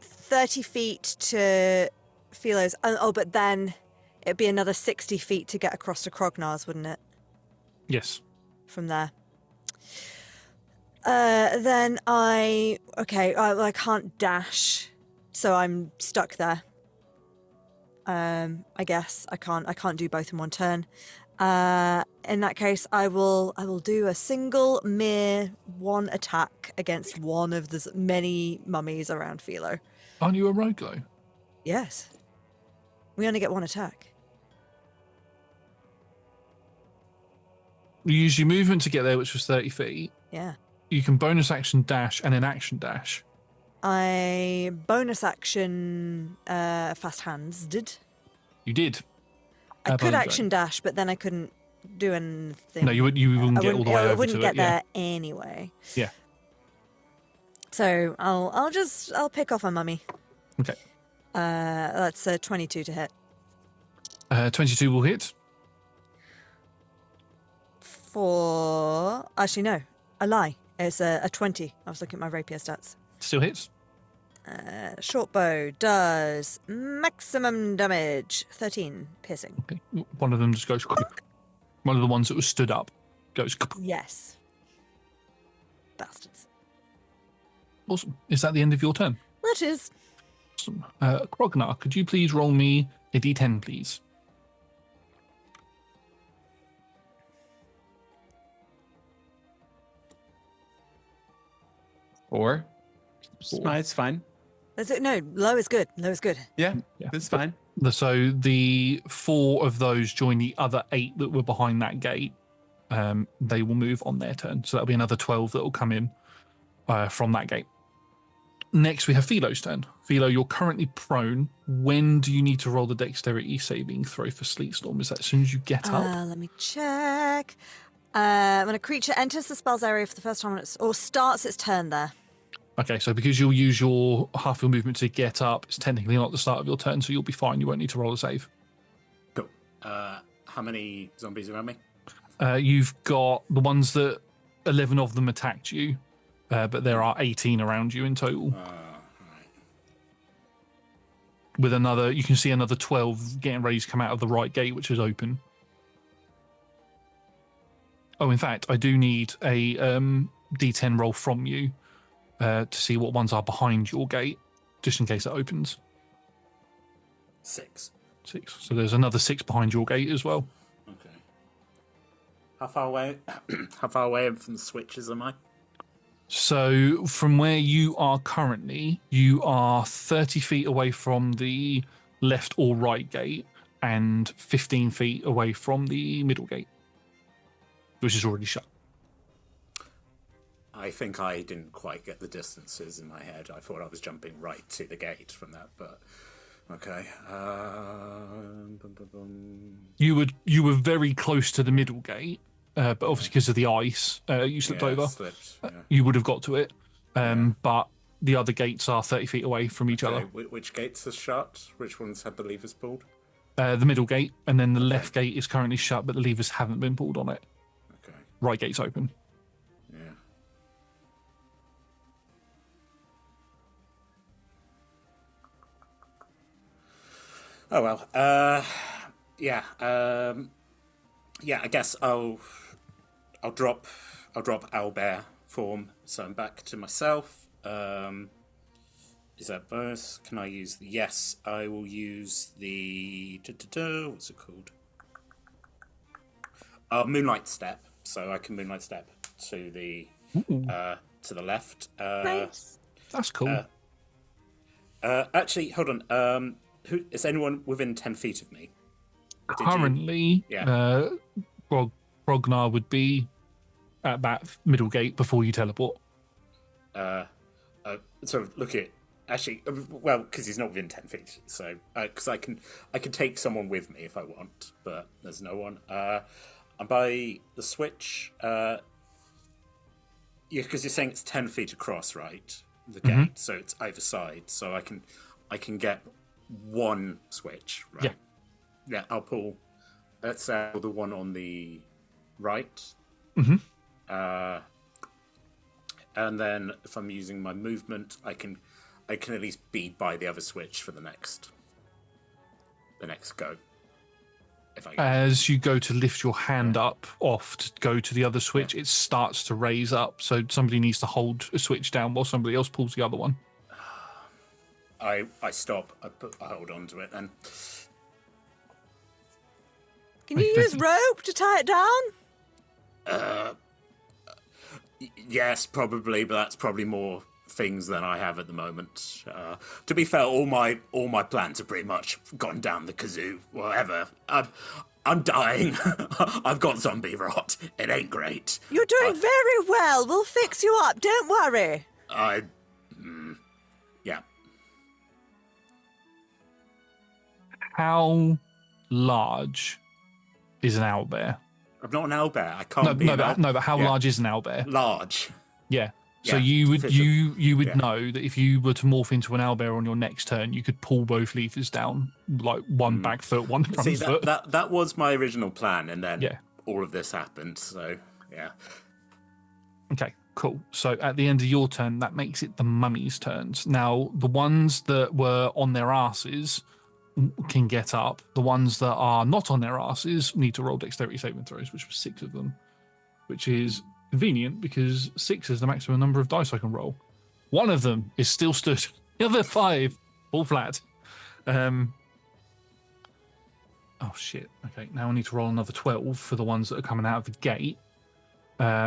30 feet to Philo's. Oh, but then it'd be another 60 feet to get across to Krognar's, wouldn't it? Yes. From there. Then I can't dash, so I'm stuck there. I guess I can't do both in one turn. In that case, I will do a single mere 1 attack against one of the many mummies around Philo. Aren't you a rogue though? Yes. We only get 1 attack. You use your movement to get there, which was 30 feet. Yeah. You can bonus action dash and an action dash. I bonus action fast hands did. You did. I could action dash, but then I couldn't do anything. No, you wouldn't get all the way over to it. I wouldn't get there anyway. Yeah. So I'll pick off a mummy. Okay. That's 22 to hit. 22 will hit. Actually, no, I lie. It's a 20. I was looking at my rapier stats. Still hits. Short bow does maximum damage, 13 piercing. Okay. One of them just goes. One of the ones that was stood up goes. Yes. Bastards. Awesome. Is that the end of your turn? That is. Awesome. Krognar, could you please roll me a d10, please? Or it's fine. That's it. No, low is good. Low is good. Yeah, that's fine. So the 4 of those join the other 8 that were behind that gate. They will move on their turn. So that'll be another 12 that will come in from that gate. next we have Philo's turn. Philo, you're currently prone. When do you need to roll the dexterity saving throw for Sleet Storm? Is that as soon as you get up? Let me check. When a creature enters the spell's area for the first time or starts its turn there. Okay, so because you'll use your half your movement to get up, it's technically not the start of your turn, so you'll be fine. You won't need to roll a save. Cool. How many zombies around me? You've got the ones that 11 of them attacked you, but there are 18 around you in total. Right. With another, you can see another 12 getting ready to come out of the right gate, which is open. Oh, in fact, I do need a D10 roll from you to see what ones are behind your gate, just in case it opens. 6. 6. So there's another 6 behind your gate as well. Okay. How far away? How far away from the switches am I? So from where you are currently, you are 30 feet away from the left or right gate and 15 feet away from the middle gate, which is already shut. I think I didn't quite get the distances in my head. I thought I was jumping right to the gate from that, but okay. You were very close to the middle gate, but obviously because of the ice, you slipped over. Slipped, yeah. You would have got to it, but the other gates are 30 feet away from each other. Which gates are shut? Which ones had the levers pulled? The middle gate, and then the left gate is currently shut, but the levers haven't been pulled on it. Okay. Right gate's open. Yeah. Oh well. Yeah. Yeah. I guess I'll drop owlbear form, so I'm back to myself. Is that bonus? Can I use the? Yes, I will use the. What's it called? Moonlight step. So I can moonlight step to the left. Nice. That's cool. Actually, hold on. Who is anyone within 10 feet of me? Currently, Yeah. Brognar would be at that middle gate before you teleport. Sort of look at. Actually, well, because he's not within 10 feet, so because I can take someone with me if I want, but there's no one. I'm by the switch. Yeah, because you're saying it's 10 feet across, right? The gate, so it's either side, so I can get one switch, right? Yeah. Yeah, I'll pull. Let's say the one on the right. And then if I'm using my movement, I can at least be by the other switch for the next go. If I As you go to lift your hand up off to go to the other switch, it starts to raise up. So somebody needs to hold a switch down while somebody else pulls the other one. I stop. I hold on to it, and Can you use rope to tie it down? yes, probably, but that's probably more things than I have at the moment. To be fair, all my plans are pretty much gone down the kazoo. Whatever. I'm dying. I've got zombie rot. It ain't great. You're doing very well. We'll fix you up. Don't worry. Yeah. How large is an owlbear? I'm not an owlbear. I can't be. But how Yeah. large is an owlbear? Large. Yeah. So Yeah, you would sufficient. you would Yeah. know that if you were to morph into an owlbear on your next turn, you could pull both levers down, like one back foot, one front See, foot. that was my original plan, and then Yeah. all of this happened. So yeah. Okay, cool. So at the end of your turn, that makes it the mummy's turns. Now, the ones that were on their asses can get up. The ones that are not on their asses need to roll dexterity saving throws, which was 6 of them, which is convenient because 6 is the maximum number of dice I can roll. One of them is still stood. The other 5 fall flat. Oh, shit. Okay, now I need to roll another 12 for the ones that are coming out of the gate.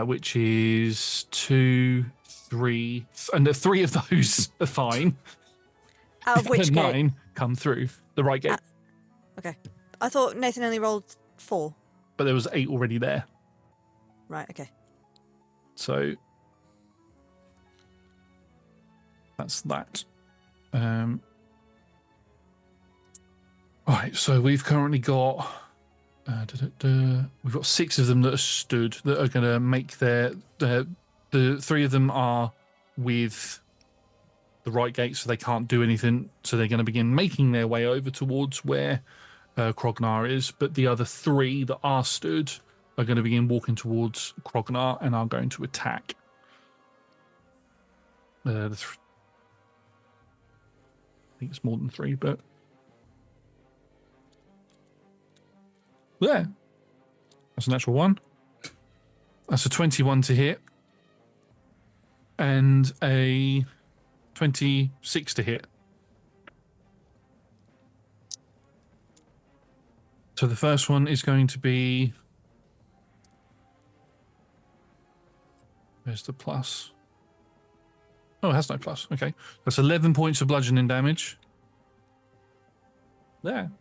Which is 2, 3, and the 3 of those are fine. Out of which And gate? 9 come through the right gate, Okay. I thought Nathan only rolled 4. but there was 8 already there. Right, okay. So That's that. Right, so we've currently got we've got 6 of them that are stood that are going to make the 3 of them are with the right gate, so they can't do anything. So they're going to begin making their way over towards where Krognar is. But the other 3 that are stood are going to begin walking towards Krognar and are going to attack. I think it's more than 3, but yeah, that's a natural 1. That's a 21 to hit, and a 26 to hit. So the first one is going to be, where's the plus? Oh, it has no plus. Okay, that's 11 points of bludgeoning damage. There.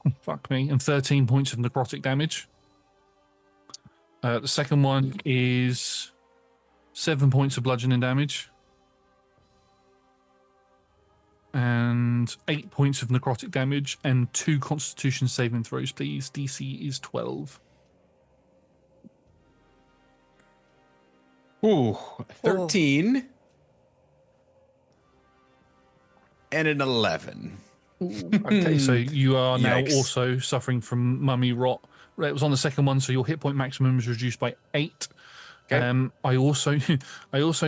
Oh, fuck me. And 13 points of necrotic damage. The second one is 7 points of bludgeoning damage. And 8 points of necrotic damage and 2 constitution saving throws, please. DC is 12. Ooh, 13. And an 11. Okay, so you are now Yikes. also suffering from mummy rot. It was on the second one, so your hit point maximum is reduced by 8. Okay. I also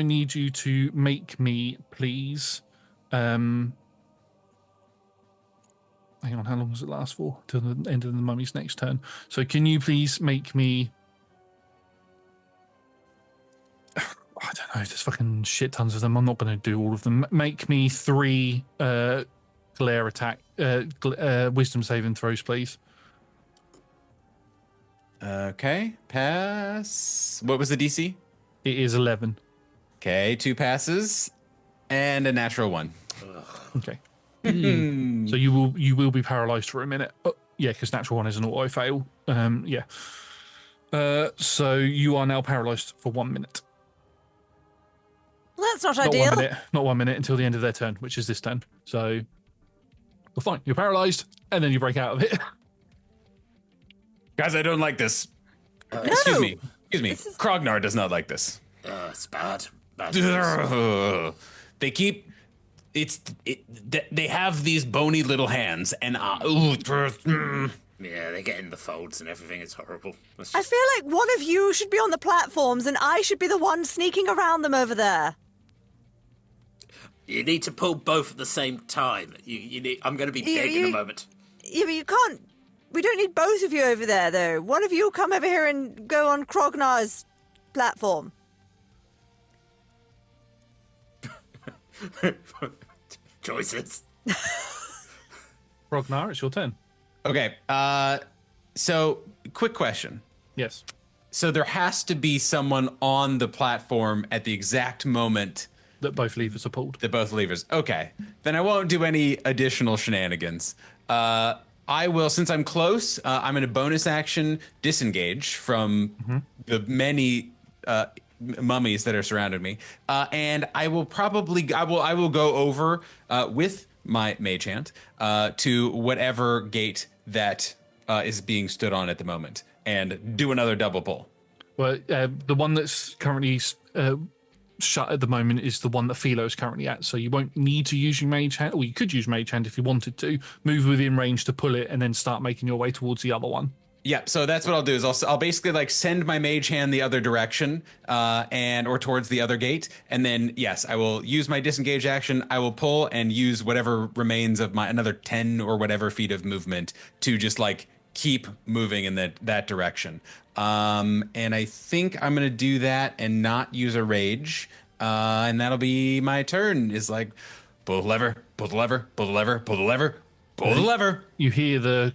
need you to make me, please. Hang on, how long does it last for? Till the end of the mummy's next turn. So can you please make me? I don't know. There's fucking shit tons of them. I'm not going to do all of them. Make me 3 glare attack, wisdom saving throws, please. Okay, pass. What was the DC? It is 11. Okay, 2 passes and a natural 1. Okay. So you will be paralyzed for a minute. Oh, yeah, because natural 1 is an auto fail. Yeah. So you are now paralyzed for 1 minute. Well, that's not Not ideal. 1 minute. Not 1 minute until the end of their turn, which is this turn. So, well, fine. You're paralyzed, and then you break out of it. Guys, I don't like this. No. Excuse me. Krognar does not like this. It's bad. Bad. They keep they have these bony little hands and Yeah, they get in the folds and everything. It's horrible. It's I just- feel like one of you should be on the platforms and I should be the one sneaking around them over there. You need to pull both at the same time. You need. I'm going to be big in a moment. Yeah, but you can't. We don't need both of you over there, though. One of you come over here and go on Krognar's platform. Choices. Rognar, it's your turn. Okay. So quick question. Yes. So there has to be someone on the platform at the exact moment That both levers are pulled. that both levers. Okay. Then I won't do any additional shenanigans. I will, since I'm close, I'm in a bonus action disengage from the many mummies that are surrounding me, and I will probably I will go over with my mage hand to whatever gate that is being stood on at the moment, and do another double pull. Well, the one that's currently shut at the moment is the one that Philo is currently at, so you won't need to use your mage hand, or you could use mage hand if you wanted to, move within range to pull it, and then start making your way towards the other one. Yeah, so that's what I'll do is I'll basically like send my mage hand the other direction or towards the other gate, and then yes, I will use my disengage action. I will pull and use whatever remains of my another 10 or whatever feet of movement to just like keep moving in that direction. And I think I'm gonna do that and not use a rage, and that'll be my turn. Is like pull the lever, pull the lever, pull the lever, pull the lever, pull the lever. You hear the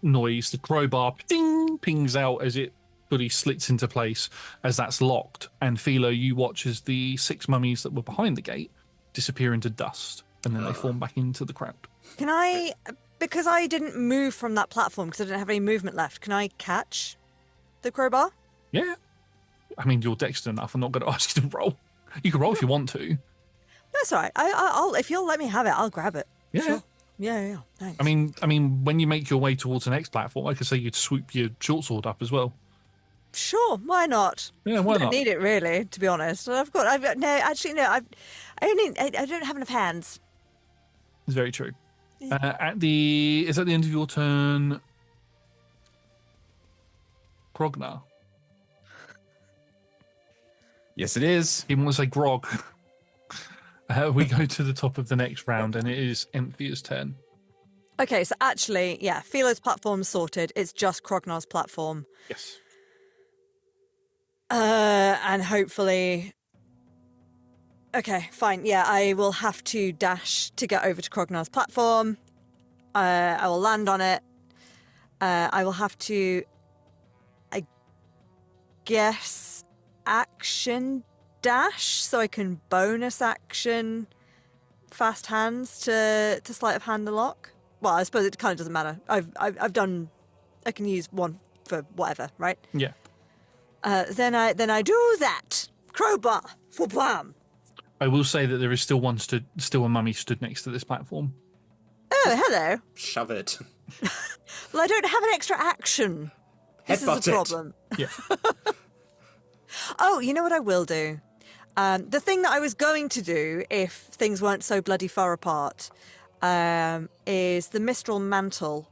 noise, the crowbar ding pings out as it fully slits into place as that's locked. And Philo, you watch as the 6 mummies that were behind the gate disappear into dust, and then they form back into the crowd. Can I, because I didn't move from that platform because I didn't have any movement left, can I catch the crowbar? Yeah. I mean, you're dexter enough. I'm not going to ask you to roll. You can roll if you want to. That's all right. I'll if you'll let me have it, I'll grab it. Yeah. Sure. Yeah. Thanks. I mean, when you make your way towards the next platform, I could say you'd swoop your short sword up as well. Sure, why not? Yeah, why I don't not? need it really, to be honest. I don't have enough hands. It's very true. Is at the end of your turn, Krognar? Yes, it is. Even want to say Grog. We go to the top of the next round, and it is Emphia's turn. Okay, so actually, yeah, Philo's platform's sorted. It's just Krognar's platform. Yes. And hopefully... Okay, fine. Yeah, I will have to dash to get over to Krognar's platform. I will land on it. I will have to, I guess, action dash so I can bonus action fast hands to sleight of hand the lock. Well, I suppose it kind of doesn't matter. I've done. I can use one for whatever, right? Yeah. Then I do that. Crowbar for blam. I will say that there is still a mummy stood next to this platform. Oh, hello. Shove it. Well, I don't have an extra action. This Headbutt is the it. problem. Yeah. Oh, you know what I will do? The thing that I was going to do, if things weren't so bloody far apart, is the Mistral Mantle.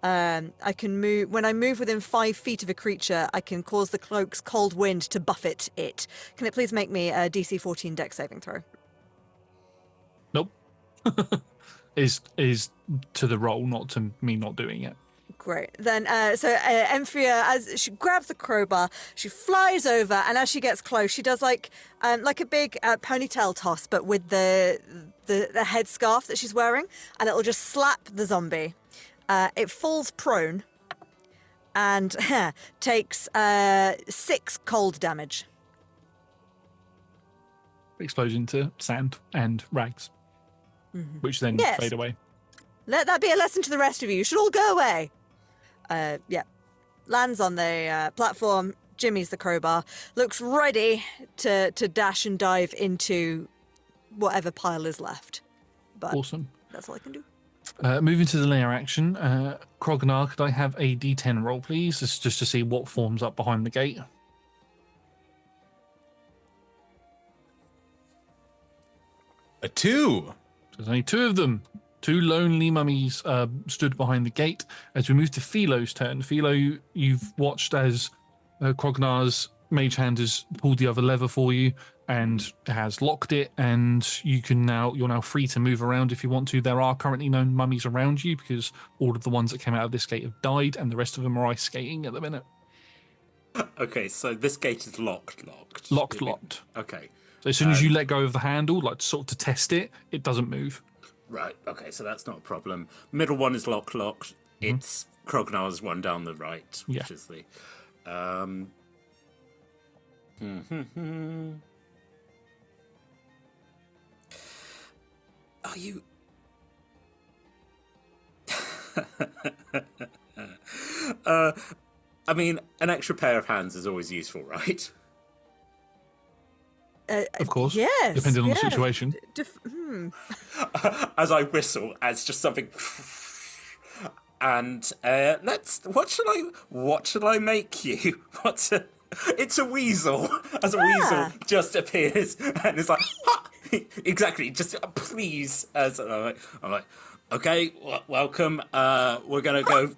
I can move when I move within 5 feet of a creature. I can cause the cloak's cold wind to buffet it. Can it please make me a DC 14 Dex saving throw? Nope. is to the roll, not to me not doing it. Great. Then, Emphria, as she grabs the crowbar, she flies over, and as she gets close, she does like a big ponytail toss, but with the headscarf that she's wearing, and it'll just slap the zombie. It falls prone and takes 6 cold damage. Explosion to sand and rags, which then Yes. fade away. Let that be a lesson to the rest of you. You should all go away. Yeah. Lands on the platform. Jimmy's the crowbar. Looks ready to dash and dive into whatever pile is left. But Awesome. that's all I can do. Moving to the layer action, Krognar, could I have a D10 roll, please? This is just to see what forms up behind the gate. A 2. There's only 2 of them. 2 lonely mummies stood behind the gate. As we move to Philo's turn, Philo, you've watched as Krognar's mage hand has pulled the other lever for you and has locked it, and you're now free to move around if you want to. There are currently no mummies around you because all of the ones that came out of this gate have died, and the rest of them are ice skating at the minute. Okay, so this gate is locked. Locked. Okay. So as soon as you let go of the handle, like sort of to test it, it doesn't move. Right, okay, so that's not a problem. Middle one is locked. It's Krognar's one down the right, which is the... Are you... I mean, an extra pair of hands is always useful, right? Of course. Yes. Depending on the situation. As I whistle, as just something... And what shall I make you? It's a weasel. As a weasel just appears and it's like, ha! Exactly, just please. As I'm like, okay, welcome. We're gonna go.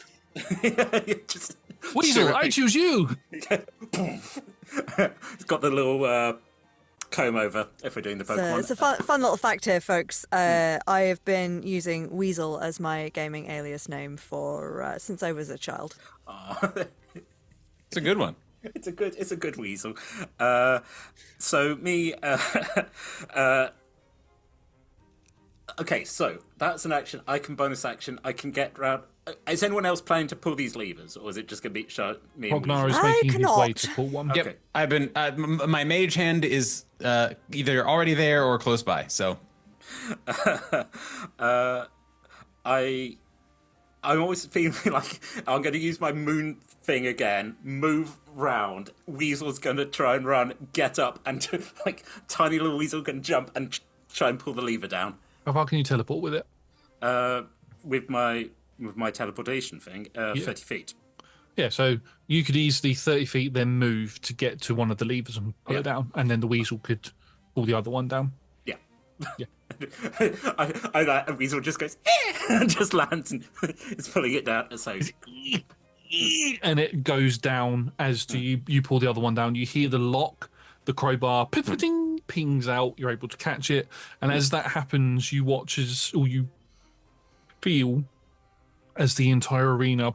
Just Weasel, I choose you. It's got the little comb over if we're doing the Pokemon. It's a fun little fact here, folks. I have been using Weasel as my gaming alias name for since I was a child. It's a good one. It's a good weasel. So me. Okay, so that's an action. I can bonus action. I can get round. Is anyone else planning to pull these levers, or is it just going to be me and Krognar Weasel? is making his way cannot. to pull one. Okay. Yep. I've been. My mage hand is either already there or close by. So. I'm always feeling like I'm going to use my moon thing again, move round. Weasel's going to try and run, get up, and like tiny little Weasel can jump and try and pull the lever down. How far can you teleport with it? With my teleportation thing, 30 feet. Yeah, so you could easily 30 feet then move to get to one of the levers and pull it down, and then the weasel could pull the other one down. Yeah. Yeah. A weasel just goes, and just lands and it's pulling it down. So, and it goes down as do you pull the other one down. You hear the lock, the crowbar pings out. You're able to catch it, and as that happens, you watch as, or you feel as the entire arena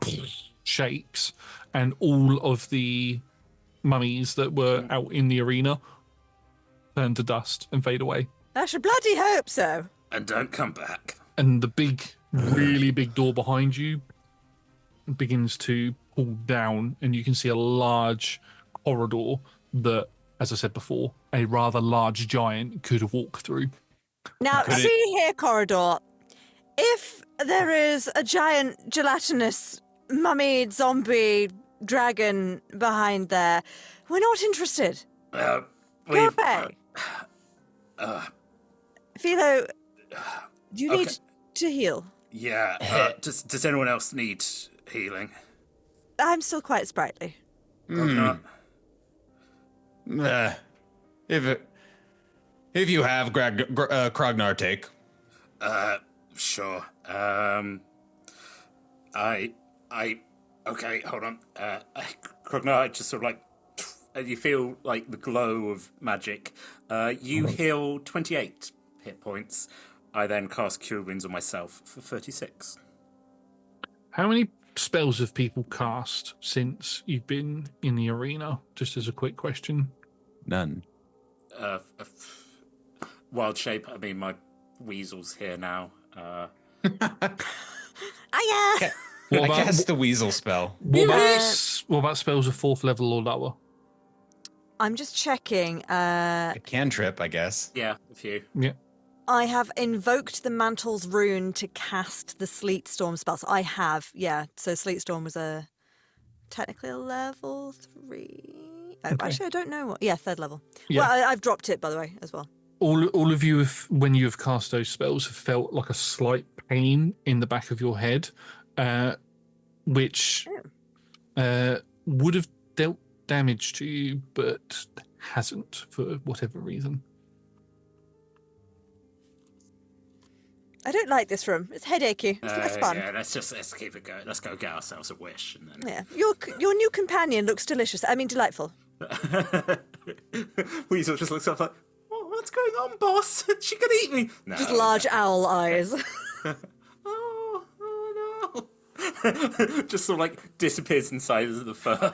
shakes, and all of the mummies that were out in the arena turn to dust and fade away. I should bloody hope so. and don't come back. And the big, really big door behind you begins to pull down, and you can see a large corridor that, as I said before, a rather large giant could walk through. Now, see here, corridor. If there is a giant gelatinous mummy zombie dragon behind there, we're not interested. Go away. Philo, do you need to heal? Yeah. Does anyone else need healing? I'm still quite sprightly. Not. If you have Krognar take. Sure. Okay, hold on. Krognar just sort of like, you feel like the glow of magic. You heal 28 hit points. I then cast Cure Wounds on myself for 36. How many spells have people cast since you've been in the arena? Just as a quick question. None. Wild Shape, I mean, my weasel's here now. Hiya! I cast the weasel spell. What about spells of 4th level or lower? I'm just checking. A cantrip, I guess. Yeah, a few. Yeah. I have invoked the Mantle's rune to cast the Sleet Storm spell. So I have, yeah. So Sleet Storm was technically a level 3. Oh, Okay. actually, I don't know what. Yeah, 3rd level. Yeah. Well, I've dropped it, by the way, as well. All of you, when you have cast those spells, have felt like a slight pain in the back of your head, which would have dealt damage to you, but hasn't for whatever reason. I don't like this room. It's headachy. It's less fun. Yeah, let's keep it going. Let's go get ourselves a wish, and then. Yeah, your new companion looks delicious. I mean, delightful. Weasel just looks up like, what's going on, boss? She could eat me. No. Just large owl eyes. Oh no! Just sort of like disappears inside of the fur.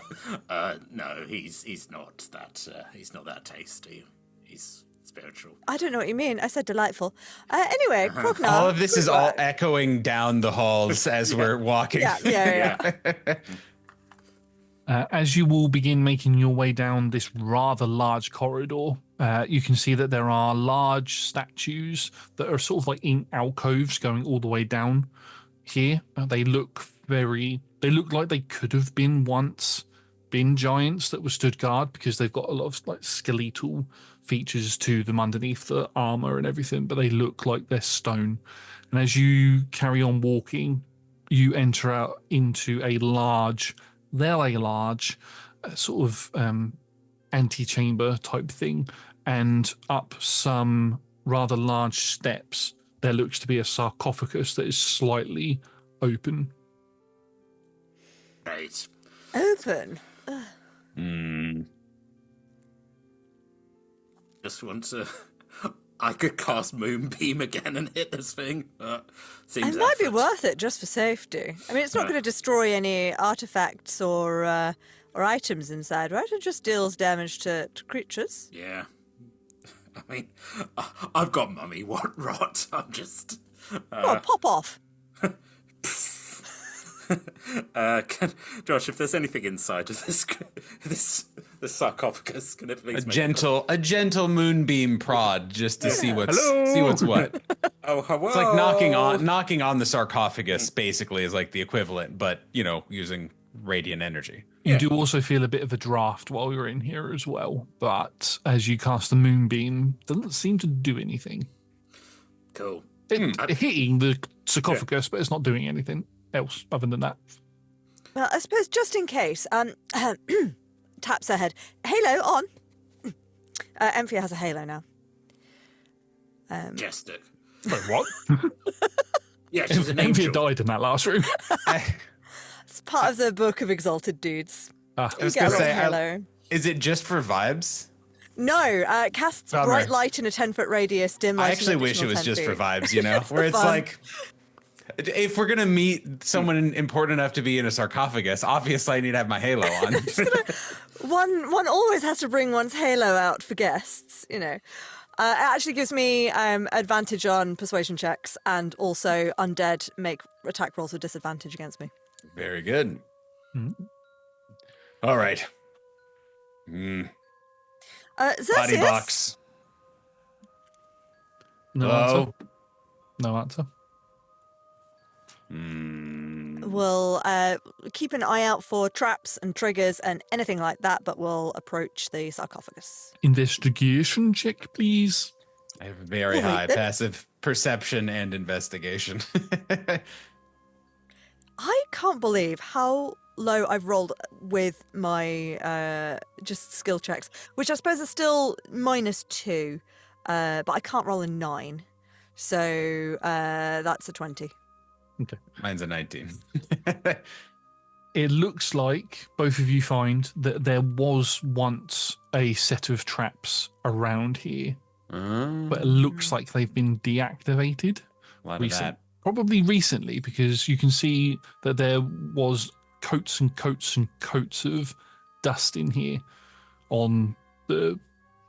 No, he's not that tasty. He's spiritual. I don't know what you mean. I said delightful. Anyway, Krognar. All of this is all echoing down the halls as we're walking. Yeah. As you will begin making your way down this rather large corridor, you can see that there are large statues that are sort of like in alcoves going all the way down here. They look like they could have been giants that were stood guard, because they've got a lot of like skeletal features to them underneath the armor and everything, but they look like they're stone. And as you carry on walking, you enter out into a large sort of antechamber type thing, and up some rather large steps there looks to be a sarcophagus that is slightly open. Right. Open. Just want to. I could cast Moonbeam again and hit this thing. Seems It might be effort. worth it just for safety. I mean, it's not going to destroy any artifacts or items inside, right? It just deals damage to creatures. Yeah. I mean, I've got mummy rot. I'm just. Oh, pop off. Josh, if there's anything inside of this sarcophagus, can it please A gentle moonbeam prod just to see what's what. Oh, hello. It's like knocking on the sarcophagus basically is like the equivalent, but using radiant energy. You do also feel a bit of a draft while you're in here as well, but as you cast the moonbeam, it doesn't seem to do anything. Cool. Hitting the sarcophagus, but it's not doing anything else other than that. Well, I suppose just in case, taps her head. Halo on. Emphia has a halo now. Majestic. Wait, what? Yeah, she's an Emphia angel. died in that last room. It's part of the book of exalted dudes. Ah, I was Get gonna a say, halo. is it just for vibes? No, casts Bummer. bright light in a 10-foot radius, dim light. I in actually an wish it additional was 10 just for feet. vibes, you know, where it's fun. like, if we're gonna meet someone important enough to be in a sarcophagus, obviously I need to have my halo on. One always has to bring one's halo out for guests, you know. It actually gives me advantage on persuasion checks, and also undead make attack rolls with disadvantage against me. Very good. All right. Body Xerxes, box. no Hello? answer. No answer. will keep an eye out for traps and triggers and anything like that, but will approach the sarcophagus. Investigation check, please. I have very Lovely. high Then- passive perception and investigation. I can't believe how low I've rolled with my just skill checks, which I suppose are still -2, but I can't roll a 9. So that's a 20. Okay. Mine's a 19. It looks like both of you find that there was once a set of traps around here, but it looks like they've been deactivated. A lot of that. Probably recently, because you can see that there was coats and coats and coats of dust in here on the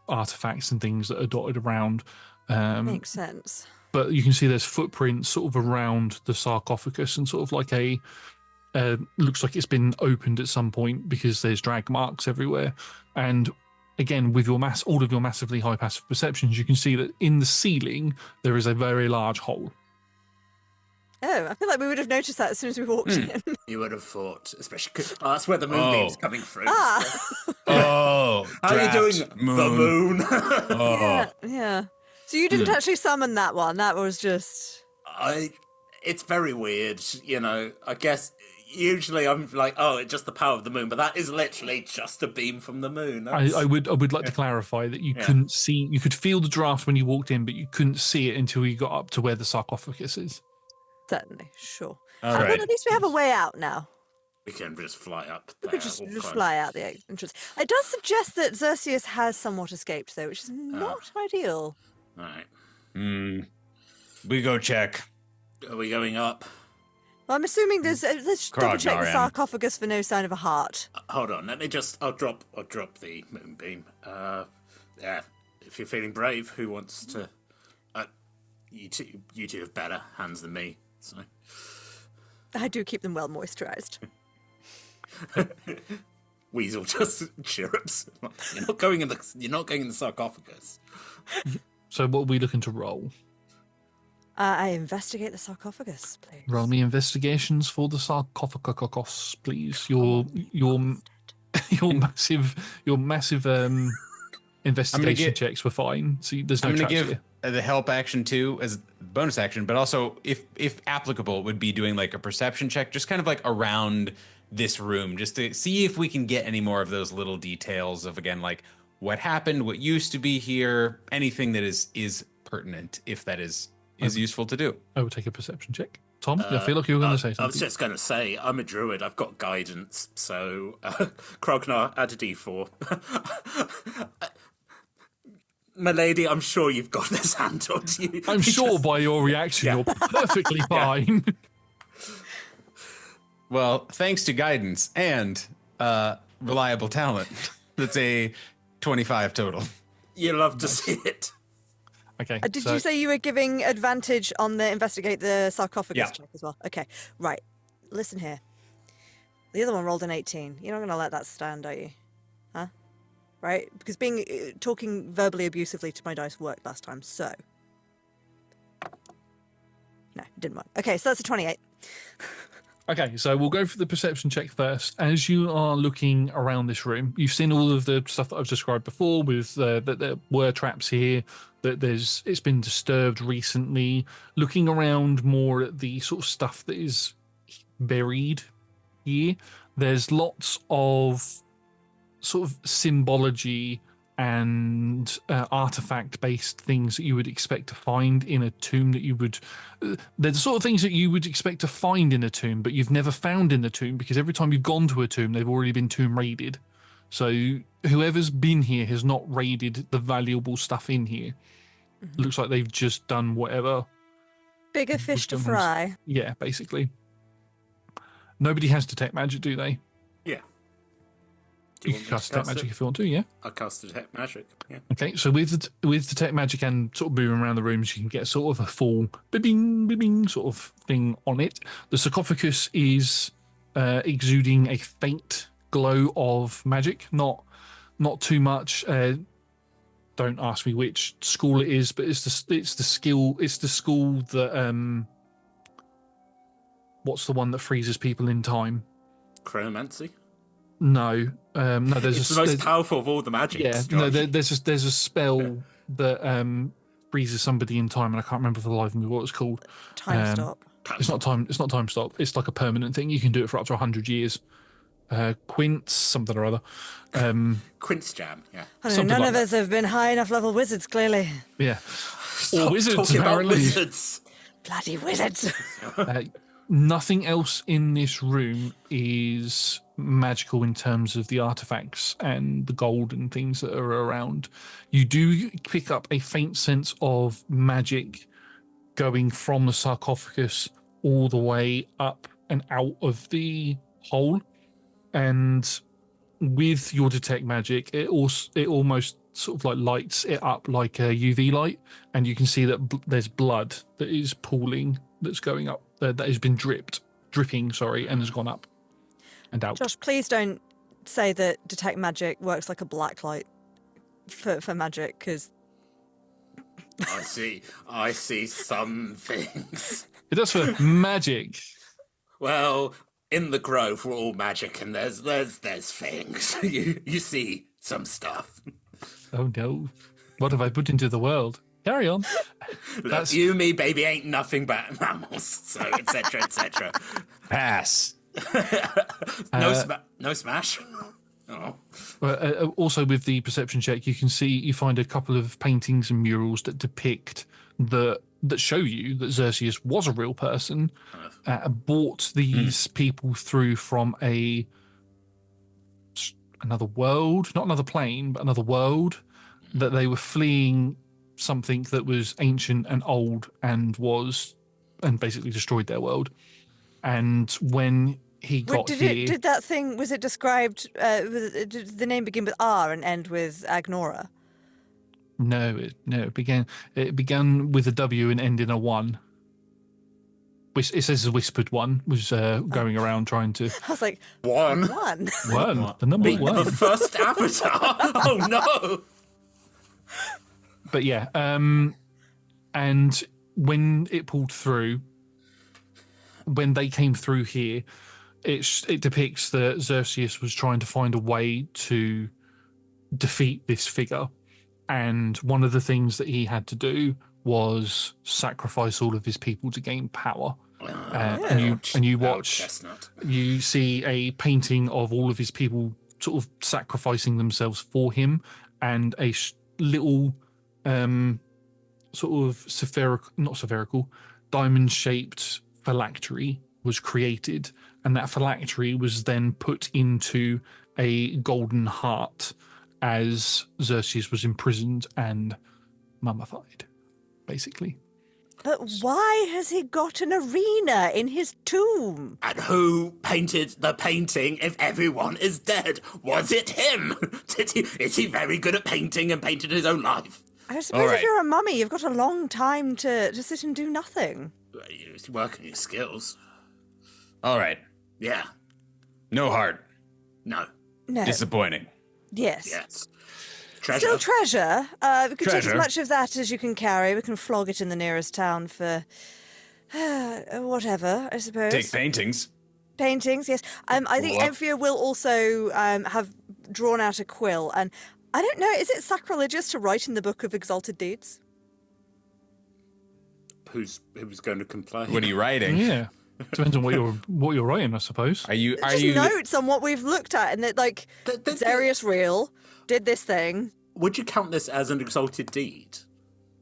artifacts and things that are dotted around. Makes sense. But you can see there's footprints sort of around the sarcophagus and sort of like a looks like it's been opened at some point because there's drag marks everywhere. And again, with your all of your massively high passive perceptions, you can see that in the ceiling there is a very large hole. Oh, I feel like we would have noticed that as soon as we walked in. You would have thought, especially 'cause that's where the moonbeam's coming through. Oh, How are you doing? draft The moon. Yeah. So you didn't actually summon that one. That was just... It's very weird, you know. I guess usually I'm like, oh, it's just the power of the moon, but that is literally just a beam from the moon. I would like to clarify that you couldn't see, you could feel the draft when you walked in, but you couldn't see it until you got up to where the sarcophagus is. Certainly, sure. All But right. at least we have a way out now. We can just fly up We there. could just all kind. fly out the entrance. It does suggest that Xerxes has somewhat escaped, though, which is not ideal. All right. We go check. Are we going up? Well, I'm assuming let's just double check the Krognar, sarcophagus for no sign of a heart. Hold on. Let me just. I'll drop the moonbeam. Yeah. If you're feeling brave, who wants to? You two have better hands than me. So. I do keep them well moisturized. Weasel just chirrups. You're not going in the sarcophagus. So what are we looking to roll? I investigate the sarcophagus, please. Roll me investigations for the sarcophagus, please. Your massive investigation checks were fine. So there's no I'm going to traps give here. the help action too as bonus action, but also if applicable would be doing like a perception check, just kind of like around this room, just to see if we can get any more of those little details of, again, like what happened, what used to be here, anything that is pertinent, if that is useful to do. I will take a perception check. Tom, I feel like you were going to say I was something. just going to say, I'm a druid. I've got guidance. So, Krognar, add a d4. My lady, I'm sure you've got this handled. I'm sure by your reaction you're perfectly fine. Well, thanks to guidance and reliable talent, that's a 25 total. You love to see it. Okay. Did you say you were giving advantage on the investigate the sarcophagus Yeah. check as well? Okay, right. Listen here. The other one rolled an 18. You're not going to let that stand, are you? Huh? Right? Because talking verbally abusively to my dice worked last time, so. No, it didn't work. Okay, so that's a 28. Okay, so we'll go for the perception check first. As you are looking around this room, you've seen all of the stuff that I've described before, with that there were traps here, that it's been disturbed recently. Looking around more at the sort of stuff that is buried here, there's lots of sort of symbology and artifact-based things that you would expect to find in a tomb they're the sort of things that you would expect to find in a tomb, but you've never found in the tomb, because every time you've gone to a tomb, they've already been tomb raided. So whoever's been here has not raided the valuable stuff in here. Mm-hmm. Looks like they've just done whatever. Bigger fish to fry. Yeah, basically. Nobody has detect magic, do they? Yeah. You can cast detect magic if you want to, yeah? I'll cast detect magic, yeah. Okay, so with detect magic and sort of moving around the rooms, you can get sort of a full bing sort of thing on it. The sarcophagus is exuding a faint glow of magic, not too much. Don't ask me which school it is, but it's the school that what's the one that freezes people in time? Chronomancy? No, there's the most powerful of all the magics. Yeah, Josh. no, there's a spell that freezes somebody in time, and I can't remember for the life of me what it's called. Time stop. It's not time stop. It's like a permanent thing. You can do it for up to 100 years. Quince something or other. Quince jam. Yeah. I don't know, none of us have been high enough level wizards, clearly. Yeah. Stop or wizards, talking apparently. about wizards. Bloody wizards. Nothing else in this room is magical in terms of the artifacts and the gold and things that are around. You do pick up a faint sense of magic going from the sarcophagus all the way up and out of the hole. And with your detect magic, it almost sort of like lights it up like a UV light, and you can see that there's blood that is pooling, that's going up, that has been dripping, and has gone up and out. Josh, please don't say that detect magic works like a black light for magic, because I see some things. It does for magic. Well, in the Grove, we're all magic, and there's things. You see some stuff. Oh no! What have I put into the world? Carry on. Look, you, me, baby, ain't nothing but mammals. So, etc., etc. Pass. No smash. Oh. Also, with the perception check, you find a couple of paintings and murals that depict that show you that Xerxes was a real person, brought these people through from another world, not another plane, but another world, that they were fleeing something that was ancient and old and basically destroyed their world. And when he got here... Did that thing, was it described, did the name begin with R and end with Agnora? No, it began with a W and ended in a 1. It says a whispered one was going around trying to... I was like, one, the number 1. The first avatar. Oh no! But yeah, and when it pulled through, when they came through here, it depicts that Xerxes was trying to find a way to defeat this figure, and one of the things that he had to do was sacrifice all of his people to gain power. And you watch, you see a painting of all of his people sort of sacrificing themselves for him, and a little sort of diamond-shaped phylactery was created, and that phylactery was then put into a golden heart as Xerxes was imprisoned and mummified, basically. But why has he got an arena in his tomb? And who painted the painting if everyone is dead? Was it him? Is he very good at painting and painted his own life? I suppose if you're a mummy, you've got a long time to sit and do nothing. You work on your skills. All right. Yeah. No heart. No. Disappointing. Yes. Yes. Treasure. Still treasure. We could take Treasure. as much of that as you can carry. We can flog it in the nearest town for whatever, I suppose. Take paintings. paintings, yes. I think Cool. Emphia will also have drawn out a quill, and I don't know, is it sacrilegious to write in the Book of Exalted Deeds? Who's going to complain? What are you writing? Yeah. Depends on what you're writing, I suppose. Are you Just notes on what we've looked at, and that, like, Xarius real, did this thing. Would you count this as an exalted deed?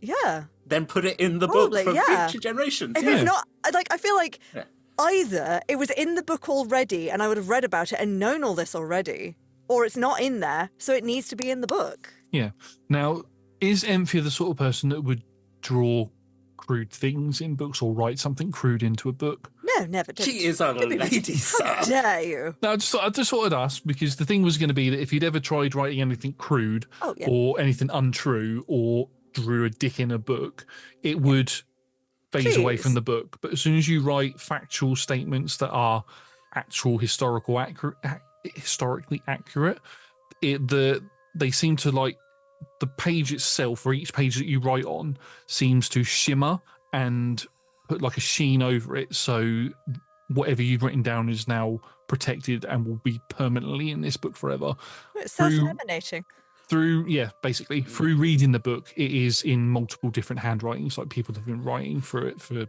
Yeah. Then put it in the Probably, book for yeah. future generations. If Yeah. it's not, like, I feel like Yeah. either it was in the book already and I would have read about it and known all this already, or it's not in there, so it needs to be in the book. Yeah. Now, is Emphia the sort of person that would draw crude things in books or write something crude into a book? No, never did. She is a lady, sir. How dare you? No, I just thought I'd ask, because the thing was going to be that if you'd ever tried writing anything crude Oh, yeah. or anything untrue or drew a dick in a book, it would phase away Please. from the book. But as soon as you write factual statements that are actual historically accurate, they seem to, like, the page itself, or each page that you write on, seems to shimmer and put like a sheen over it, so whatever you've written down is now protected and will be permanently in this book forever. It's self-emanating. Through reading the book, it is in multiple different handwritings, like people have been writing through it for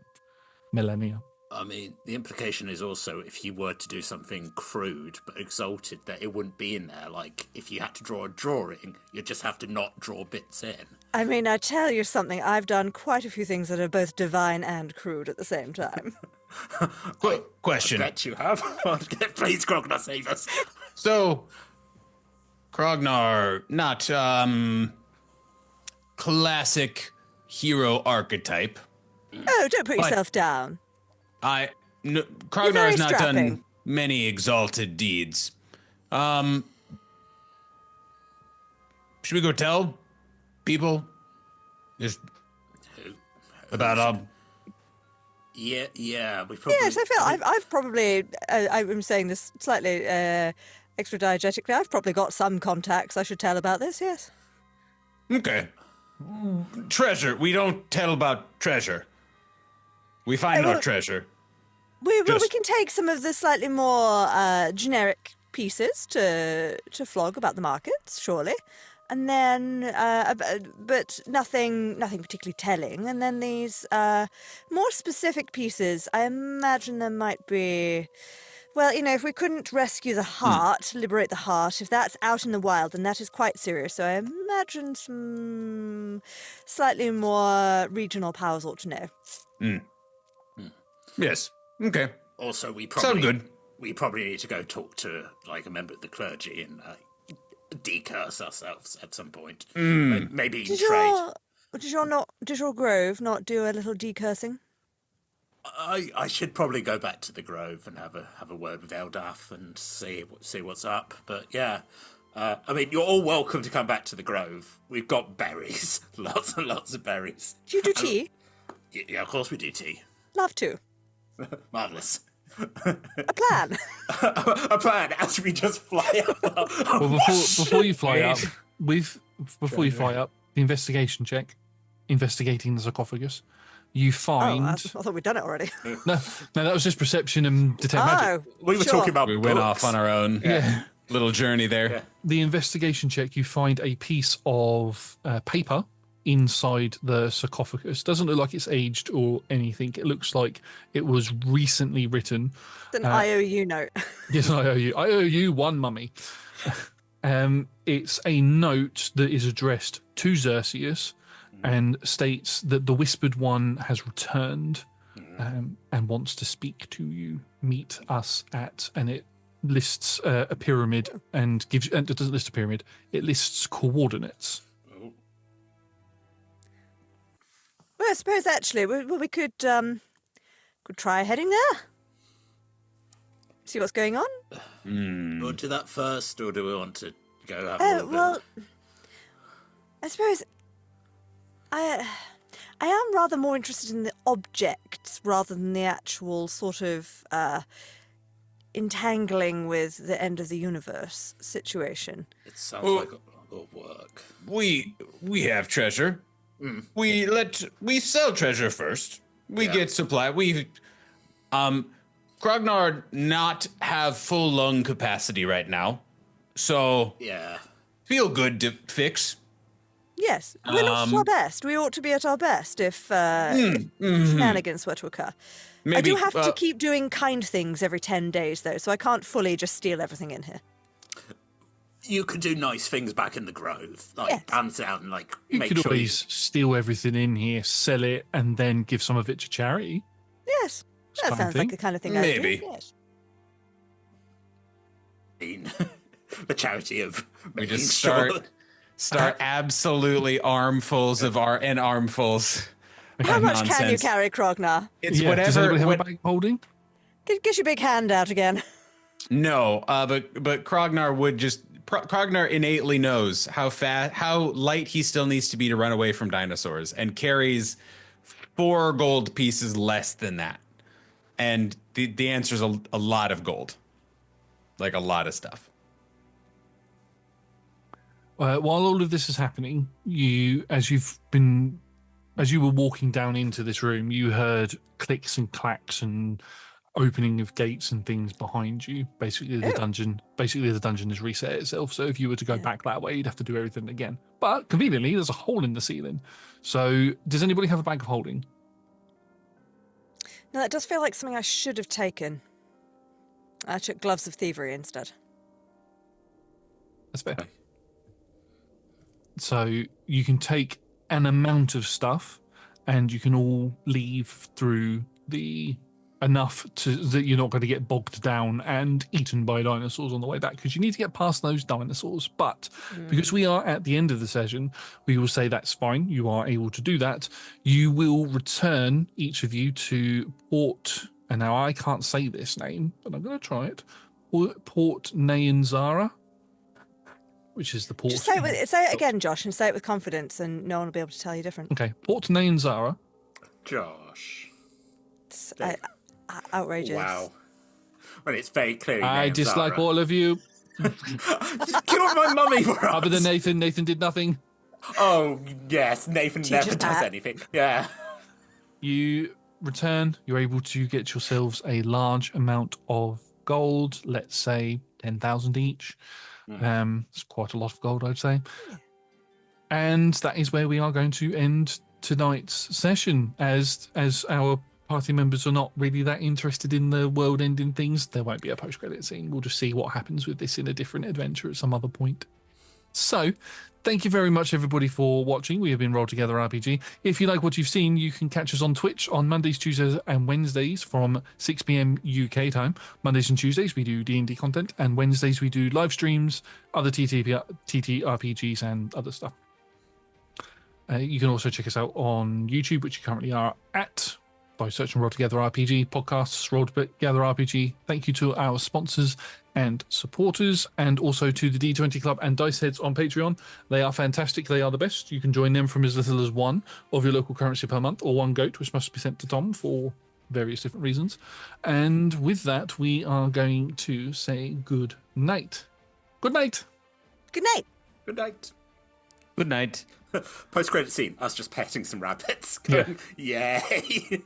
millennia. I mean, the implication is also if you were to do something crude but exalted, that it wouldn't be in there. Like, if you had to draw a drawing, you'd just have to not draw bits in. I mean, I tell you something, I've done quite a few things that are both divine and crude at the same time. Question. I bet you have. Please, Grognar, save us. So, Krognar, not classic hero archetype. Oh, don't put yourself down. Krognar very has not done strapping. many exalted deeds. Should we go tell people just about Yeah, we probably... Yes, I feel I've probably, I'm saying this slightly extra diegetically, I've probably got some contacts I should tell about this, yes. Okay. Treasure. We don't tell about treasure. We find no well- treasure. We Just- can take some of the slightly more generic pieces to flog about the markets, surely, and then but nothing particularly telling. And then these more specific pieces, I imagine there might be. Well, you know, if we couldn't rescue the heart, liberate the heart, if that's out in the wild, then that is quite serious. So I imagine some slightly more regional powers ought to know. Yes. Okay. Also, we Sound probably... good. We probably need to go talk to, like, a member of the clergy and decurse ourselves at some point. Maybe Did trade. your grove not do a little decursing? I should probably go back to the Grove and have a word with Eldaf and see what's up. But yeah, I mean, you're all welcome to come back to the Grove. We've got berries, lots and lots of berries. Do you do tea? Yeah, of course we do tea. Love to. Marvelous. A plan. A plan as we just fly up. Well, before you fly up, the investigation check, investigating the sarcophagus, you I find thought we'd done it already. no, that was just perception and detect magic. We were sure. talking about We went books. off on our own little journey there. Yeah. The investigation check, you find a piece of paper inside the sarcophagus. Doesn't look like it's aged or anything. It looks like it was recently written. It's an IOU note. Yes, I owe you one mummy. It's a note that is addressed to Xerxes and states that the Whispered One has returned and wants to speak to you. Meet us at, and it lists a pyramid and gives. And it doesn't list a pyramid. It lists coordinates. Well, I suppose actually we could try heading there. See what's going on. We'll do that first, or do we want to go have a little Well, bit? I suppose I am rather more interested in the objects rather than the actual sort of entangling with the end of the universe situation. It sounds like a lot of work. We have treasure. We sell treasure first. We get supply. Krognar not have full lung capacity right now, so Yeah. feel good to fix. Yes, we're not at our best. We ought to be at our best if shenanigans were to occur. I do have to keep doing kind things every 10 days, though, so I can't fully just steal everything in here. You could do nice things back in the grove, like Yes. pants out and like You make could sure always steal everything in here, sell it, and then give some of it to charity. Yes, that kind of sounds thing. like the kind of thing I'd do. Maybe. Yes. the charity of We making just sure. start absolutely armfuls of armfuls. How much can you nonsense. carry, Krognar? It's Yeah, does anybody whatever. have a bag of holding? Get your big hand out again. No, but Krognar would just. Krognar innately knows how light he still needs to be to run away from dinosaurs, and carries 4 gold pieces less than that. And the answer is a lot of gold, like a lot of stuff. While all of this is happening, as you were walking down into this room, you heard clicks and clacks and opening of gates and things behind you. Basically, the dungeon has reset itself. So if you were to go back that way, you'd have to do everything again. But conveniently, there's a hole in the ceiling. So does anybody have a bag of holding? Now, that does feel like something I should have taken. I took gloves of thievery instead. That's fair. So you can take an amount of stuff, and you can all leave through enough that you're not going to get bogged down and eaten by dinosaurs on the way back, because you need to get past those dinosaurs. But because we are at the end of the session, we will say that's fine. You are able to do that. You will return, each of you, to Port, and now I can't say this name, but I'm going to try it. Port Nyanzara, which is the port. Just say it again, Josh, and say it with confidence, and no one will be able to tell you different. Okay, Port Nyanzara. Josh. It's outrageous. Wow. Well, it's very clear. I dislike all of you. Kill my mummy for us. Other than Nathan. Nathan did nothing. Oh, yes. Nathan never just does that. anything. Yeah. You return. You're able to get yourselves a large amount of gold. Let's say 10,000 each. It's quite a lot of gold, I'd say. And that is where we are going to end tonight's session. As our party members are not really that interested in the world-ending things, there won't be a post-credit scene. We'll just see what happens with this in a different adventure at some other point. So, thank you very much, everybody, for watching. We have been Roll Together RPG. If you like what you've seen, you can catch us on Twitch on Mondays, Tuesdays, and Wednesdays from 6 p.m. UK time. Mondays and Tuesdays, we do D&D content, and Wednesdays, we do live streams, other TTRPGs, and other stuff. You can also check us out on YouTube, which you currently are at, by searching Roll Together RPG podcasts, Roll Together RPG. Thank you to our sponsors and supporters, and also to the D20 Club and Dice Heads on Patreon. They are fantastic. They are the best. You can join them from as little as 1 of your local currency per month, or 1 goat, which must be sent to Tom for various different reasons. And with that, we are going to say good night. Good night. Good night. Good night. Good night. Post-credit scene. Us just petting some rabbits. Going, yay.